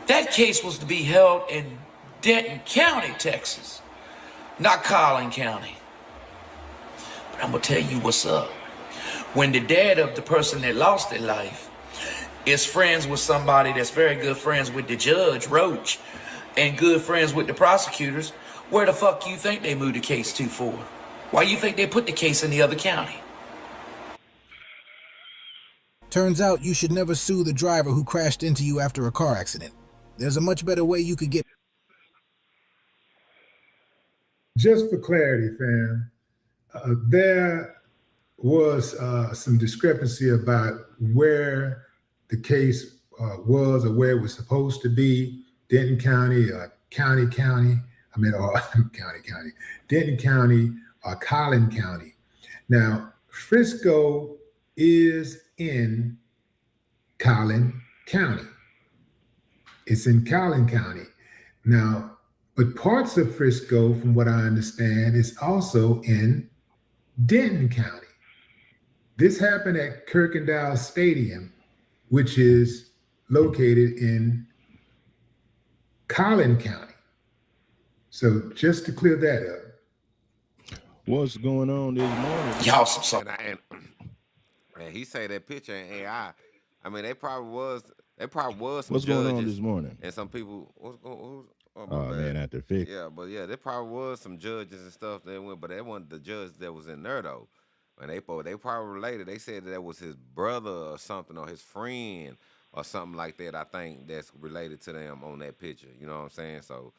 That case was to be held in Denton County, Texas, not Collin County. But I'm gonna tell you what's up. When the dad of the person that lost their life is friends with somebody that's very good friends with the judge, Roach, and good friends with the prosecutors, where the fuck you think they moved the case to for? Why you think they put the case in the other county? Turns out you should never sue the driver who crashed into you after a car accident. There's a much better way you could get. Just for clarity, fam, there was some discrepancy about where the case was or where it was supposed to be. Denton County, County, Denton County, or Collin County. Now, Frisco is in Collin County. It's in Collin County. Now, but parts of Frisco, from what I understand, is also in Denton County. This happened at Kirkendall Stadium, which is located in Collin County. So just to clear that up. What's going on this morning? Y'all some and he say that picture in AI. I mean, they probably was some What's judges going on this morning? and some people. Man, after fix. Yeah, but yeah, there probably was some judges and stuff that went, but that wasn't the judge that was in there though. And they probably related. They said that was his brother or something, or his friend or something like that. I think that's related to them on that picture. You know what I'm saying? So.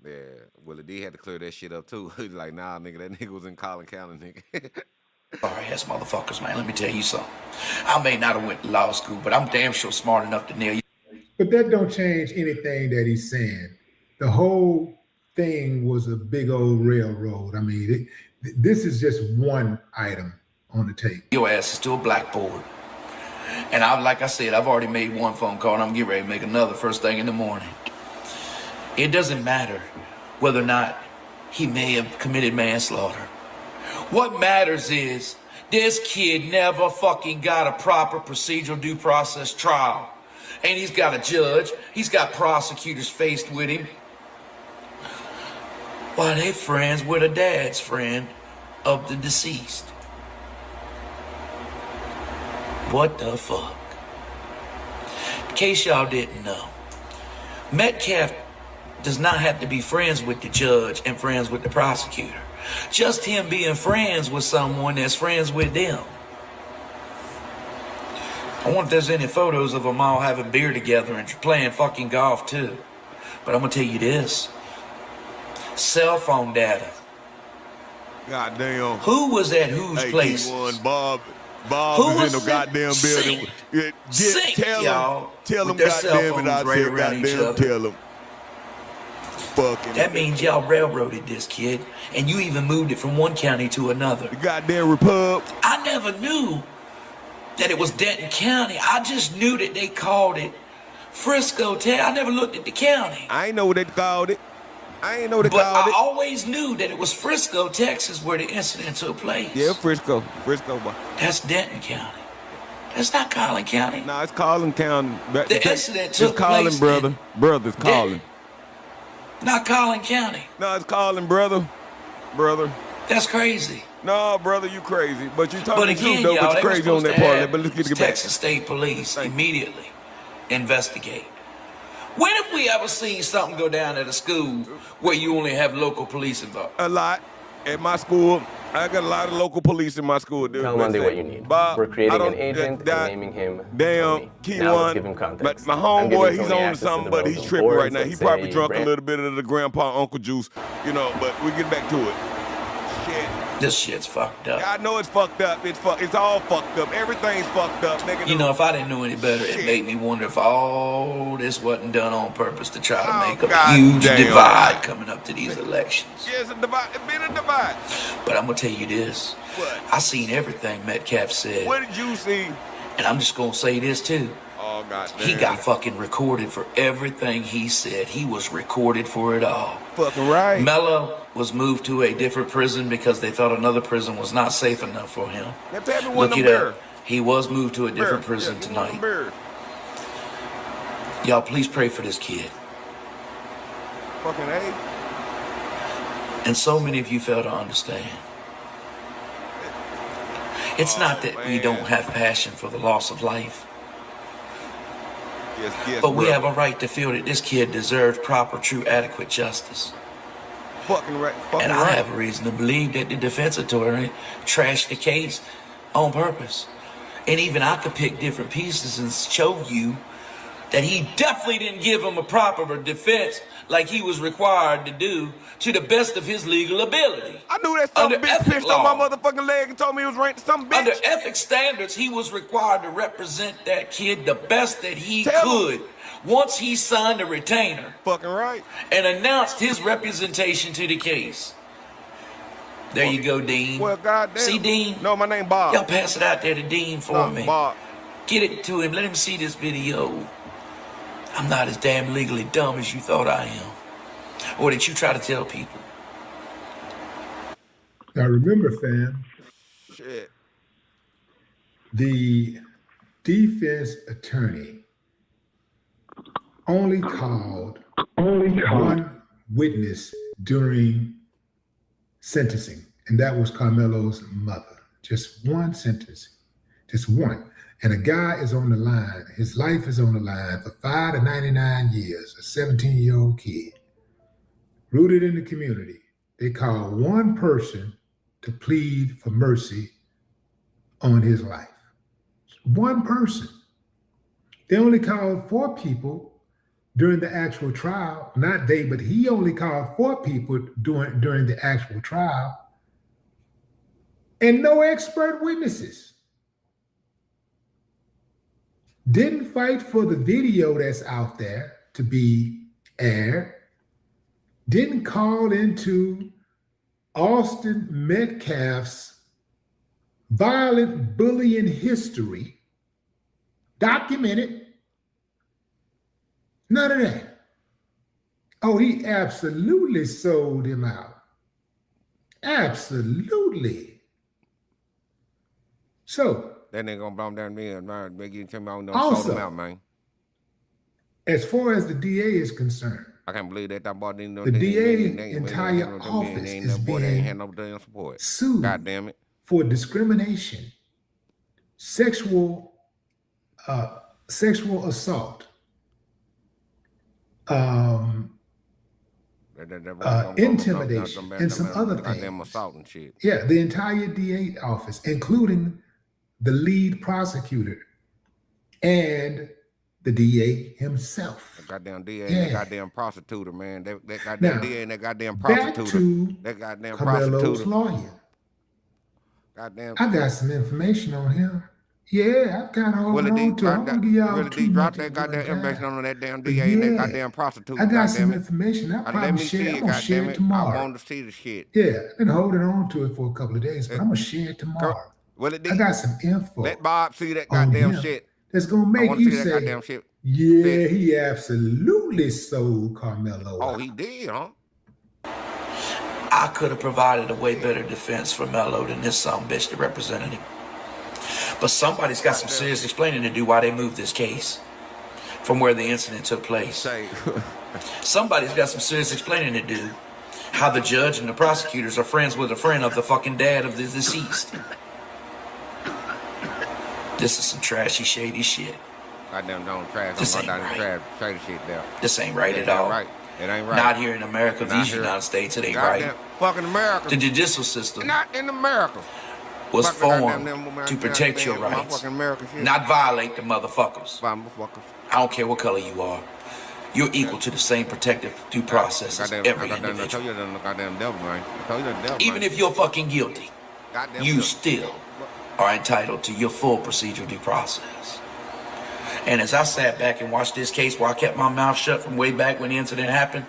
Yeah, Willie D had to clear that shit up too. He's like, nah, nigga, that nigga was in Collin County, nigga. Sorry ass motherfuckers, man. Let me tell you something. I may not have went to law school, but I'm damn sure smart enough to nail you. But that don't change anything that he's saying. The whole thing was a big old railroad. I mean, this is just one item on the tape. Your ass is to a blackboard. And like I said, I've already made one phone call and I'm getting ready to make another first thing in the morning. It doesn't matter whether or not he may have committed manslaughter. What matters is this kid never fucking got a proper procedural due process trial. And he's got a judge, he's got prosecutors faced with him. Why, they friends with a dad's friend of the deceased. What the fuck? In case y'all didn't know, Metcalf does not have to be friends with the judge and friends with the prosecutor. Just him being friends with someone that's friends with them. I wonder if there's any photos of them all having beer together and playing fucking golf too. But I'm gonna tell you this. Cell phone data. Goddamn. Who was at whose place? AG1 Bob. Bob Who is was in the goddamn building. Sync, y'all. Tell him with their cell goddamn it. phones I right said around each goddamn other. tell him. Fucking. That means y'all railroaded this kid, and you even moved it from one county to another. The goddamn Repub. I never knew that it was Denton County. I just knew that they called it Frisco, Texas. I never looked at the county. I ain't know what they called it. I ain't know they But called I it. always knew that it was Frisco, Texas, where the incident took place. Yeah, Frisco, boy. That's Denton County. That's not Collin County. No, it's Collin County. The incident took It's Collin, place brother. in Brother's Collin. Not Collin County. No, it's Collin, brother. Brother. That's crazy. No, brother, you crazy. But you But talking again, true, though, y'all, but they you were crazy on supposed that to part. have But let's get back. Texas State Police immediately investigate. When have we ever seen something go down at a school where you only have local police involved? A lot. At my school, I got a lot of local police in my school, dude. Tell Monday what you need. Bob, We're creating an agent and naming him. Damn, key Now one. let's give him context. But my I'm giving homeboy, he's Tony on access to something, the but he's relevant tripping right boards now. that He probably say drunk a Brand- little bit of the grandpa uncle juice, you know. But we get back to it. Shit. This shit's fucked up. I know it's fucked up. It's all fucked up. Everything's fucked up, nigga. You know, if I didn't know any better, it made me wonder if all this wasn't done on purpose to try to make a huge divide coming up to these elections. Yeah, it's a divide. It's been a divide. But I'm gonna tell you this. What? I seen everything Metcalf said. What did you see? And I'm just gonna say this too. Oh, goddamn. He got fucking recorded for everything he said. He was recorded for it all. Fucking right. Mello was moved to a different prison because they thought another prison was not safe enough for him. Look it up. He was moved to a different prison tonight. Y'all, please pray for this kid. Fucking A. And so many of you fail to understand. It's not that we don't have passion for the loss of life. Yes, But we bro. have a right to feel that this kid deserves proper, true, adequate justice. Fucking right. Fucking And I right. have a reason to believe that the defense attorney trashed the case on purpose. And even I could pick different pieces and show you that he definitely didn't give him a proper defense like he was required to do to the best of his legal ability. I knew that some bitch pissed on my motherfucking leg and told me he was ranked some bitch. Under ethics standards, he was required to represent that kid the best that he could once he signed a retainer. Fucking right. And announced his representation to the case. There you go, Dean. Well, goddamn. See, Dean? No, my name Bob. Y'all pass it out there to Dean for me. Bob. Get it to him. Let him see this video. I'm not as damn legally dumb as you thought I am. Or that you try to tell people. Now remember, fam, Shit. the defense attorney only called one witness during sentencing, and that was Carmelo's mother. Just one sentence, just one. And a guy is on the line, his life is on the line for 5 to 99 years, a 17-year-old kid, rooted in the community. They call one person to plead for mercy on his life. One person. They only called 4 people during the actual trial. Not they, but he only called 4 people during the actual trial. And no expert witnesses. Didn't fight for the video that's out there to be aired. Didn't call into Austin Metcalf's violent bullying history. Documented. None of that. Oh, he absolutely sold him out. Absolutely. So, That nigga gonna bomb down there and make you tell me I don't know Also- sold him out, man. as far as the DA is concerned, I can't believe that boy didn't know the that DA entire office is being had no damn support. sued God damn it. for discrimination, sexual assault, intimidation, and some other Goddamn things. assault and shit. Yeah, the entire DA office, including the lead prosecutor and the DA himself. That goddamn DA Yeah. and that goddamn prostitute, man. That goddamn Now, DA and that goddamn back prostitute. to That goddamn Carmelo's prostitute. lawyer. Goddamn. I got some information on him. Yeah, I've got to hold on to it. I'm going to give y'all too drop much that at goddamn one time. information on that damn But DA and that yeah, goddamn prostitute. I got some goddammit. information. I'll Let probably me share see it. it, I'm going to share it goddammit. I tomorrow. want to see the shit. Yeah, I've been holding on to it for a couple of days, but I'm going to share it tomorrow. I got some info. Let Bob see that on goddamn him shit. That's going to I make wanna you see that say, goddamn shit. yeah, he absolutely sold Carmelo. Oh, he did, huh? I could have provided a way better defense for Melo than this bitch that represented him. But somebody's got some serious explaining to do why they moved this case from where the incident took place. Somebody's got some serious explaining to do how the judge and the prosecutors are friends with a friend of the fucking dad of the deceased. This is some trashy, shady shit. Goddamn don't trash. This ain't down right. trash, shady shit there. This ain't right at all. Right. It ain't right. Not here in America, these United States, it ain't right. Fucking America. The judicial system Not in America. was Fuck the formed goddamn to protect your rights, Fucking American shit. not violate the motherfuckers. Motherfuckers. I don't care what color you are. You're equal to the same protective due process as every individual. I told you the goddamn devil, man. I told you the devil, Even if you're fucking guilty, goddamn you devil. still are entitled to your full procedural due process. And as I sat back and watched this case where I kept my mouth shut from way back when the incident happened,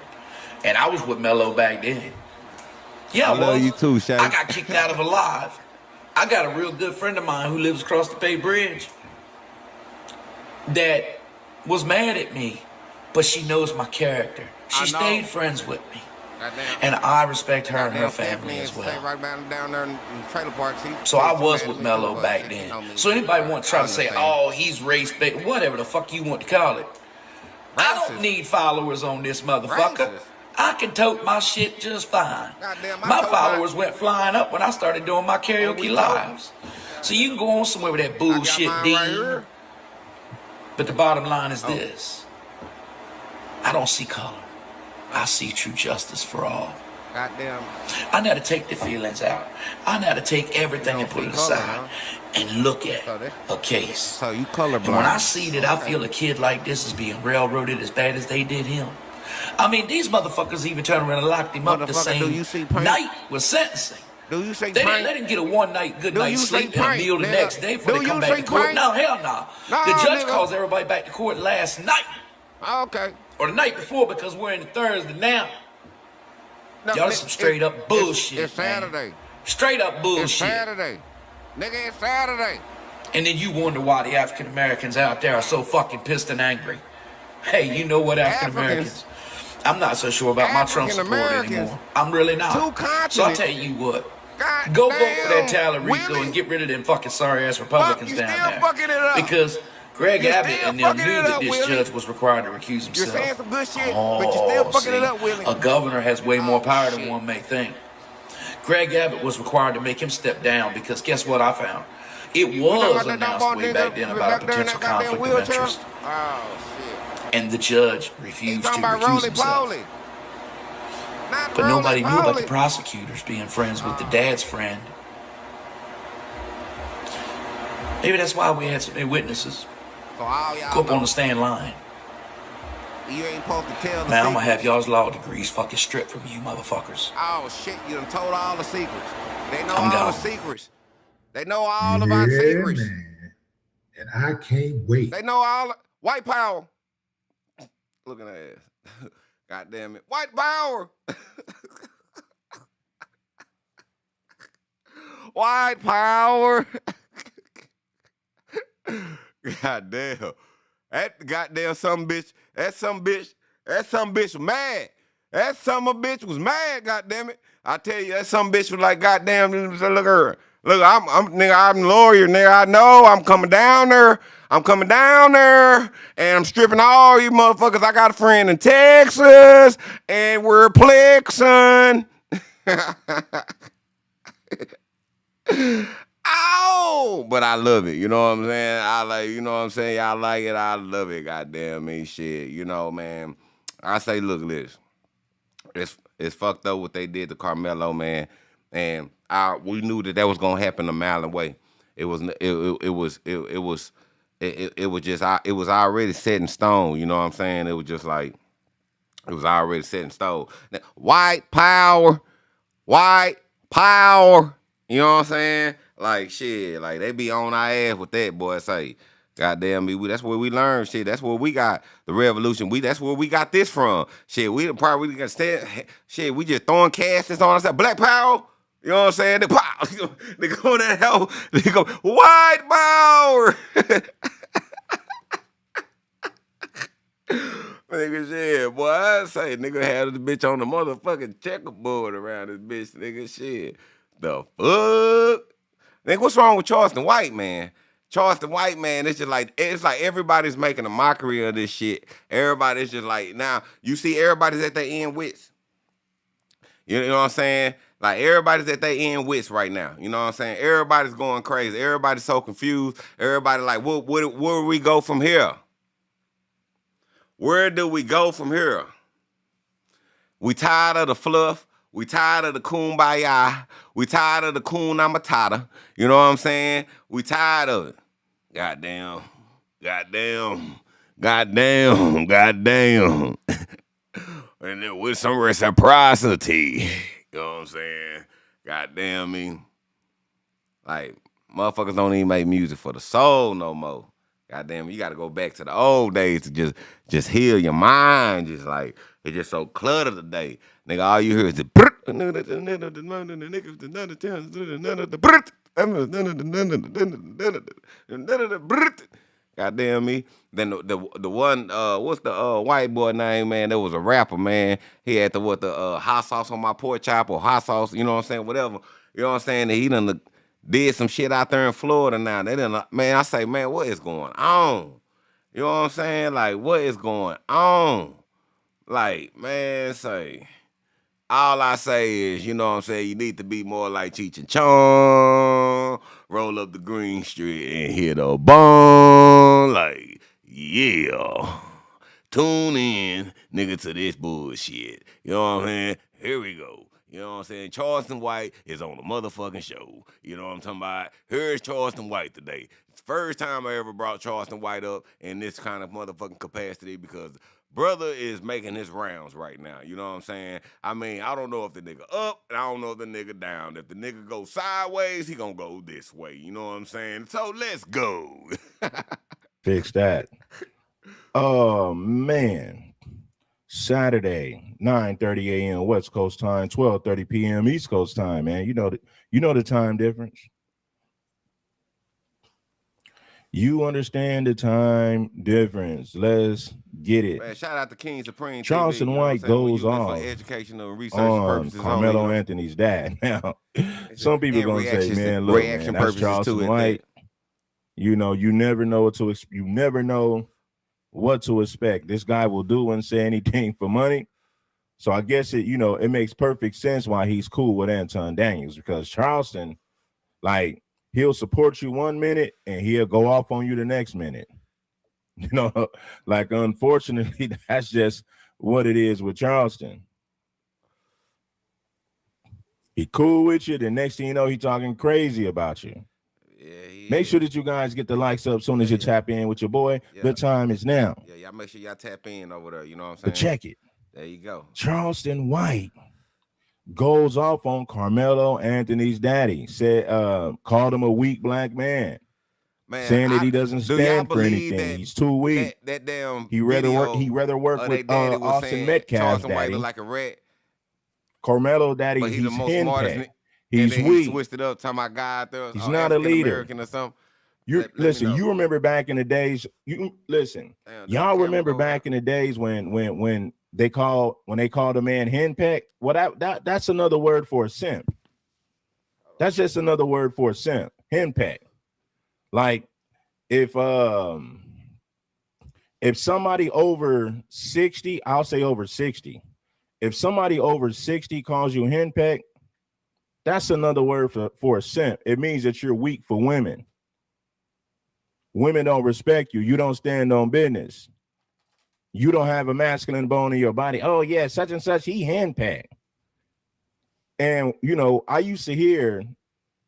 and I was with Melo back then. Yeah, I love you too, Shay. I got kicked out of Alive. I got a real good friend of mine who lives across the Bay Bridge that was mad at me, but she knows my character. She stayed friends with me. And I respect her and her family as well. Right down there in the trailer park. So I was with Melo back then. So anybody want to try to say, oh, he's race-based, whatever the fuck you want to call it. I don't need followers on this motherfucker. I can tote my shit just fine. My followers went flying up when I started doing my karaoke lives. So you can go on somewhere with that bullshit, Dean. But the bottom line is this. I don't see color. I see true justice for all. Goddamn. I know how to take the feelings out. I know how to take everything and put it aside and look at a case. So you colorblind. And when I see that I feel a kid like this is being railroaded as bad as they did him. I mean, these motherfuckers even turned around and locked him up the same night with sentencing. Do you say they didn't let him get a one-night good night's sleep and a meal the next day before they come back to court? No, hell no. The judge calls everybody back to court last night. Okay. Or the night before because we're in Thursday now. Y'all some straight up bullshit. It's Saturday. Straight up bullshit. It's Saturday. Nigga, it's Saturday. And then you wonder why the African Americans out there are so fucking pissed and angry. Hey, you know what, African Americans? I'm not so sure about my Trump support anymore. I'm really not. So I'll tell you what. Go vote for that Tyler Rico and get rid of them fucking sorry ass Republicans down there. Because Greg Abbott and them knew that this judge was required to recuse himself. You're saying some good shit, but you're still fucking it up, Willie. A governor has way more power than one may think. Greg Abbott was required to make him step down because guess what I found? It was announced way back then about a potential conflict of interest. And the judge refused to recuse himself. But nobody knew about the prosecutors being friends with the dad's friend. Maybe that's why we had so many witnesses go up on the stand line. You ain't supposed to tell the Man, I'm gonna have y'all's law degrees fucking stripped from you motherfuckers. Oh shit, you done told all the secrets. They know I'm all gone. the secrets. They know all about secrets. Man. And I can't wait. They know all white power. Look at that ass. God damn it. White power. White power. God damn. That goddamn some bitch. That some bitch was mad. That some bitch was mad, goddamn it. I tell you, that some bitch was like, goddamn, look at her. Look, I'm a lawyer, nigga. I know I'm coming down there. And I'm stripping all you motherfuckers. I got a friend in Texas, and we're plexing. Ow! But I love it. You know what I'm saying? Y'all like it. I love it. Goddamn me, shit. You know, man. I say, look at this. It's fucked up what they did to Carmelo, man. And we knew that was gonna happen a mile away. It was already set in stone. You know what I'm saying? It was just like it was already set in stone. Now, white power. You know what I'm saying? Like shit, like they be on our ass with that, boy. Say, goddamn me, that's where we learn shit. That's where we got the revolution. That's where we got this from. Shit, we probably got stand. Shit, we just throwing castings on ourselves. Black power. You know what I'm saying? They pop. They go that hell. They go white power. Nigga, shit, boy, I say, nigga had the bitch on the motherfucking checkerboard around this bitch, nigga, shit. The fuck? Nigga, what's wrong with Charleston White, man? Charleston White, man, it's like everybody's making a mockery of this shit. Everybody's just like, now, you see everybody's at their end wits. You know what I'm saying? Like, everybody's at their end wits right now. You know what I'm saying? Everybody's going crazy. Everybody's so confused. Everybody like, where do we go from here? Where do we go from here? We tired of the fluff. We tired of the kumbaya. We tired of the kuna matata. You know what I'm saying? We tired of it. Goddamn. Goddamn. Goddamn. Goddamn. And then with some reciprocity. You know what I'm saying? Goddamn me. Like, motherfuckers don't even make music for the soul no more. Goddamn, you got to go back to the old days to just heal your mind. Just like, it's just so cluttered today. Nigga, all you hear is the goddamn me. Then the one, what's the white boy name, man? That was a rapper, man. He had the hot sauce on my pork chop or hot sauce, you know what I'm saying? Whatever. You know what I'm saying? He done did some shit out there in Florida now. They done, man, I say, man, what is going on? You know what I'm saying? Like, what is going on? Like, man, say, all I say is, you know what I'm saying, you need to be more like Cheech and Chong, roll up the Green Street and hit a bong. Like, yeah. Tune in, nigga, to this bullshit. You know what I'm saying? Here we go. You know what I'm saying? Charleston White is on the motherfucking show. You know what I'm talking about? Here's Charleston White today. It's the first time I ever brought Charleston White up in this kind of motherfucking capacity because brother is making his rounds right now. You know what I'm saying? I mean, I don't know if the nigga up and I don't know if the nigga down. If the nigga go sideways, he gonna go this way. You know what I'm saying? So let's go. Fix that. Oh, man. Saturday, 9:30 a.m. West Coast time, 12:30 p.m. East Coast time, man. You know the time difference. You understand the time difference. Let's get it. Man, shout out to King Supreme. Charleston TV, White goes off for educational and research on purposes Carmelo only, Anthony's dad. Now, some people and gonna say, "Man, look, man, that's Charleston White." You know, you never know what to expect. You never know what to expect. This guy will do and say anything for money. So I guess it makes perfect sense why he's cool with Anton Daniels, because Charleston, like, he'll support you 1 minute and he'll go off on you the next minute. You know, like, unfortunately, that's just what it is with Charleston. He cool with you. The next thing you know, he talking crazy about you. Make sure that you guys get the likes up as soon as you tap in with your boy. Yeah. The time is now. Yeah, y'all make sure y'all tap in over there. You know what I'm saying? But check it. There you go. Charleston White goes off on Carmelo Anthony's daddy. Said, called him a weak black man. Saying that he doesn't stand for anything. He's too weak. That damn. He rather work with Austin Metcalf's daddy. White look like a rat. Carmelo daddy, but he's the most smartest. He's weak. He switched it up, talking about guy out there. He's not a leader. Or something. Listen, you remember back in the days. Y'all remember back in the days when they called a man henpeck. Well, that's another word for a simp. That's just another word for a simp. Henpeck. Like, if somebody over 60, I'll say over 60. If somebody over 60 calls you henpeck, that's another word for a simp. It means that you're weak for women. Women don't respect you. You don't stand on business. You don't have a masculine bone in your body. Oh, yeah, such and such, he henpecked. And, I used to hear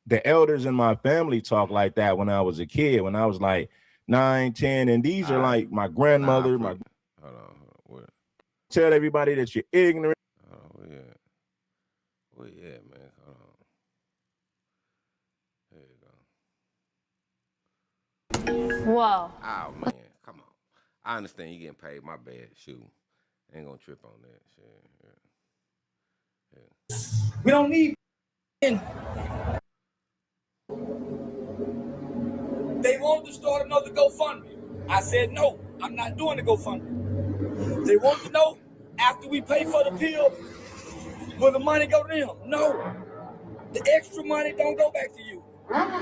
the elders in my family talk like that when I was a kid, when I was like 9, 10. And these are like my grandmother. Hold on. What? Tell everybody that you're ignorant. Oh, yeah. Well, yeah, man. Hold on. There you go. Whoa. Oh man, come on. I understand you getting paid. My bad. Shoot, ain't gonna trip on that shit. Yeah. We don't need. They wanted to start another GoFundMe. I said no. I'm not doing the GoFundMe. They want to know after we pay for the pill, will the money go to them? No. The extra money don't go back to you.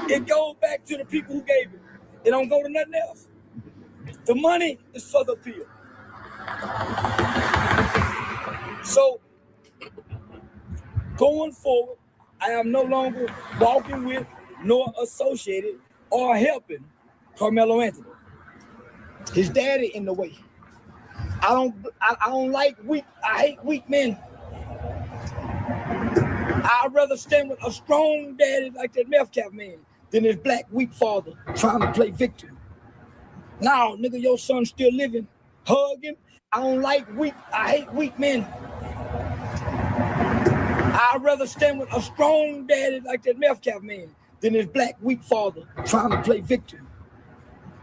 It goes back to the people who gave it. It don't go to nothing else. The money is for the pill. So, going forward, I am no longer walking with nor associated or helping Carmelo Anthony. His daddy in the way. I don't like weak. I hate weak men. I'd rather stand with a strong daddy like that meth cap man than his black weak father trying to play victim. Now, nigga, your son's still living. Hug him. I don't like weak. I hate weak men. I'd rather stand with a strong daddy like that meth cap man than his black weak father trying to play victim.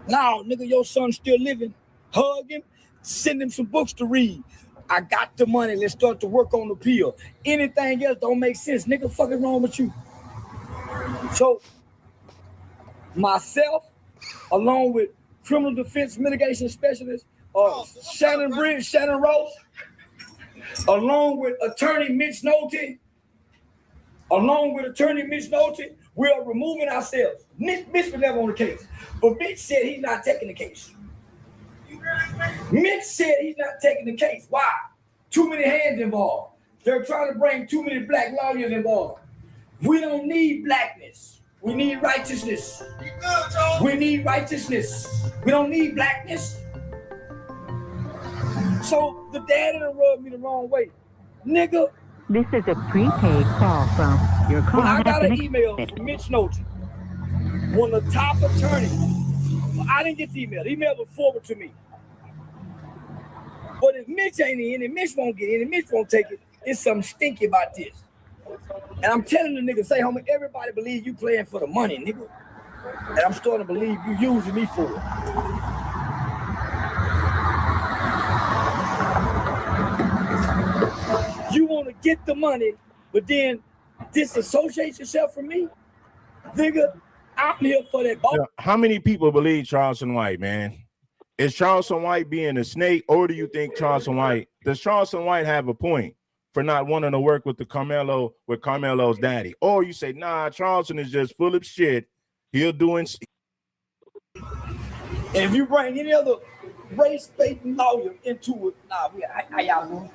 Now, nigga, your son's still living. Hug him. Send him some books to read. I got the money. Let's start to work on the pill. Anything else don't make sense. Nigga, fuck is wrong with you? So, myself, along with criminal defense mitigation specialist, Shannon Rose, along with attorney Mitch Nolte, we are removing ourselves. Mitch was never on the case, but Mitch said he's not taking the case. Mitch said he's not taking the case. Why? Too many hands involved. They're trying to bring too many black lawyers involved. We don't need blackness. We need righteousness. We need righteousness. We don't need blackness. So the dad done rubbed me the wrong way. Nigga. This is a prepaid call from your call. When I got an email from Mitch Nolte, one of the top attorneys, I didn't get the email. The email was forwarded to me. But if Mitch ain't in, and Mitch won't get in, and Mitch won't take it, it's something stinky about this. And I'm telling the nigga, say, homie, everybody believe you playing for the money, nigga. And I'm starting to believe you using me for it. You want to get the money, but then disassociate yourself from me? Nigga, I'm here for that ball. How many people believe Charleston White, man? Is Charleston White being a snake, or do you think does Charleston White have a point for not wanting to work with Carmelo's daddy? Or you say, nah, Charleston is just full of shit. He'll do it. And if you bring any other race-based lawyer into it, nah, how y'all doing?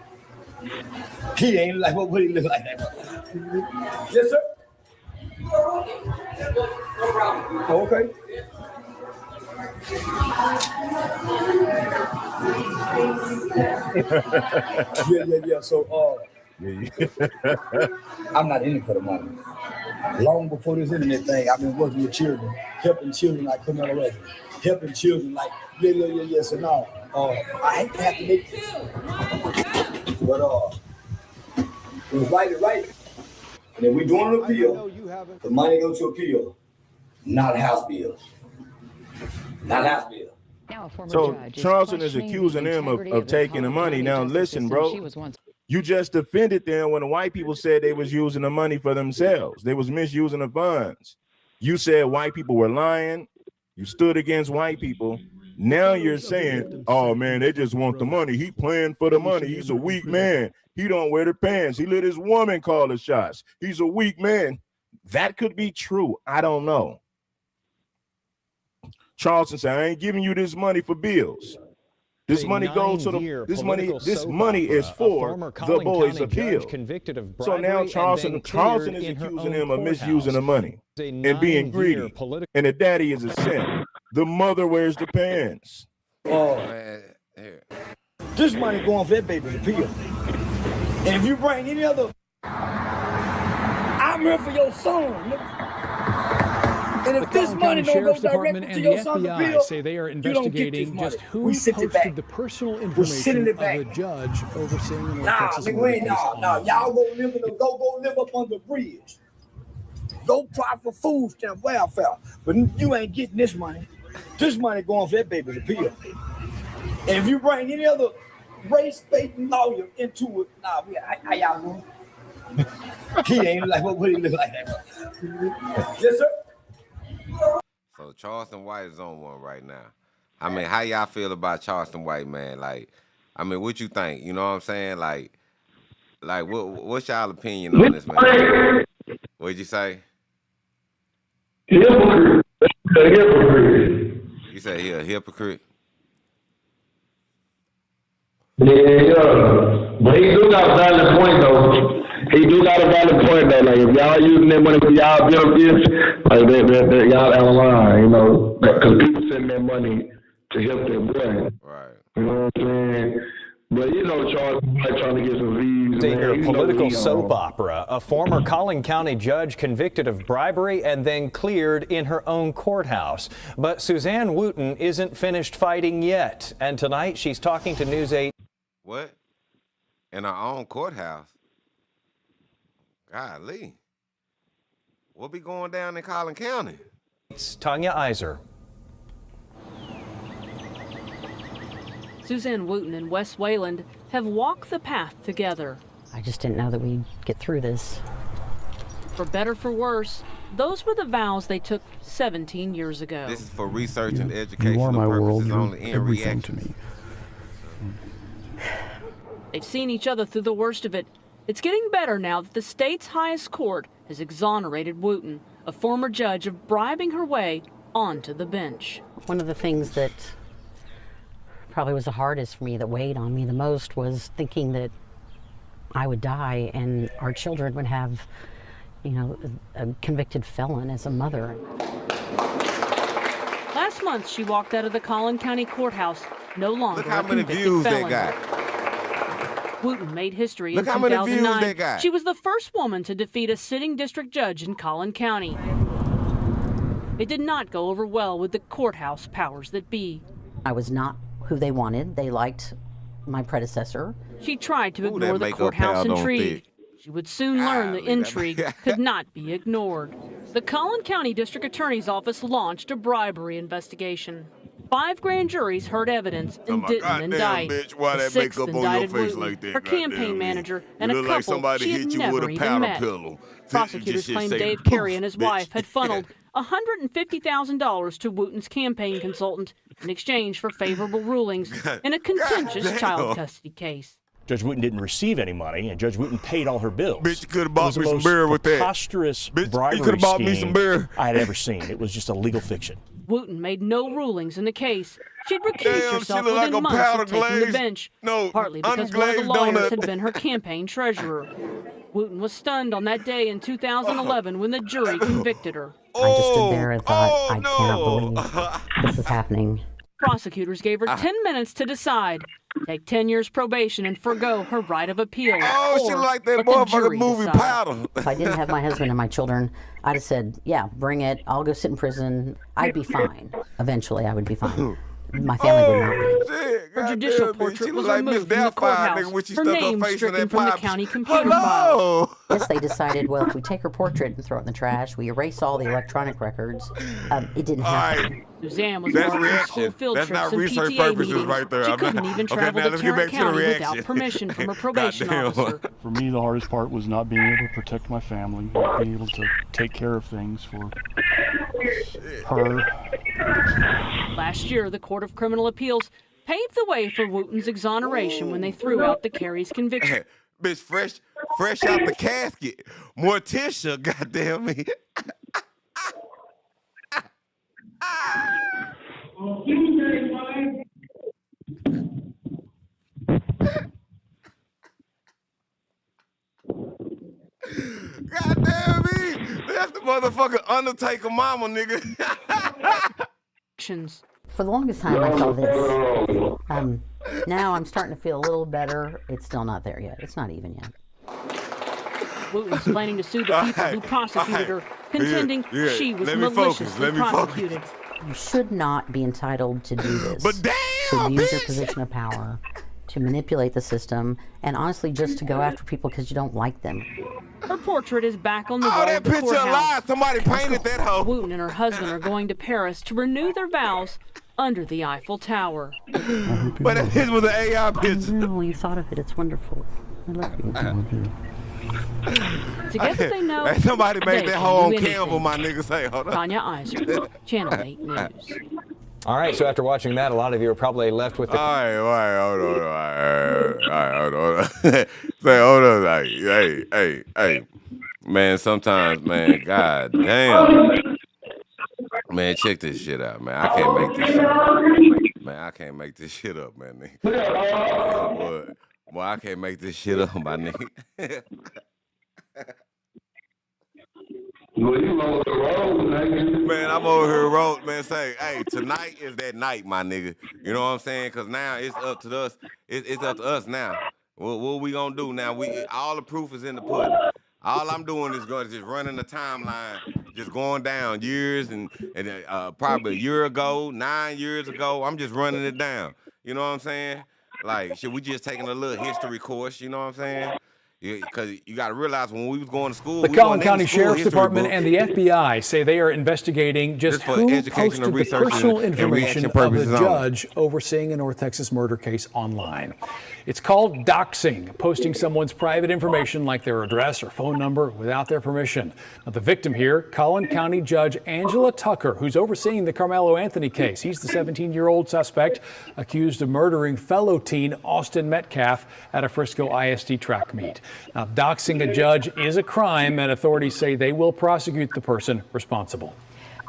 He ain't like what would he look like that? Yes, sir. Okay. Yeah. So, I'm not in it for the money. Long before this internet thing, I've been working with children, helping children like Carmelo Anthony, helping children like yeah. So now, I hate to have to make this, but it was right. And if we're doing an appeal, the money goes to appeal, not House bills. Not House bills. So Charleston is accusing them of taking the money. Now listen, bro, you just defended them when the white people said they was using the money for themselves. They was misusing the funds. You said white people were lying. You stood against white people. Now you're saying, oh man, they just want the money. He playing for the money. He's a weak man. He don't wear the pants. He let his woman call the shots. He's a weak man. That could be true. I don't know. Charleston said, I ain't giving you this money for bills. This money goes to this money is for the boys' appeal. So now Charleston is accusing him of misusing the money and being greedy. And the daddy is a simp. The mother wears the pants. This money going for that baby's appeal. And if you bring any other, I'm here for your son. And if this money don't go directly to your son's appeal, say they are investigating just who posted the personal information of the judge overseeing the Texas y'all go live up on the bridge. Go apply for food stamp welfare, but you ain't getting this money. This money going for that baby's appeal. And if you bring any other race-based lawyer into it, nah, how y'all doing? He ain't like what he look like that. Yes, sir. So Charleston White is on one right now. I mean, how y'all feel about Charleston White, man? Like, I mean, what you think? You know what I'm saying? Like what's y'all opinion on this, man? What'd you say? Hypocrite. You say he a hypocrite? Yeah, but he do got a valid point though. He do got a valid point though. Like if y'all using that money for y'all benefits, like that y'all out of line, you know, because people send that money to help their boy. Right. You know what I'm saying? But you know, Charles might trying to get some views. A political soap opera. A former Collin County judge convicted of bribery and then cleared in her own courthouse. But Suzanne Wooten isn't finished fighting yet. And tonight she's talking to News 8. What? In our own courthouse? Golly. What be going down in Collin County? It's Tanya Iser. Suzanne Wooten and Wes Wayland have walked the path together. I just didn't know that we'd get through this. For better, for worse, those were the vows they took 17 years ago. This is for research and educational You are my world. purposes You're only. In everything reaction. to me. They've seen each other through the worst of it. It's getting better now that the state's highest court has exonerated Wooten, a former judge, of bribing her way onto the bench. One of the things that probably was the hardest for me, that weighed on me the most, was thinking that I would die and our children would have, you know, a convicted felon as a mother. Last month, she walked out of the Collin County Courthouse, no longer Look how a many convicted views felon. that got. Wooten made history Look in how many views 2009. they got. She was the first woman to defeat a sitting district judge in Collin County. It did not go over well with the courthouse powers that be. I was not who they wanted. They liked my predecessor. She tried to Ooh, ignore that the makeup courthouse pal don't intrigue. thick. She would soon learn the Golly, that intrigue could not be ignored. The Collin County District Attorney's Office launched a bribery investigation. 5 grand juries heard evidence and didn't goddamn indict. bitch, why The that 6th makeup on your indicted face Wooten, like that, her goddamn campaign me. manager, You and a look like couple somebody she hit had you never with a even powder met. pillow. Prosecutors Just claim say, Dave "Poof, Carey and his bitch." wife had funneled $150,000 to Wooten's campaign consultant in exchange for favorable rulings in a contentious damn. child custody case. Judge Wooten didn't receive any money, and Judge Wooten paid all her bills. Bitch, you could have bought It was me the some most beer with that. preposterous Bitch, you bribery could have bought me some scheme beer. I had ever seen. It was just a legal fiction. Wooten made no rulings in the case. She'd recused Damn, she herself look within like a months powder of taking the glaze. bench, No, partly because one of the unglazed lawyers donut. had been her campaign treasurer. Wooten was stunned on that day in 2011 when the jury convicted her. I just stood there and thought, I cannot believe this is happening. Prosecutors gave her 10 minutes to decide. Take 10 years probation and forgo her right of appeal. Oh, she or like that let the motherfucking jury movie decide. Powder. If I didn't have my husband and my children, I'd have said, yeah, bring it. I'll go sit in prison. I'd be fine. Eventually, I would be fine. My family would not be. Her judicial portrait was removed from the courthouse. When she Her stuck her name face in stricken that from the pipe. county computer Hello. file. Yes, they decided, well, if we take her portrait and throw it in the trash, we erase all the electronic records. It didn't happen. Suzanne was That's marked for school reaction. field That's trips not and research PTA purposes meetings. right there. She I'm couldn't not- even okay, travel now to let's get back Tarrant to the County reaction. without permission from a probation Goddamn. officer. For me, the hardest part was not being able to protect my family, not being able to take care of things for her. Last year, the Court of Criminal Appeals paved the way for Wooten's exoneration when they threw out the Carey's conviction. Bitch, fresh out the casket. Morticia, goddamn me. Goddamn me. That's the motherfucking Undertaker mama, nigga. For the longest time, I saw this. Now I'm starting to feel a little better. It's still not there yet. It's not even yet. Wooten's planning to sue the people who prosecuted her, contending she was maliciously prosecuted. You should not be entitled to do this. But damn, to abuse your bitch. position of power to manipulate the system, and honestly just to go after people because you don't like them. Her portrait is back on the wall Oh, that of the picture courthouse. alive. Somebody painted that hoe. Wooten and her husband are going to Paris to renew their vows under the Eiffel Tower. But this was an AI picture. No, you thought of it. It's wonderful. I love you. To get what they know, Somebody made they that can hoe on do anything. Canva, my nigga. Say, hold on. Tanya Iser, Channel 8 News. All right, so after watching that, a lot of you are probably left with the... All right, hold on. Say, hold on. Like, hey. Man, sometimes, man, god damn. Man, check this shit out, man. I can't make this shit up. Man, I can't make this shit up, man, nigga. Boy, I can't make this shit up, my nigga. Man, I'm over here road, man, say, hey, tonight is that night, my nigga. You know what I'm saying? Because now it's up to us. It's up to us now. What we gonna do now? All the proof is in the pudding. All I'm doing is just running the timeline, just going down years and probably a year ago, 9 years ago. I'm just running it down. You know what I'm saying? Like, should we just taking a little history course? You know what I'm saying? Because you got to realize when we was going to school, the Collin County Sheriff's Department and the FBI say they are investigating just who posted the personal information of the judge overseeing a North Texas murder case online. It's called doxing, posting someone's private information like their address or phone number without their permission. Now, the victim here, Collin County Judge Angela Tucker, who's overseeing the Carmelo Anthony case. He's the 17-year-old suspect accused of murdering fellow teen Austin Metcalf at a Frisco ISD track meet. Now, doxing a judge is a crime, and authorities say they will prosecute the person responsible.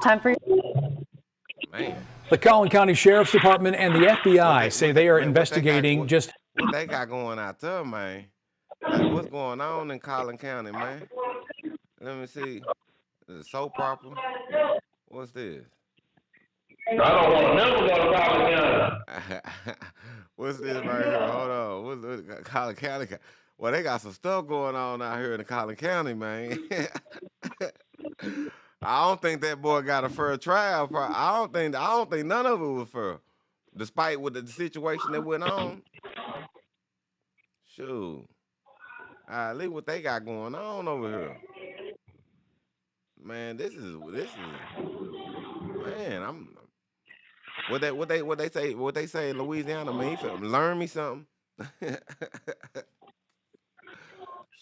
Time for Man. The Collin County Sheriff's Department and the FBI say they are investigating just what they got going out there, man. Like, what's going on in Collin County, man? Let me see. Is it soap opera? What's this? I don't want to never go to Collin County. What's this right here? Hold on. What's Collin County? Well, they got some stuff going on out here in the Collin County, man. I don't think that boy got a fair trial. I don't think none of it was fair, despite what the situation that went on. Shoot, look what they got going on over here, man. This is man. I'm what they say in Louisiana. Man, learn me something.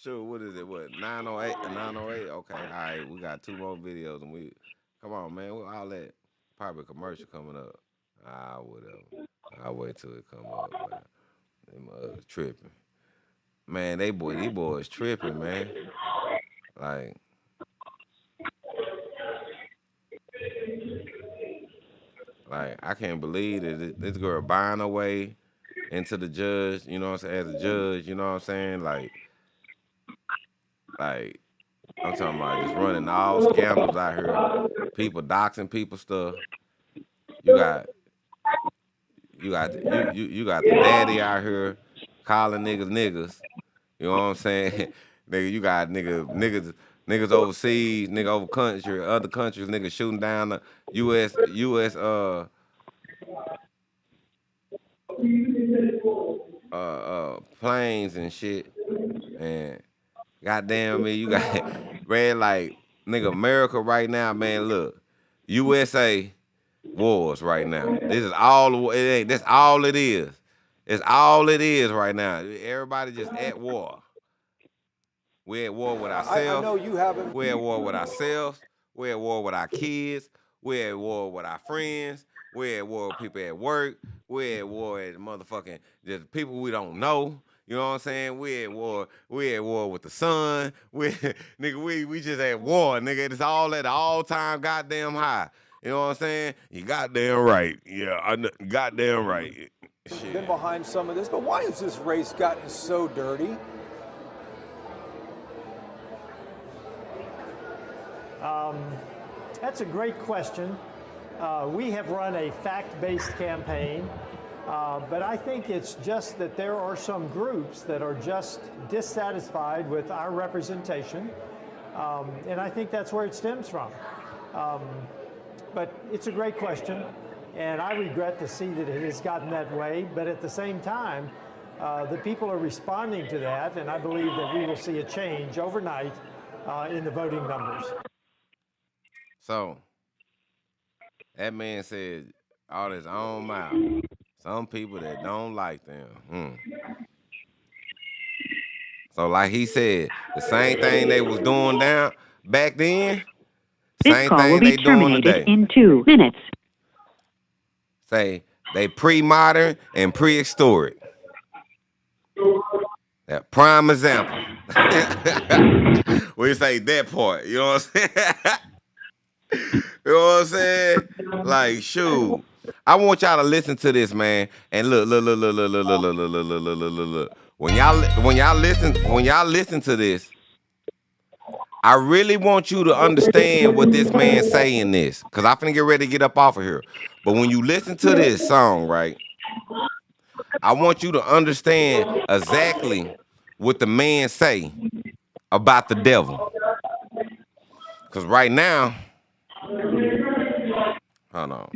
Sure, what is it? What, 908? 908? Okay, all right. We got 2 more videos, and come on, man. All that probably a commercial coming up. Whatever. I'll wait till it come up, man. They tripping, man. These boys tripping, man. Like I can't believe that this girl buying her way into the judge. You know what I'm saying? As a judge, you know what I'm saying? Like I'm talking about just running all scandals out here. People doxing people stuff. You got the daddy out here calling niggas. You know what I'm saying? Nigga, you got niggas overseas, nigga over country, other countries, niggas shooting down the US planes and shit. And goddamn me, you got red like nigga America right now, man. Look, USA wars right now. This is all that's all it is. It's all it is right now. Everybody just at war. We're at war with ourselves. I know you haven't. We're at war with ourselves. We're at war with our kids. We're at war with our friends. We're at war with people at work. We're at war at motherfucking just people we don't know. You know what I'm saying? We're at war with the sun. We just at war, nigga. It's all at an all-time goddamn high. You know what I'm saying? You goddamn right. Yeah, I know, goddamn right. Shit. Been behind some of this, but why has this race gotten so dirty? That's a great question. We have run a fact-based campaign, but I think it's just that there are some groups that are just dissatisfied with our representation, and I think that's where it stems from. But it's a great question, and I regret to see that it has gotten that way, but at the same time, the people are responding to that, and I believe that we will see a change overnight in the voting numbers. So, that man said out his own mouth, some people that don't like them. So like he said, the same thing they was doing down back then, same thing they doing today. In 2 minutes. Say they pre-modern and prehistoric. That prime example. We say that part, you know what I'm saying? You know what I'm saying? Like, shoot. I want y'all to listen to this, man. And look. When y'all listen to this, I really want you to understand what this man's saying this. Cause I finna get ready to get up off of here. But when you listen to this song, right? I want you to understand exactly what the man say about the devil. Cause right now, hold on.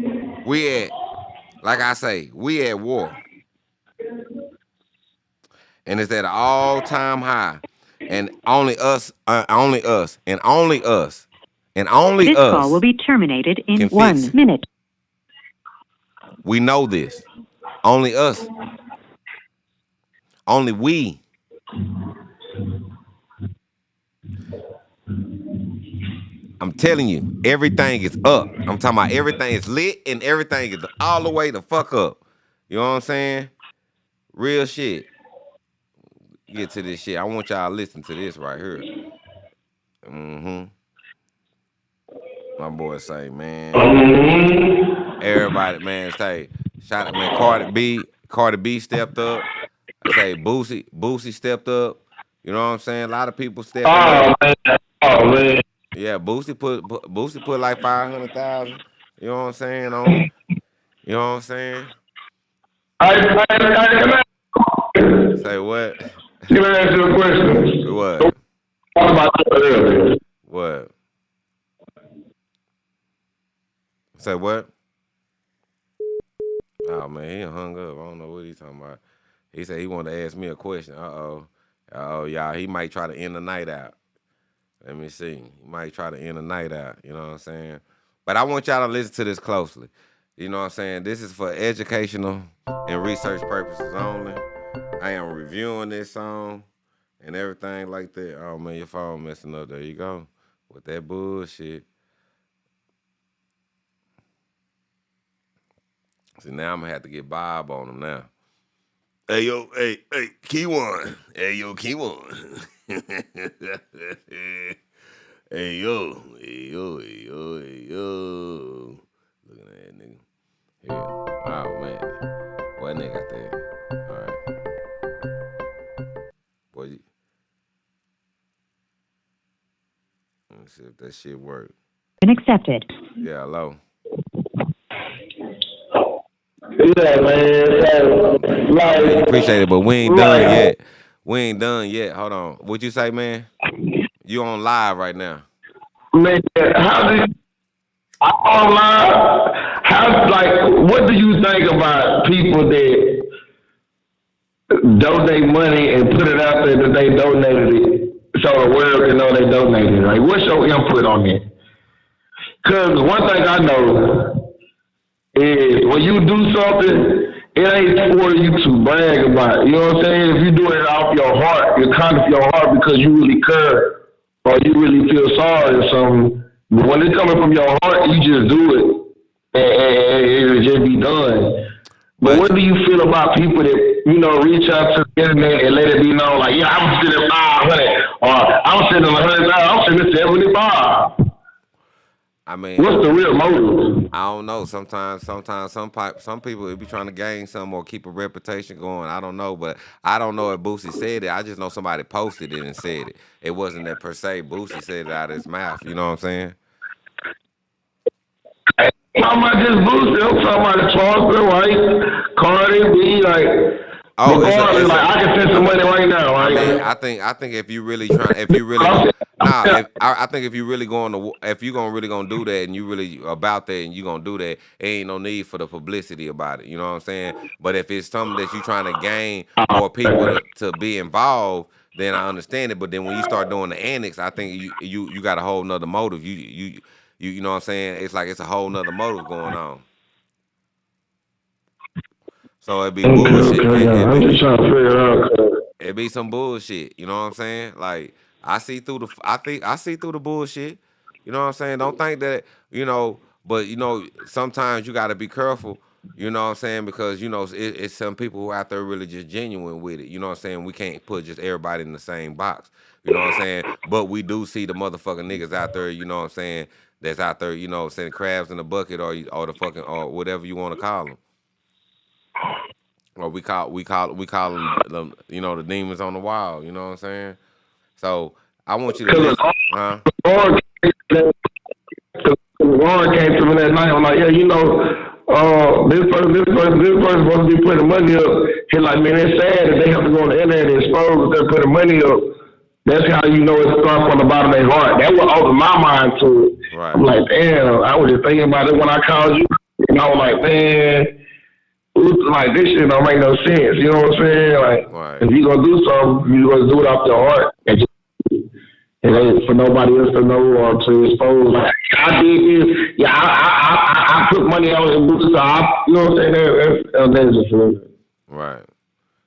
We at war. And it's at an all-time high. And only us. This call will be terminated in 1 minute. We know this. Only us. Only we. I'm telling you, everything is up. I'm talking about everything is lit and everything is all the way the fuck up. You know what I'm saying? Real shit. Get to this shit. I want y'all to listen to this right here. My boy say, man. Everybody, man, say, shout out, man. Cardi B stepped up. I say Boosie stepped up. You know what I'm saying? A lot of people stepped up. Man. Yeah, Boosie put like 500,000. You know what I'm saying? On, you know what I'm saying? Say what? Can I ask you a question? What? What about that earlier? What? Say what? Oh man, he hung up. I don't know what he's talking about. He said he wanted to ask me a question. Oh, y'all, he might try to end the night out. Let me see. He might try to end the night out. You know what I'm saying? But I want y'all to listen to this closely. You know what I'm saying? This is for educational and research purposes only. I am reviewing this song and everything like that. Oh, man, your phone messing up. There you go. With that bullshit. See, now I'm going to have to get Bob on him now. Hey, yo, hey, Key One. Hey, yo, Key One. Hey, yo. Looking at that nigga. Here. Oh, man. What nigga got there? All right. Boy, let me see if that shit worked. Been accepted. Yeah, hello. Yeah, man. Appreciate it, but we ain't done yet. We ain't done yet. Hold on. What you say, man? You on live right now. Man, I'm live. What do you think about people that donate money and put it out there that they donated it so the world can know they donated it? Like, what's your input on it? Because one thing I know is when you do something, it ain't for you to brag about. You know what I'm saying? If you do it off your heart, you're kind of your heart because you really care or you really feel sorry or something. But when it's coming from your heart, you just do it and it'll just be done. But what do you feel about people that, you know, reach out to the internet and let it be known, like, yeah, I'm sending 500 or I'm sending 100,000, I'm sending 75. I mean, what's the real motive? I don't know. Sometimes some people will be trying to gain some or keep a reputation going. I don't know, but I don't know if Boosie said it. I just know somebody posted it and said it. It wasn't that per se Boosie said it out of his mouth. You know what I'm saying? I'm talking about this Boosie. I'm talking about Charleston White, Cardi B. Like, Oh, it's like I can send some money right now. Right? I mean, I think if you really trying, if you really I think if you really going to, if you really gonna do that and you really about that and you gonna do that, ain't no need for the publicity about it. You know what I'm saying? But if it's something that you trying to gain more people to be involved, then I understand it. But then when you start doing the annex, I think you got a whole nother motive. You know what I'm saying? It's like it's a whole nother motive going on. So it'd be bullshit. I'm just trying to figure it out. It be some bullshit. You know what I'm saying? Like I see through the bullshit. You know what I'm saying? Don't think that, but sometimes you gotta be careful, you know what I'm saying? Because it's some people who out there really just genuine with it. You know what I'm saying? We can't put just everybody in the same box. You know what I'm saying? But we do see the motherfucking niggas out there, you know what I'm saying, that's out there, you know, saying crabs in the bucket or the fucking or whatever you want to call them. Or we call them, the demons on the wall. You know what I'm saying? So I want you to listen, huh? Warren came to me that night. I'm like, yeah, this person supposed to be putting money up. He's like, man, it's sad that they have to go on the internet and expose that they're putting money up. That's how you know it starts from the bottom of their heart. That would open my mind to it. Right. I'm like, damn, I was just thinking about it when I called you. And I was like, man, like this shit don't make no sense. You know what I'm saying? Like, right. If you gonna do something, you gonna do it off your heart. And ain't for nobody else to know or to expose. Like, I did this. Yeah, I put money on it. So you know what I'm saying? That's just real. Right.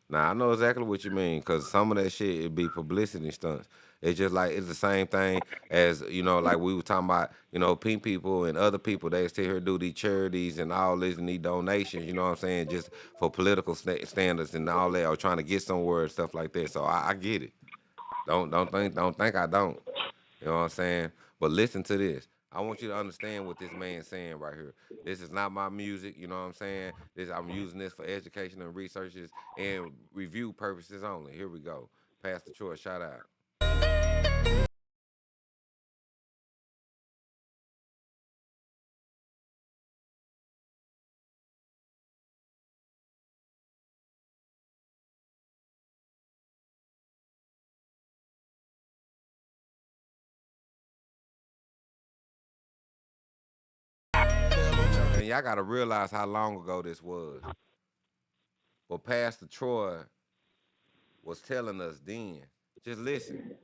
Now I know exactly what you mean, because some of that shit it be publicity stunts. It's just like it's the same thing as like we were talking about. Pink people and other people they still here do these charities and all this and these donations. You know what I'm saying? Just for political standards and all that, or trying to get somewhere and stuff like that. So I get it. Don't think I don't. You know what I'm saying? But listen to this. I want you to understand what this man's saying right here. This is not my music, you know what I'm saying? I'm using this for education and researches and review purposes only. Here we go. Pastor Troy, shout out. And y'all got to realize how long ago this was. But Pastor Troy was telling us then. Just listen.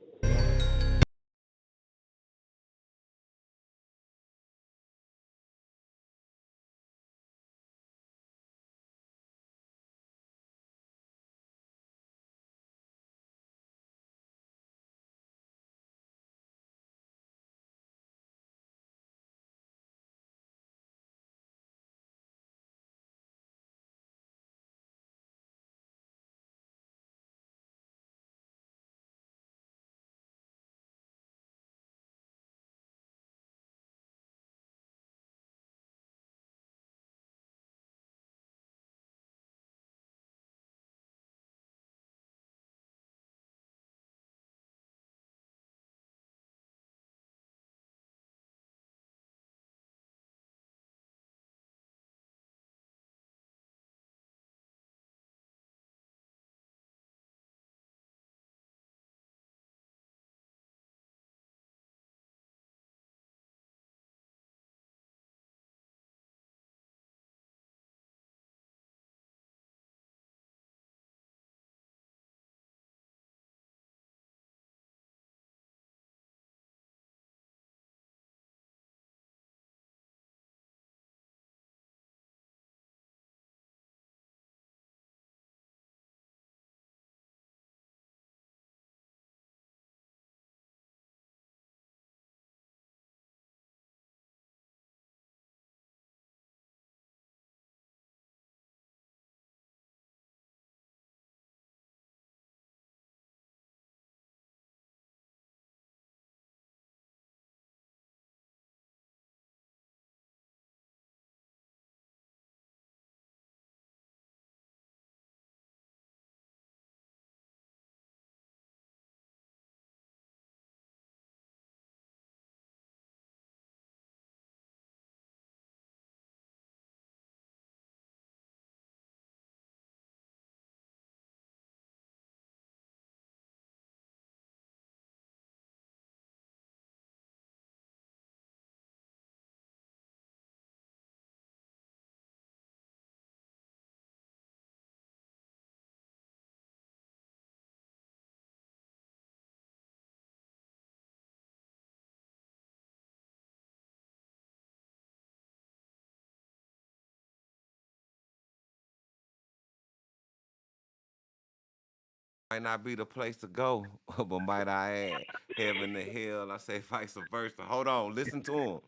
Might not be the place to go, but might I add, heaven to hell. I say vice versa. Hold on, listen to him.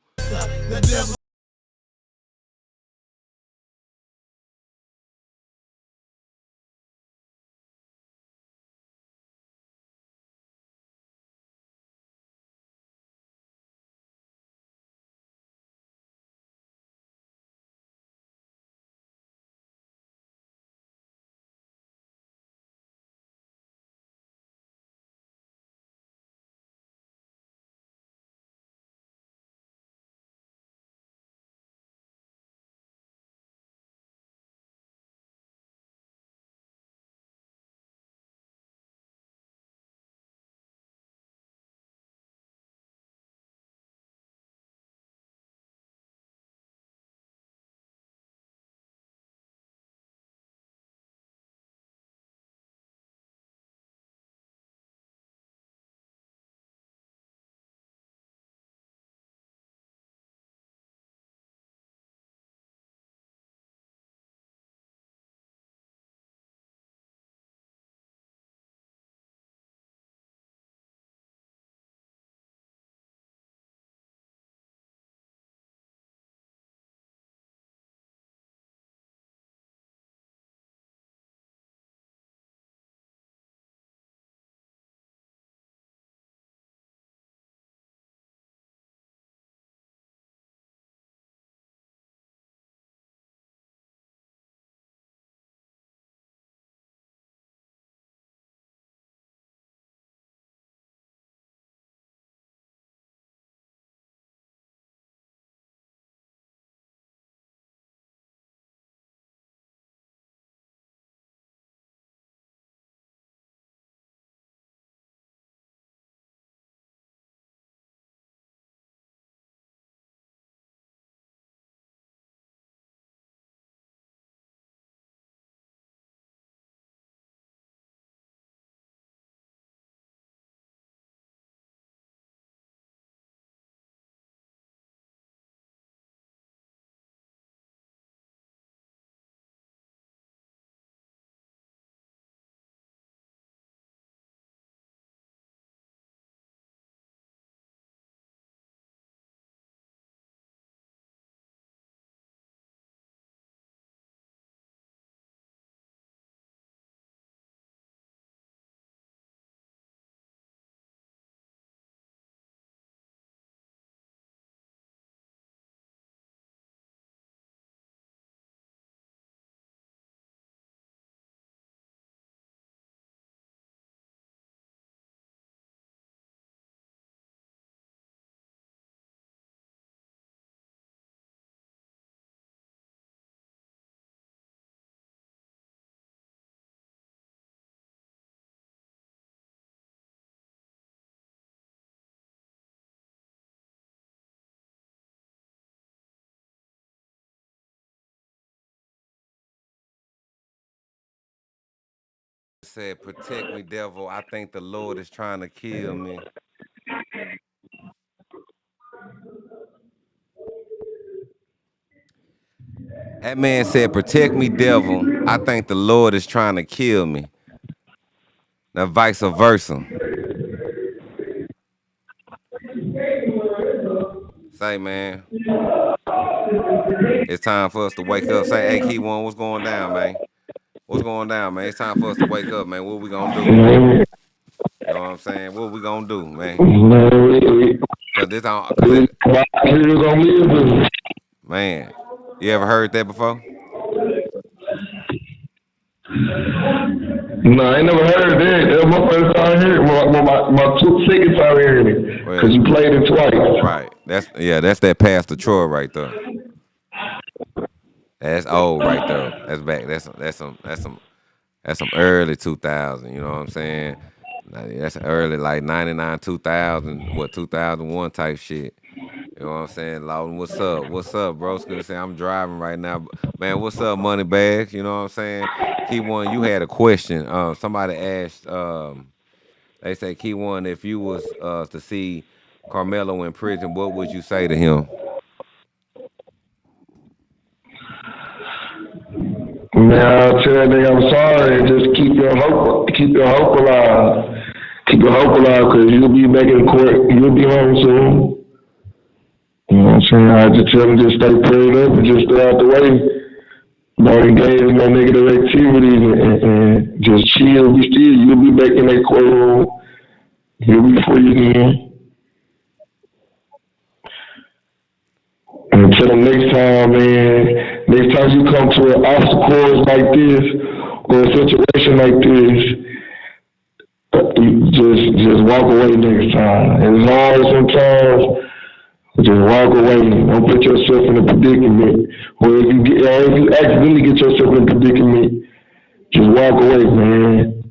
Said, protect me, devil. I think the Lord is trying to kill me. That man said, protect me, devil. I think the Lord is trying to kill me. Now, vice versa. Say, man, it's time for us to wake up. Say, hey, Key1, what's going down, man? What's going down, man? It's time for us to wake up, man. What we gonna do? You know what I'm saying? What we gonna do, man? Cause this man, you ever heard that before? No, I ain't never heard that. That was my first time hearing it. My second time hearing it. Because you played it twice. Right. That's that Pastor Troy right there. That's old right there. That's back. That's some early 2000. You know what I'm saying? That's early like 99, 2000, 2001 type shit. You know what I'm saying? Lawton, what's up? What's up, bro? It's gonna say I'm driving right now. Man, what's up, Moneybags? You know what I'm saying? Key1, you had a question. Somebody asked, they say, Key1, if you was to see Carmelo in prison, what would you say to him? Man, I'll tell that nigga I'm sorry. Just keep your hope alive. Keep your hope alive, because you'll be making court. You'll be home soon. You know what I'm saying? I just tell him just stay prayed up and just stay out the way. Don't engage in no negative activities and just chill. Be still. You'll be back in that courtroom. You'll be free again. And until the next time, man, next time you come to an obstacle course like this or a situation like this, just walk away next time. It's hard sometimes. Just walk away. Don't put yourself in a predicament. Or if you accidentally get yourself in a predicament, just walk away, man.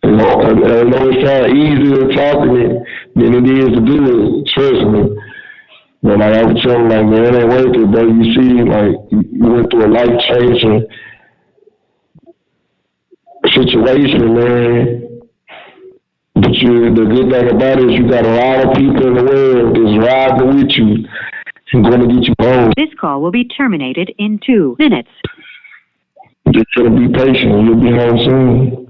I know it sounds easier talking it than it is to do it. Trust me. But like I was telling, like, man, it ain't worth it, bro. You see, like, you went through a life-changing situation, man. But the good thing about it is you got a lot of people in the world that's riding with you and going to get you home. This call will be terminated in 2 minutes. Just try to be patient. You'll be home soon.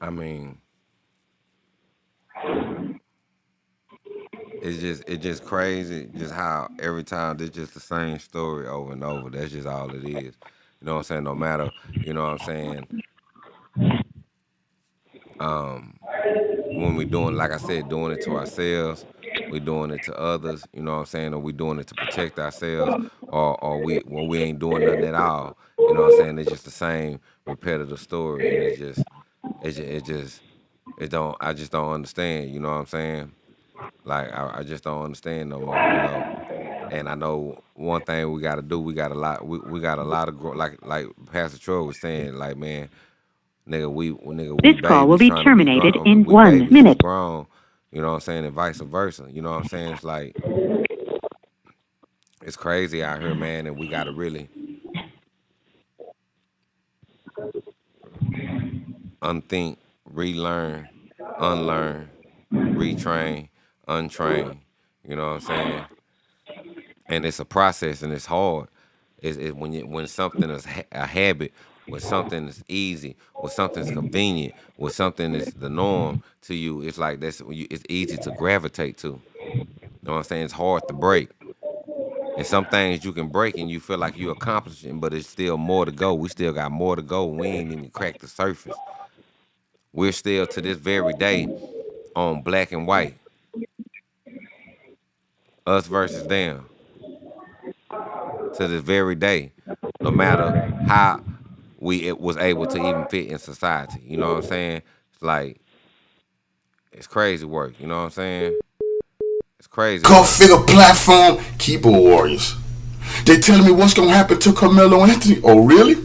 I mean, it's just crazy just how every time it's just the same story over and over. That's just all it is. You know what I'm saying? No matter, you know what I'm saying? When we doing, like I said, doing it to ourselves, we doing it to others, you know what I'm saying? Or we doing it to protect ourselves, or we ain't doing nothing at all. You know what I'm saying? It's just the same repetitive story, and I just don't understand, you know what I'm saying? Like, I just don't understand no more, you know. And I know one thing we got to do, we got a lot of growth, like Pastor Troy was saying, like, man, nigga, this call will be terminated in 1 minute. Grown, you know what I'm saying, and vice versa. You know what I'm saying? It's like, it's crazy out here, man, and we got to really unthink, relearn, unlearn, retrain, untrain. You know what I'm saying? And it's a process, and it's hard. It's when something is a habit, when something is easy, when something's convenient, when something is the norm to you, it's like it's easy to gravitate to. You know what I'm saying? It's hard to break. And some things you can break and you feel like you're accomplishing, but it's still more to go. We still got more to go. We ain't even cracked the surface. We're still to this very day on black and white. Us versus them. To this very day, no matter how it was able to even fit in society. You know what I'm saying? It's like, it's crazy work. You know what I'm saying? It's crazy. Figure platform, keyboard warriors. They telling me what's going to happen to Carmelo Anthony. Oh, really?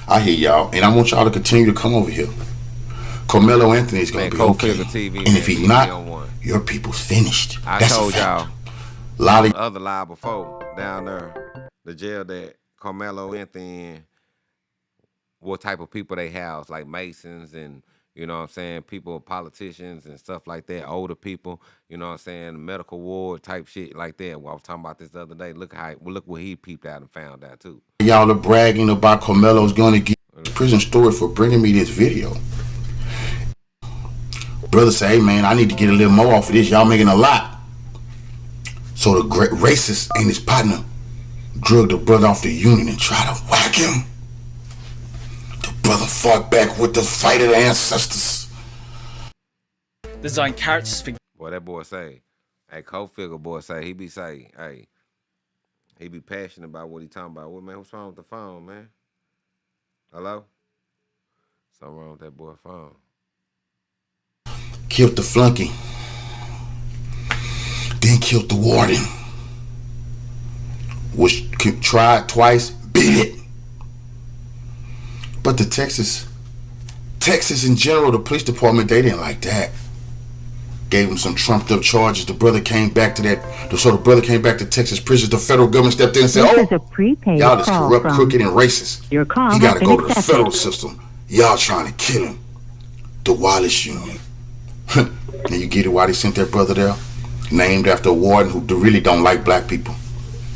I hear y'all, and I want y'all to continue to come over here. Carmelo Anthony is going to be okay. TV, and if he's not, your people's finished. That's told y'all a lot of other lie before down there, the jail that Carmelo Anthony in, what type of people they house, like Masons and, you know what I'm saying, people, politicians and stuff like that, older people, you know what I'm saying, medical ward type shit like that. Well, I was talking about this the other day. Look what he peeped out and found out too. Y'all are bragging about Carmelo's going to get prison story for bringing me this video. Brother say, hey man, I need to get a little more off of this. Y'all making a lot. So the great racist and his partner drug the brother off the union and tried to whack him. The brother fought back with the fight of the ancestors. Design characters for. Boy, that boy say, hey, co-figure boy say, he be passionate about what he talking about. What, man, what's wrong with the phone, man? Hello? Something wrong with that boy phone. Killed the flunky. Then killed the warden. Was tried twice, beat it. But the Texas in general, the police department, they didn't like that. Gave him some trumped up charges. The brother came back to Texas prison. The federal government stepped in and said, y'all just corrupt, crooked, and racist. Your call he got to go to the federal system. Y'all trying to kill him. The Wallace Union. And you get it why they sent their brother there? Named after a warden who really don't like black people.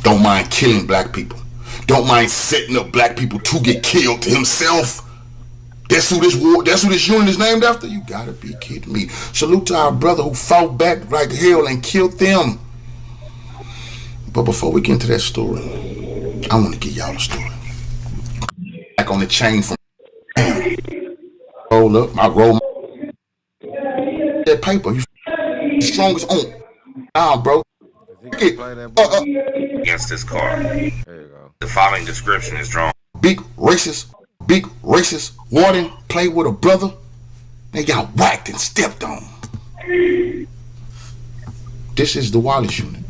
Don't mind killing black people. Don't mind setting up black people to get killed to himself. That's who this unit is named after? You gotta be kidding me. Salute to our brother who fought back like hell and killed them. But before we get into that story, I want to give y'all a story. Back on the chain from roll up, I roll that paper. You strongest on. Nah, bro. Against this car. There you go. The following description is drawn. Big racist warden played with a brother. They got whacked and stepped on. This is the Wallace unit.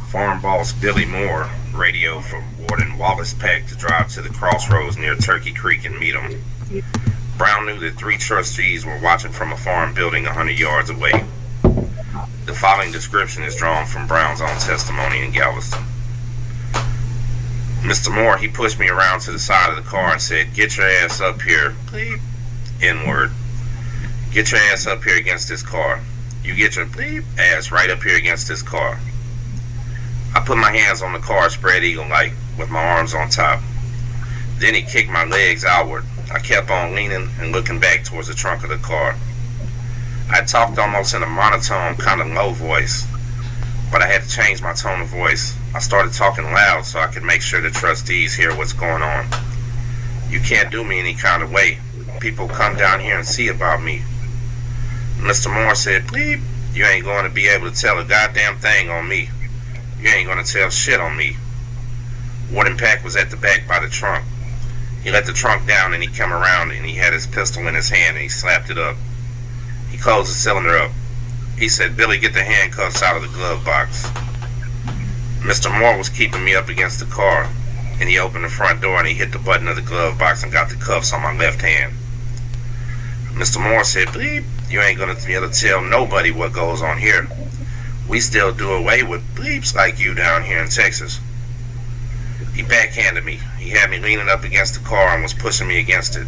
Farm boss Billy Moore radioed for Warden Wallace Peck to drive to the crossroads near Turkey Creek and meet him. Brown knew that 3 trustees were watching from a farm building 100 yards away. The following description is drawn from Brown's own testimony in Galveston. Mr. Moore, he pushed me around to the side of the car and said, "Get your ass up here." Bleep. N-word. "Get your ass up here against this car. You get your bleep ass right up here against this car." I put my hands on the car spread eagle-like with my arms on top. Then he kicked my legs outward. I kept on leaning and looking back towards the trunk of the car. I talked almost in a monotone, kind of low voice, but I had to change my tone of voice. I started talking loud so I could make sure the trustees hear what's going on. "You can't do me any kind of way. People come down here and see about me." Mr. Moore said, "Bleep, you ain't going to be able to tell a goddamn thing on me. You ain't going to tell shit on me." Warden Peck was at the back by the trunk. He let the trunk down and he came around and he had his pistol in his hand and he slapped it up. He closed the cylinder up. He said, "Billy, get the handcuffs out of the glove box." Mr. Moore was keeping me up against the car, and he opened the front door and he hit the button of the glove box and got the cuffs on my left hand. Mr. Moore said, "Bleep, you ain't gonna be able to tell nobody what goes on here. We still do away with bleeps like you down here in Texas." He backhanded me. He had me leaning up against the car and was pushing me against it.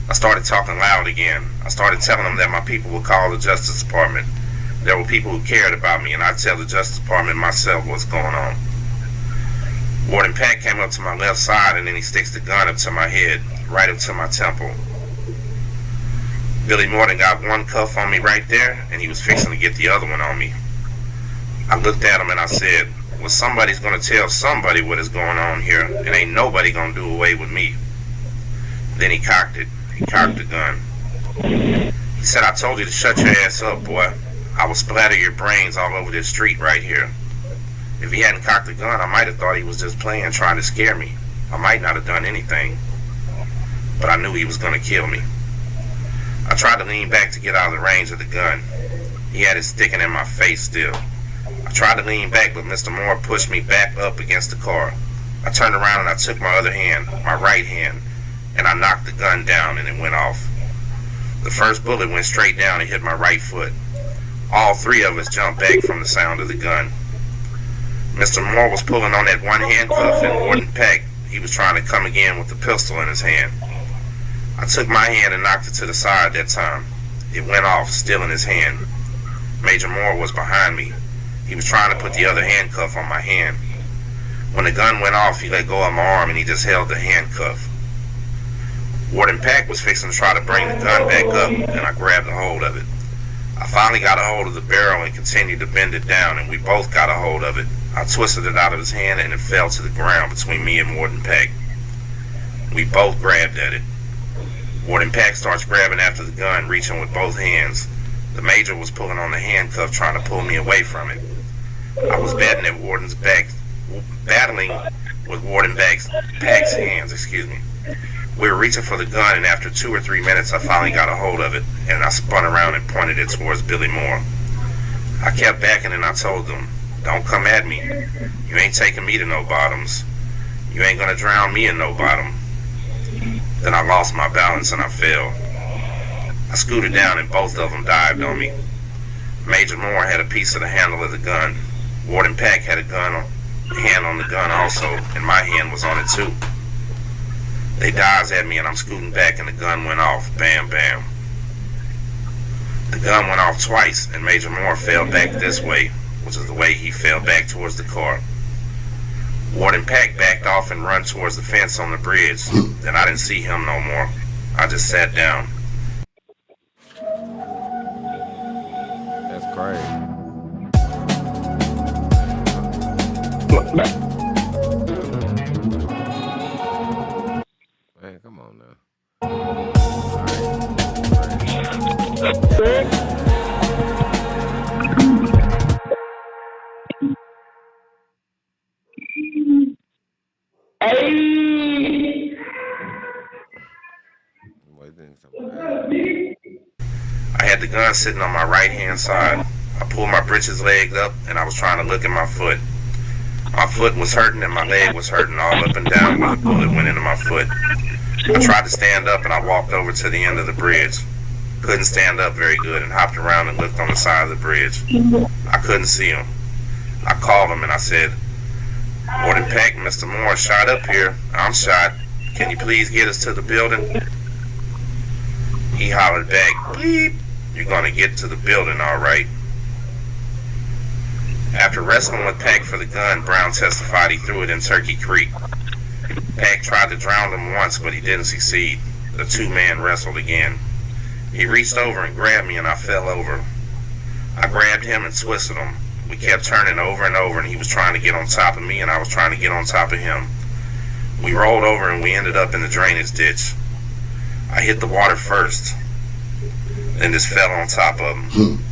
I started talking loud again. I started telling him that my people would call the Justice Department. There were people who cared about me, and I'd tell the Justice Department myself what's going on. Warden Peck came up to my left side, and then he sticks the gun up to my head, right up to my temple. Billy Morton got one cuff on me right there, and he was fixing to get the other one on me. I looked at him and I said, "Well, somebody's going to tell somebody what is going on here, and ain't nobody going to do away with me." Then he cocked it. He cocked the gun. He said, "I told you to shut your ass up, boy. I will splatter your brains all over this street right here." If he hadn't cocked the gun, I might have thought he was just playing, trying to scare me. I might not have done anything, but I knew he was going to kill me. I tried to lean back to get out of the range of the gun. He had it sticking in my face still. I tried to lean back, but Mr. Moore pushed me back up against the car. I turned around and I took my other hand, my right hand, and I knocked the gun down and it went off. The first bullet went straight down and hit my right foot. All 3 of us jumped back from the sound of the gun. Mr. Moore was pulling on that one handcuff, and Warden Peck, he was trying to come again with the pistol in his hand. I took my hand and knocked it to the side that time. It went off, still in his hand. Major Moore was behind me. He was trying to put the other handcuff on my hand. When the gun went off, he let go of my arm and he just held the handcuff. Warden Peck was fixing to try to bring the gun back up, and I grabbed a hold of it. I finally got a hold of the barrel and continued to bend it down, and we both got a hold of it. I twisted it out of his hand and it fell to the ground between me and Warden Peck. We both grabbed at it. Warden Peck starts grabbing after the gun, reaching with both hands. The major was pulling on the handcuff, trying to pull me away from it. I was battling with Warden Peck's hands, We were reaching for the gun, and after 2 or 3 minutes, I finally got a hold of it, and I spun around and pointed it towards Billy Moore. I kept backing, and I told them, "Don't come at me. You ain't taking me to no bottoms. You ain't gonna drown me in no bottom." Then I lost my balance and I fell. I scooted down and both of them dived on me. Major Moore had a piece of the handle of the gun. Warden Peck had a hand on the gun also, and my hand was on it too. They dodged at me and I'm scooting back and the gun went off. Bam, bam. The gun went off twice, and Major Moore fell back this way, which is the way he fell back towards the car. Warden Pack backed off and run towards the fence on the bridge. Then I didn't see him no more. I just sat down. That's crazy. Man, come on now. I had the gun sitting on my right hand side. I pulled my britches leg up and I was trying to look at my foot. My foot was hurting and my leg was hurting all up and down where the bullet went into my foot. I tried to stand up and I walked over to the end of the bridge. Couldn't stand up very good and hopped around and looked on the side of the bridge. I couldn't see him. I called him and I said, Warden Peck, Mr. Moore shot up here. I'm shot. Can you please get us to the building? He hollered back, bleep, you're gonna get to the building all right. After wrestling with Peck for the gun, Brown testified he threw it in Turkey Creek. Peck tried to drown him once, but he didn't succeed. The two-man wrestled again. He reached over and grabbed me and I fell over. I grabbed him and twisted him. We kept turning over and over and he was trying to get on top of me and I was trying to get on top of him. We rolled over and we ended up in the drainage ditch. I hit the water first and just fell on top of him.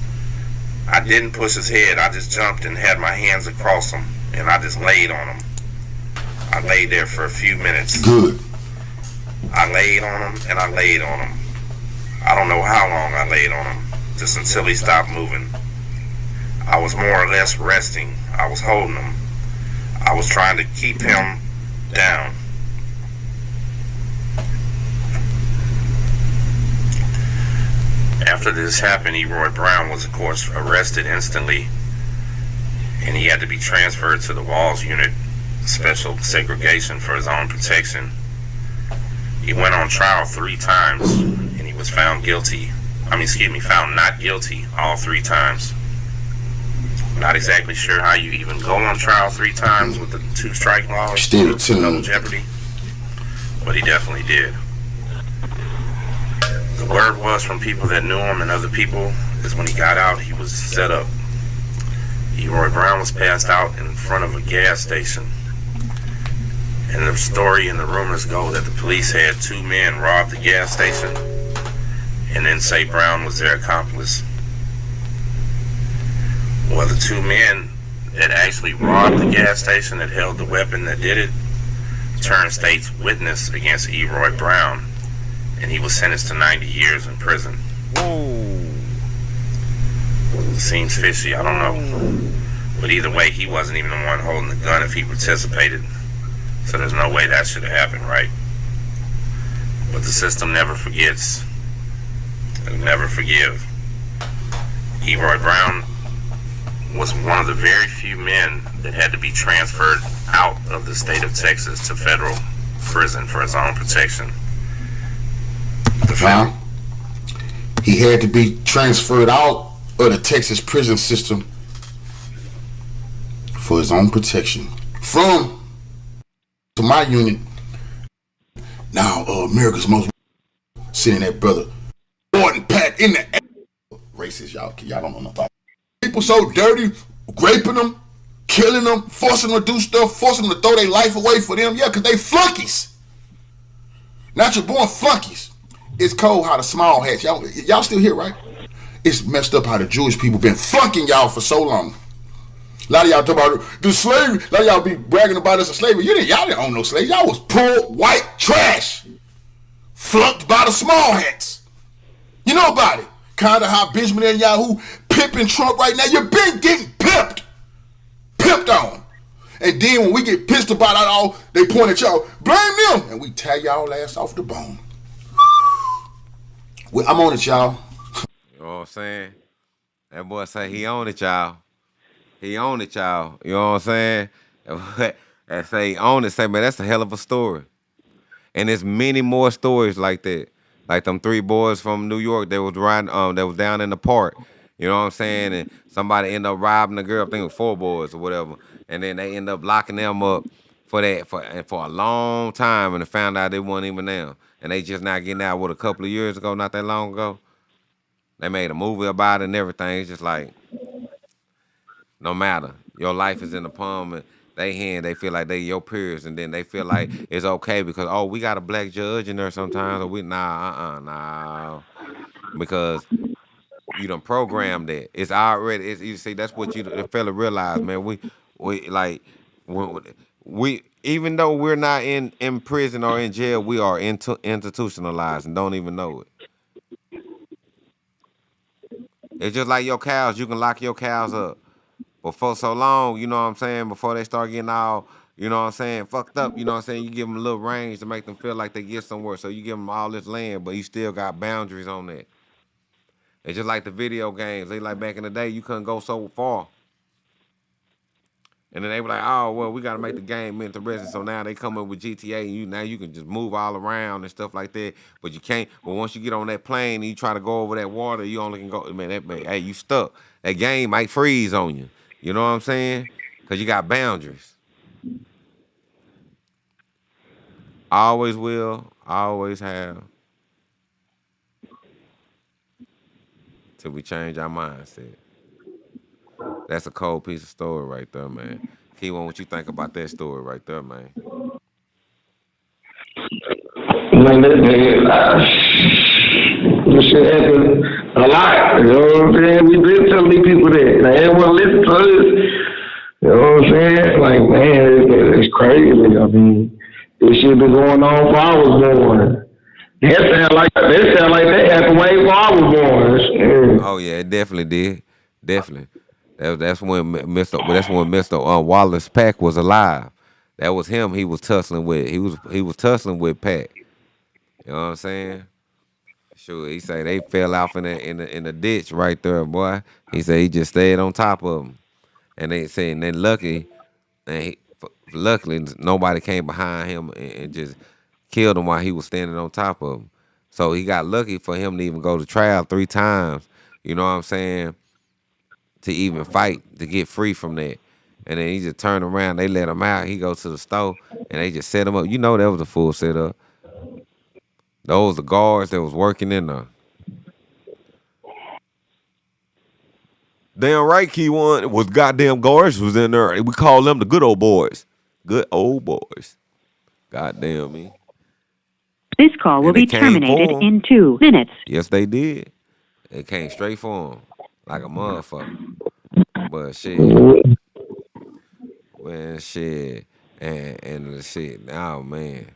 I didn't push his head, I just jumped and had my hands across him and I just laid on him. I laid there for a few minutes. Good. I laid on him and I laid on him. I don't know how long I laid on him, just until he stopped moving. I was more or less resting. I was holding him. I was trying to keep him down. After this happened, Eroy Brown was, of course, arrested instantly, and he had to be transferred to the Walls Unit, special segregation for his own protection. He went on trial 3 times, and he was found guilty. Found not guilty all 3 times. Not exactly sure how you even go on trial 3 times with the 2 strike laws, double jeopardy, but he definitely did. The word was from people that knew him and other people is when he got out, he was set up. Eroy Brown was passed out in front of a gas station. And the story and the rumors go that the police had 2 men rob the gas station and then say Brown was their accomplice. Well, the 2 men that actually robbed the gas station that held the weapon that did it turned state's witness against Eroy Brown, and he was sentenced to 90 years in prison. Whoa. Seems fishy, I don't know. But either way, he wasn't even the one holding the gun if he participated. So there's no way that should have happened, right? But the system never forgets. It'll never forgive. Eroy Brown was one of the very few men that had to be transferred out of the state of Texas to federal prison for his own protection. He had to be transferred out of the Texas prison system for his own protection. From to my unit, now America's Most sitting that brother Warden Pack in the racist, y'all don't know nobody. People so dirty, raping them, killing them, forcing them to do stuff, forcing them to throw their life away for them. Yeah, because they flunkies. Natural born flunkies. It's cold how the small hats, y'all still here, right? It's messed up how the Jewish people been flunking y'all for so long. A lot of y'all talk about the slavery. A lot of y'all be bragging about us as slavery. Y'all didn't own no slaves. Y'all was poor white trash. Flunked by the small hats. You know about it. Kind of how Benjamin Netanyahu pimping Trump right now. You've been getting pimped. Pimped on. And then when we get pissed about it all, they point at y'all. Blame them. And we tear y'all ass off the bone. I'm on it, y'all. You know what I'm saying? That boy say he on it, y'all. He on it, y'all. You know what I'm saying? And say he on it, say, man, that's a hell of a story. And there's many more stories like that. Like them 3 boys from New York, they was riding, they was down in the park. You know what I'm saying? And somebody ended up robbing the girl. I think it was 4 boys or whatever. And then they end up locking them up for that for a long time, and they found out they wasn't even them. And they just not getting out. What, a couple of years ago, not that long ago. They made a movie about it and everything. It's just like, no matter, your life is in the palm of their hand. They feel like they your peers, and then they feel like it's okay because, oh, we got a black judge in there sometimes, or we nah, because you done programmed that. It's already. You see, that's what the fella realized, man. We like we even though we're not in prison or in jail, we are institutionalized and don't even know it. It's just like your cows. You can lock your cows up. But for so long, you know what I'm saying, before they start getting all, you know what I'm saying, fucked up, you know what I'm saying, you give them a little range to make them feel like they get somewhere. So you give them all this land, but you still got boundaries on that. It's just like the video games. They like back in the day, you couldn't go so far. And then they were like, oh, well, we got to make the game interesting. So now they come up with GTA, and now you can just move all around and stuff like that. But you can't. But once you get on that plane and you try to go over that water, you only can go, man, hey, you stuck. That game might freeze on you. You know what I'm saying? Because you got boundaries. I always will. I always have. Till we change our mindset. That's a cold piece of story right there, man. Keyone, what you think about that story right there, man? Man, this shit happened a lot. You know what I'm saying? We been telling these people that. They ain't want to listen to us. You know what I'm saying? Like, man, it's crazy. I mean, this shit been going on before I was born. That sound like that happened way before I was born. Shit. Oh yeah, it definitely did. Definitely. That's when Mr. Wallace Pack was alive. That was him. He was tussling with. He was tussling with Pack. You know what I'm saying? Sure. He said they fell off in the ditch right there, boy. He said he just stayed on top of them, and they said, and then luckily nobody came behind him and just killed him while he was standing on top of him. So he got lucky for him to even go to trial 3 times. You know what I'm saying? To even fight to get free from that. And then he just turned around, they let him out. He goes to the store and they just set him up. You know that was a full setup. Those the guards that was working in there. Damn right, Keyone was goddamn guards was in there. We call them the good old boys. Good old boys. Goddamn me. This call will be terminated in 2 minutes. Yes, they did. They came straight for him. Like a motherfucker. But shit. Man, shit. And the shit. Oh, man.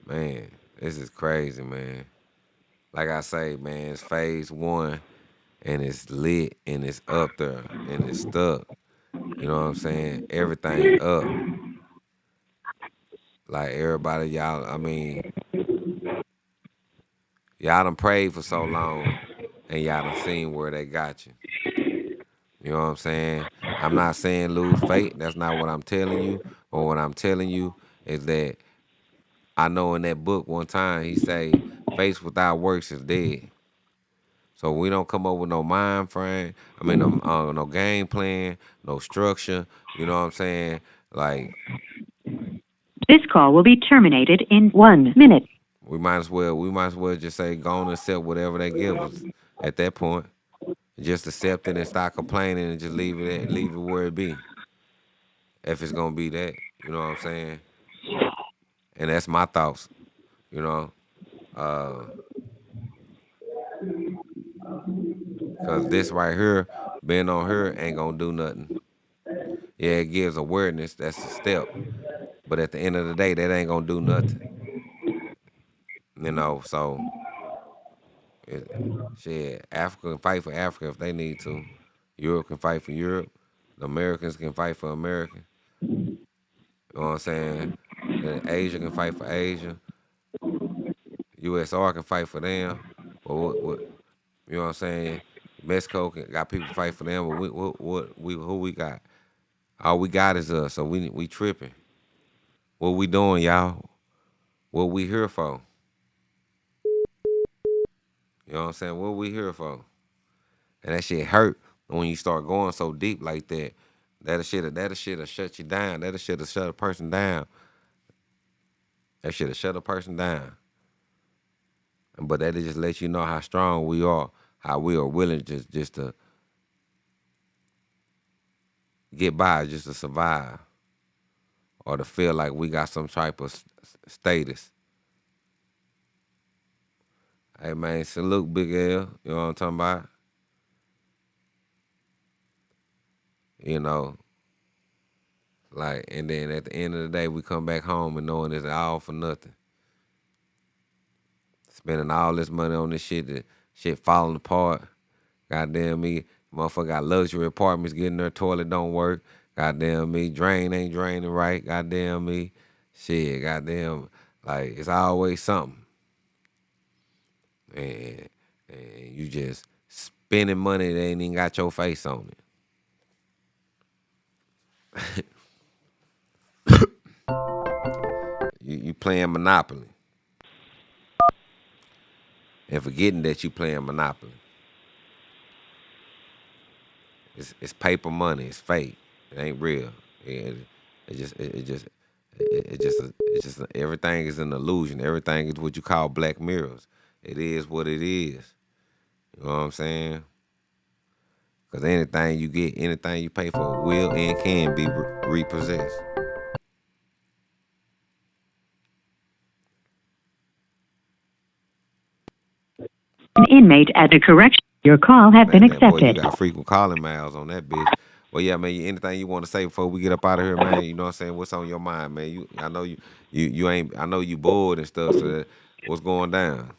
Man, this is crazy, man. Like I say, man, it's phase 1. And it's lit. And it's up there. And it's stuck. You know what I'm saying? Everything up. Like everybody, y'all, I mean... Y'all done prayed for so long, and y'all done seen where they got you. You know what I'm saying? I'm not saying lose faith. That's not what I'm telling you. But what I'm telling you is that I know in that book one time he say, faith without works is dead. So we don't come up with no mind frame. I mean, no game plan, no structure. You know what I'm saying? Like, this call will be terminated in 1 minute. We might as well just say go on and accept whatever they give us at that point. Just accept it and stop complaining and just leave it where it be. If it's gonna be that, you know what I'm saying? And that's my thoughts, you know. Cause this right here, being on here ain't gonna do nothing. Yeah, it gives awareness, that's a step. But at the end of the day, that ain't gonna do nothing. You know, so shit, Africa can fight for Africa if they need to. Europe can fight for Europe. The Americans can fight for America. You know what I'm saying? And Asia can fight for Asia. USR can fight for them. But what you know what I'm saying? Mexico got people fight for them. But who we got? All we got is us. So we tripping. What we doing, y'all? What we here for? You know what I'm saying? What we here for? And that shit hurt when you start going so deep like that. That'll shit'll shut you down. That'll shit'll shut a person down. That shit'll shut a person down. But that'll just let you know how strong we are, how we are willing just to get by, just to survive, or to feel like we got some type of status. Hey man, salute Big L. You know what I'm talking about? You know, like, and then at the end of the day, we come back home and knowing it's all for nothing. Spending all this money on this shit, the shit falling apart. Goddamn me, motherfucker got luxury apartments, getting their toilet don't work. Goddamn me, drain ain't draining right. Goddamn me, shit, goddamn, like, it's always something. And you just spending money that ain't even got your face on it. You playing Monopoly. And forgetting that you playing Monopoly. It's paper money. It's fake. It ain't real. It's just everything is an illusion. Everything is what you call Black Mirrors. It is what it is. You know what I'm saying? Because anything you get, anything you pay for will and can be repossessed. An inmate at a correction. Your call has been accepted. Boy, you got frequent calling miles on that bitch. Well, yeah, man, anything you want to say before we get up out of here, man? You know what I'm saying? What's on your mind, man? I know you ain't, I know you bored and stuff, so what's going down?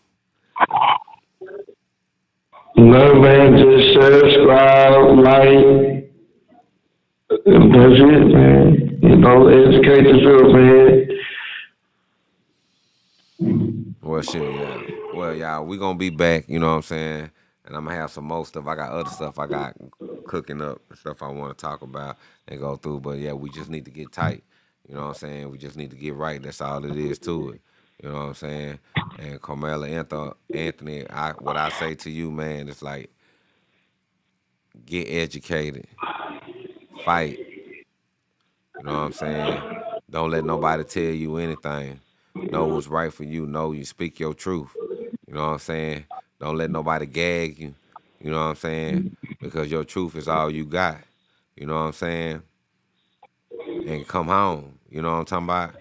No, man, just subscribe, like, that's it, man. You know, educate yourself, man. Well, shit, yeah. Well, y'all, we gonna be back, you know what I'm saying? And I'm gonna have some more stuff. I got other stuff I got cooking up, stuff I want to talk about and go through. But yeah, we just need to get tight. You know what I'm saying? We just need to get right. That's all it is to it. You know what I'm saying? And Carmela Anthony, what I say to you, man, it's like, get educated, fight. You know what I'm saying? Don't let nobody tell you anything. Know what's right for you. Know you speak your truth. You know what I'm saying? Don't let nobody gag you. You know what I'm saying? Because your truth is all you got. You know what I'm saying? And come home. You know what I'm talking about?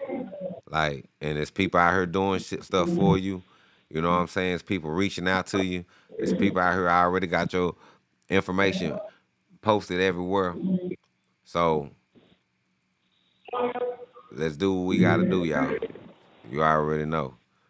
Like, and there's people out here doing stuff for you. You know what I'm saying? There's people reaching out to you. There's people out here already got your information posted everywhere. So let's do what we gotta do, y'all. You already know.